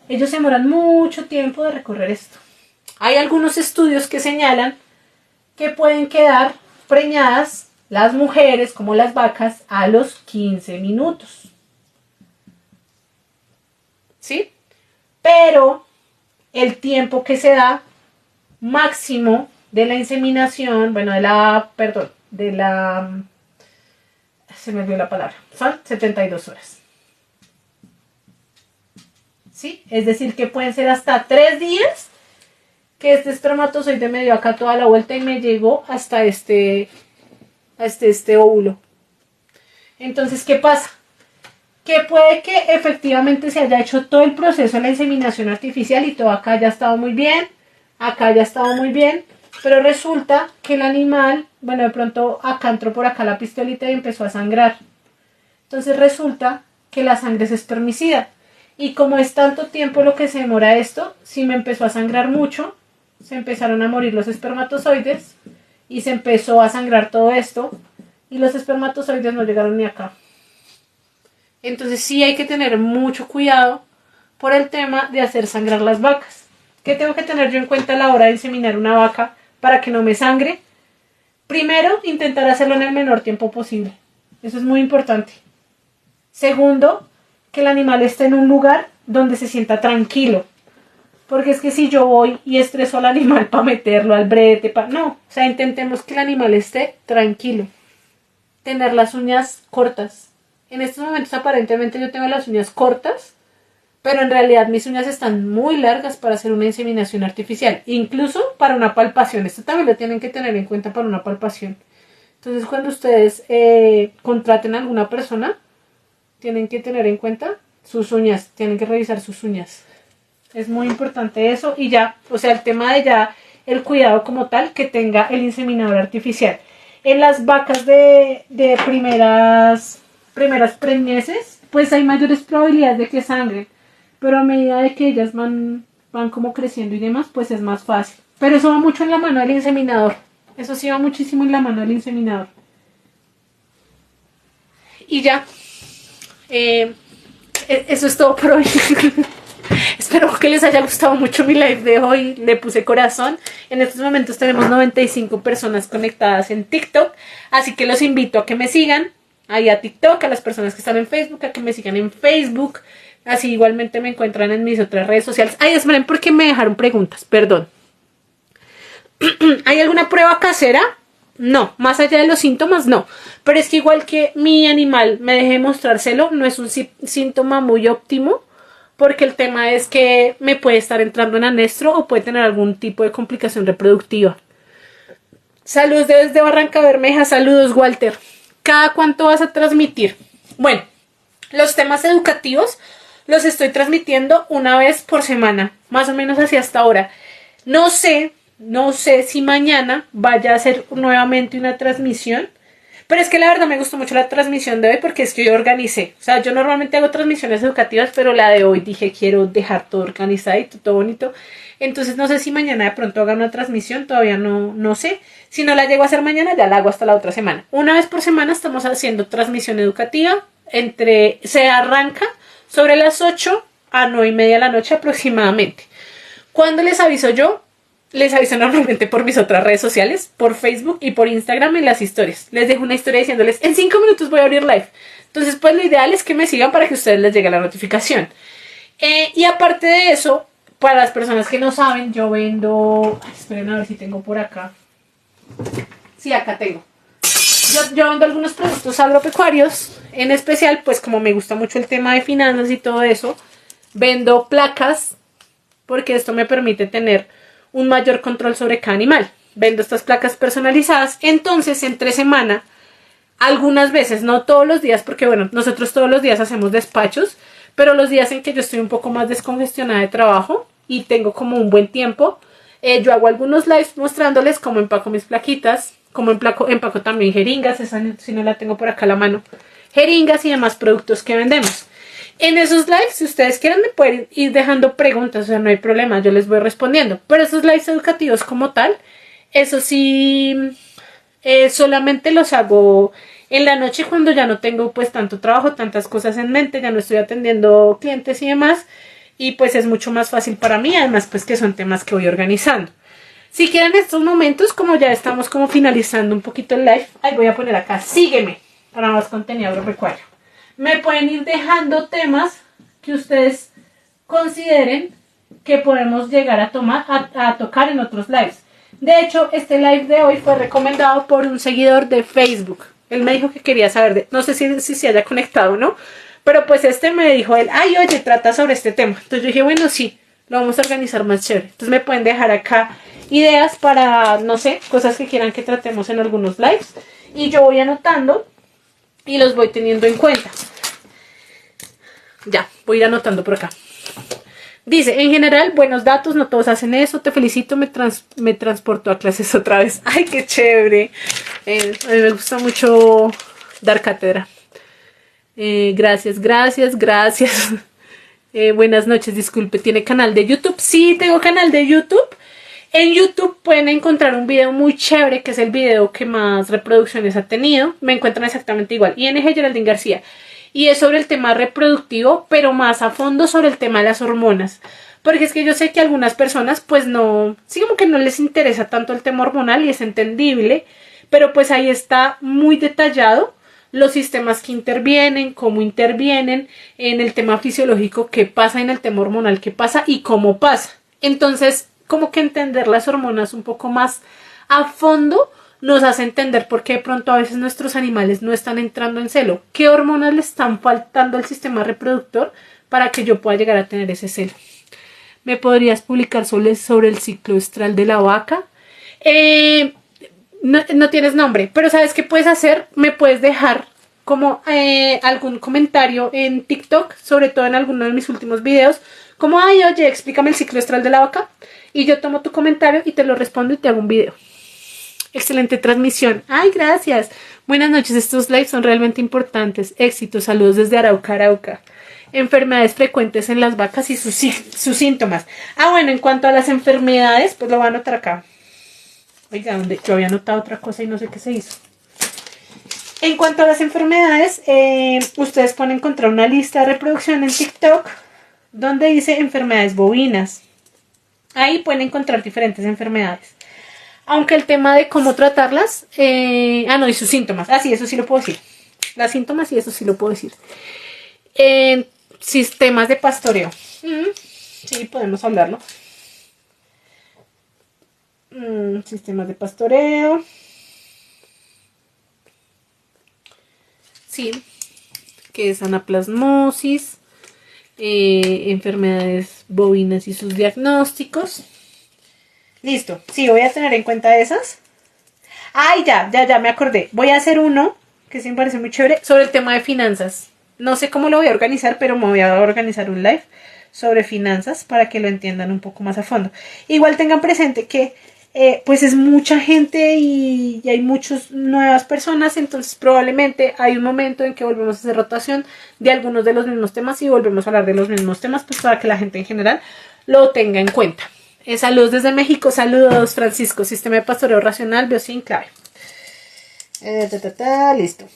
Ellos se demoran mucho tiempo de recorrer esto. Hay algunos estudios que señalan que pueden quedar preñadas las mujeres como las vacas a los 15 minutos. ¿Sí? Pero el tiempo que se da máximo de la inseminación, bueno, se me olvidó la palabra, son 72 horas. ¿Sí? Es decir, que pueden ser hasta 3 días que este espermatozoide me dio acá toda la vuelta y me llegó hasta este óvulo. Entonces, ¿qué pasa? Que puede que efectivamente se haya hecho todo el proceso de la inseminación artificial y todo acá haya estado muy bien, acá haya estado muy bien, pero resulta que el animal, bueno, de pronto acá entró por acá la pistolita y empezó a sangrar. Entonces resulta que la sangre es espermicida. Y como es tanto tiempo lo que se demora esto, si me empezó a sangrar mucho, se empezaron a morir los espermatozoides y se empezó a sangrar todo esto y los espermatozoides no llegaron ni acá. Entonces sí hay que tener mucho cuidado por el tema de hacer sangrar las vacas. ¿Qué tengo que tener yo en cuenta a la hora de inseminar una vaca para que no me sangre? Primero, intentar hacerlo en el menor tiempo posible. Eso es muy importante. Segundo, que el animal esté en un lugar donde se sienta tranquilo. Porque es que si yo voy y estreso al animal para meterlo al brete, no. O sea, intentemos que el animal esté tranquilo. Tener las uñas cortas. En estos momentos aparentemente yo tengo las uñas cortas, pero en realidad mis uñas están muy largas para hacer una inseminación artificial. Incluso para una palpación. Esto también lo tienen que tener en cuenta para una palpación. Entonces cuando ustedes contraten a alguna persona, tienen que tener en cuenta sus uñas. Tienen que revisar sus uñas. Es muy importante eso. Y ya, o sea, el tema de ya el cuidado como tal que tenga el inseminador artificial. En las vacas de primeras preñeces, pues hay mayores probabilidades de que sangren. Pero a medida de que ellas van como creciendo y demás, pues es más fácil. Pero eso va mucho en la mano del inseminador. Eso sí va muchísimo en la mano del inseminador. Y ya. Eso es todo por hoy. Espero que les haya gustado mucho mi live de hoy. Le puse corazón. En estos momentos tenemos 95 personas conectadas en TikTok. Así que los invito a que me sigan ahí a TikTok, a las personas que están en Facebook, a que me sigan en Facebook. Así igualmente me encuentran en mis otras redes sociales. Ay, esperen, ¿por qué me dejaron preguntas? Perdón. ¿Hay alguna prueba casera? No, más allá de los síntomas, no. Pero es que igual que mi animal me deje mostrárselo, no es un síntoma muy óptimo, porque el tema es que me puede estar entrando en anestro o puede tener algún tipo de complicación reproductiva. Saludos desde Barranca Bermeja, saludos Walter. ¿Cada cuánto vas a transmitir? Bueno, los temas educativos los estoy transmitiendo una vez por semana, más o menos así hasta ahora. No sé si mañana vaya a hacer nuevamente una transmisión, pero es que la verdad me gustó mucho la transmisión de hoy porque es que yo organicé. O sea, yo normalmente hago transmisiones educativas, pero la de hoy dije quiero dejar todo organizadito, todo bonito. Entonces no sé si mañana de pronto haga una transmisión, todavía no sé. Si no la llego a hacer mañana, ya la hago hasta la otra semana. Una vez por semana estamos haciendo transmisión educativa. Se arranca sobre las 8 a 9:30 de la noche aproximadamente. ¿Cuándo les aviso yo? Les aviso normalmente por mis otras redes sociales, por Facebook y por Instagram en las historias. Les dejo una historia diciéndoles, en 5 minutos voy a abrir live. Entonces, pues lo ideal es que me sigan para que a ustedes les llegue la notificación. Y aparte de eso, para las personas que no saben, yo vendo... esperen a ver si tengo por acá. Sí, acá tengo. Yo vendo algunos productos agropecuarios. En especial, pues como me gusta mucho el tema de finanzas y todo eso, vendo placas porque esto me permite tener un mayor control sobre cada animal. Vendo estas placas personalizadas. Entonces, entre semana, algunas veces, no todos los días, porque bueno, nosotros todos los días hacemos despachos, pero los días en que yo estoy un poco más descongestionada de trabajo y tengo como un buen tiempo, yo hago algunos lives mostrándoles cómo empaco mis plaquitas, cómo empaco también jeringas, esa si no la tengo por acá a la mano, jeringas y demás productos que vendemos. En esos lives, si ustedes quieren, me pueden ir dejando preguntas, o sea, no hay problema, yo les voy respondiendo. Pero esos lives educativos como tal, eso sí, solamente los hago en la noche cuando ya no tengo pues tanto trabajo, tantas cosas en mente, ya no estoy atendiendo clientes y demás. Y pues es mucho más fácil para mí, además pues que son temas que voy organizando. Si quieren en estos momentos, como ya estamos como finalizando un poquito el live, ahí voy a poner acá, sígueme, para más contenido agropecuario. Me pueden ir dejando temas que ustedes consideren que podemos llegar a tocar en otros lives. De hecho, este live de hoy fue recomendado por un seguidor de Facebook. Él me dijo que quería saber, no sé si se haya conectado o no, pero pues me dijo él, ay, oye, trata sobre este tema. Entonces yo dije, bueno, sí, lo vamos a organizar más chévere. Entonces me pueden dejar acá ideas para, no sé, cosas que quieran que tratemos en algunos lives. Y yo voy anotando y los voy teniendo en cuenta. Ya, voy a ir anotando por acá. Dice, en general, buenos datos, no todos hacen eso, te felicito, me transportó a clases otra vez. Ay, qué chévere. A mí me gusta mucho dar cátedra. Gracias. Buenas noches, disculpe, ¿tiene canal de YouTube? Sí, tengo canal de YouTube. En YouTube pueden encontrar un video muy chévere, que es el video que más reproducciones ha tenido. Me encuentran exactamente igual. ING Geraldine García. Y es sobre el tema reproductivo, pero más a fondo sobre el tema de las hormonas. Porque es que yo sé que a algunas personas, pues no, sí como que no les interesa tanto el tema hormonal y es entendible. Pero pues ahí está muy detallado los sistemas que intervienen, cómo intervienen en el tema fisiológico, qué pasa en el tema hormonal, qué pasa y cómo pasa. Entonces, como que entender las hormonas un poco más a fondo nos hace entender por qué de pronto a veces nuestros animales no están entrando en celo. ¿Qué hormonas le están faltando al sistema reproductor para que yo pueda llegar a tener ese celo? ¿Me podrías publicar sobre el ciclo estral de la vaca? No tienes nombre, pero ¿sabes qué puedes hacer? Me puedes dejar como algún comentario en TikTok, sobre todo en alguno de mis últimos videos, como, ay, oye, explícame el ciclo estral de la vaca, y yo tomo tu comentario y te lo respondo y te hago un video. Excelente transmisión. Ay, gracias. Buenas noches, estos lives son realmente importantes. Éxitos, saludos desde Arauca, Arauca. Enfermedades frecuentes en las vacas y sus síntomas. Ah, bueno, en cuanto a las enfermedades, pues lo voy a anotar acá. Oiga, donde yo había anotado otra cosa y no sé qué se hizo. En cuanto a las enfermedades, ustedes pueden encontrar una lista de reproducción en TikTok donde dice enfermedades bovinas. Ahí pueden encontrar diferentes enfermedades. Aunque el tema de cómo tratarlas, no, y sus síntomas. Sí, eso sí lo puedo decir. Las síntomas y eso sí lo puedo decir. Sistemas de pastoreo. Sí, podemos hablarlo. Sistemas de pastoreo. Sí, que es anaplasmosis, enfermedades bovinas y sus diagnósticos. Listo, sí, voy a tener en cuenta esas. Ay, ya me acordé. Voy a hacer uno, que sí me parece muy chévere, sobre el tema de finanzas. No sé cómo lo voy a organizar, pero me voy a organizar un live sobre finanzas para que lo entiendan un poco más a fondo. Igual tengan presente que pues es mucha gente y hay muchas nuevas personas, entonces probablemente hay un momento en que volvemos a hacer rotación de algunos de los mismos temas y volvemos a hablar de los mismos temas, pues para que la gente en general lo tenga en cuenta. Saludos desde México, saludos Francisco, sistema de pastoreo racional, biosyn clave. Listo.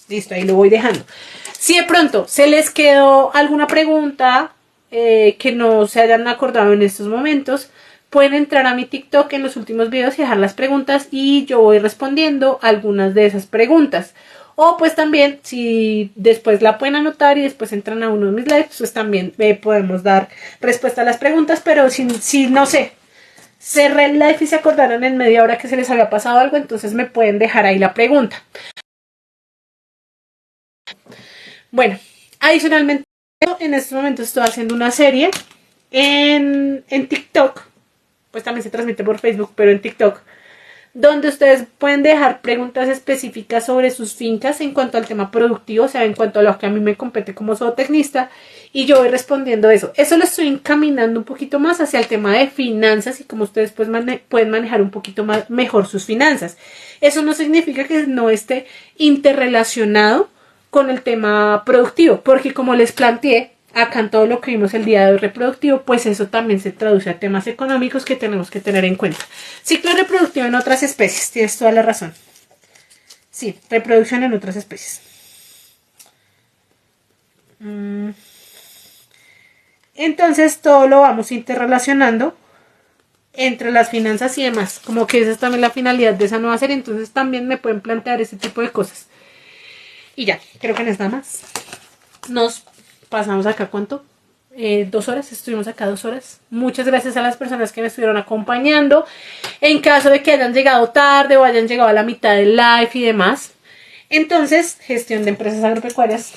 Listo, ahí lo voy dejando. Si de pronto se les quedó alguna pregunta que no se hayan acordado en estos momentos, pueden entrar a mi TikTok en los últimos videos y dejar las preguntas y yo voy respondiendo algunas de esas preguntas. O pues también, si después la pueden anotar y después entran a uno de mis lives, pues también podemos dar respuesta a las preguntas. Pero si no sé, cerré el live y se acordaron en media hora que se les había pasado algo, entonces me pueden dejar ahí la pregunta. Bueno, adicionalmente, en este momento estoy haciendo una serie en TikTok. Pues también se transmite por Facebook, pero en TikTok, donde ustedes pueden dejar preguntas específicas sobre sus fincas en cuanto al tema productivo, o sea, en cuanto a lo que a mí me compete como zootecnista, y yo voy respondiendo eso. Eso lo estoy encaminando un poquito más hacia el tema de finanzas y cómo ustedes pues pueden manejar un poquito más, mejor sus finanzas. Eso no significa que no esté interrelacionado con el tema productivo, porque como les planteé, acá en todo lo que vimos el día de hoy reproductivo, pues eso también se traduce a temas económicos que tenemos que tener en cuenta. Ciclo reproductivo en otras especies, tienes toda la razón. Sí, reproducción en otras especies. Entonces todo lo vamos interrelacionando entre las finanzas y demás, como que esa es también la finalidad de esa nueva serie, entonces también me pueden plantear ese tipo de cosas. Y ya, creo que no es nada más. Nos pasamos acá, ¿cuánto? 2 horas, estuvimos acá 2 horas. Muchas gracias a las personas que me estuvieron acompañando. En caso de que hayan llegado tarde o hayan llegado a la mitad del live y demás. Entonces, gestión de empresas agropecuarias.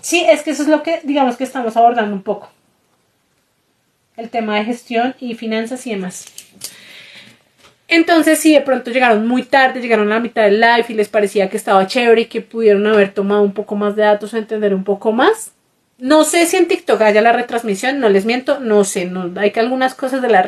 Sí, es que eso es lo que, digamos que estamos abordando un poco. El tema de gestión y finanzas y demás. Entonces, si de pronto llegaron muy tarde, llegaron a la mitad del live y les parecía que estaba chévere y que pudieron haber tomado un poco más de datos o entender un poco más. No sé si en TikTok haya la retransmisión, no les miento, no sé, no, hay que algunas cosas de la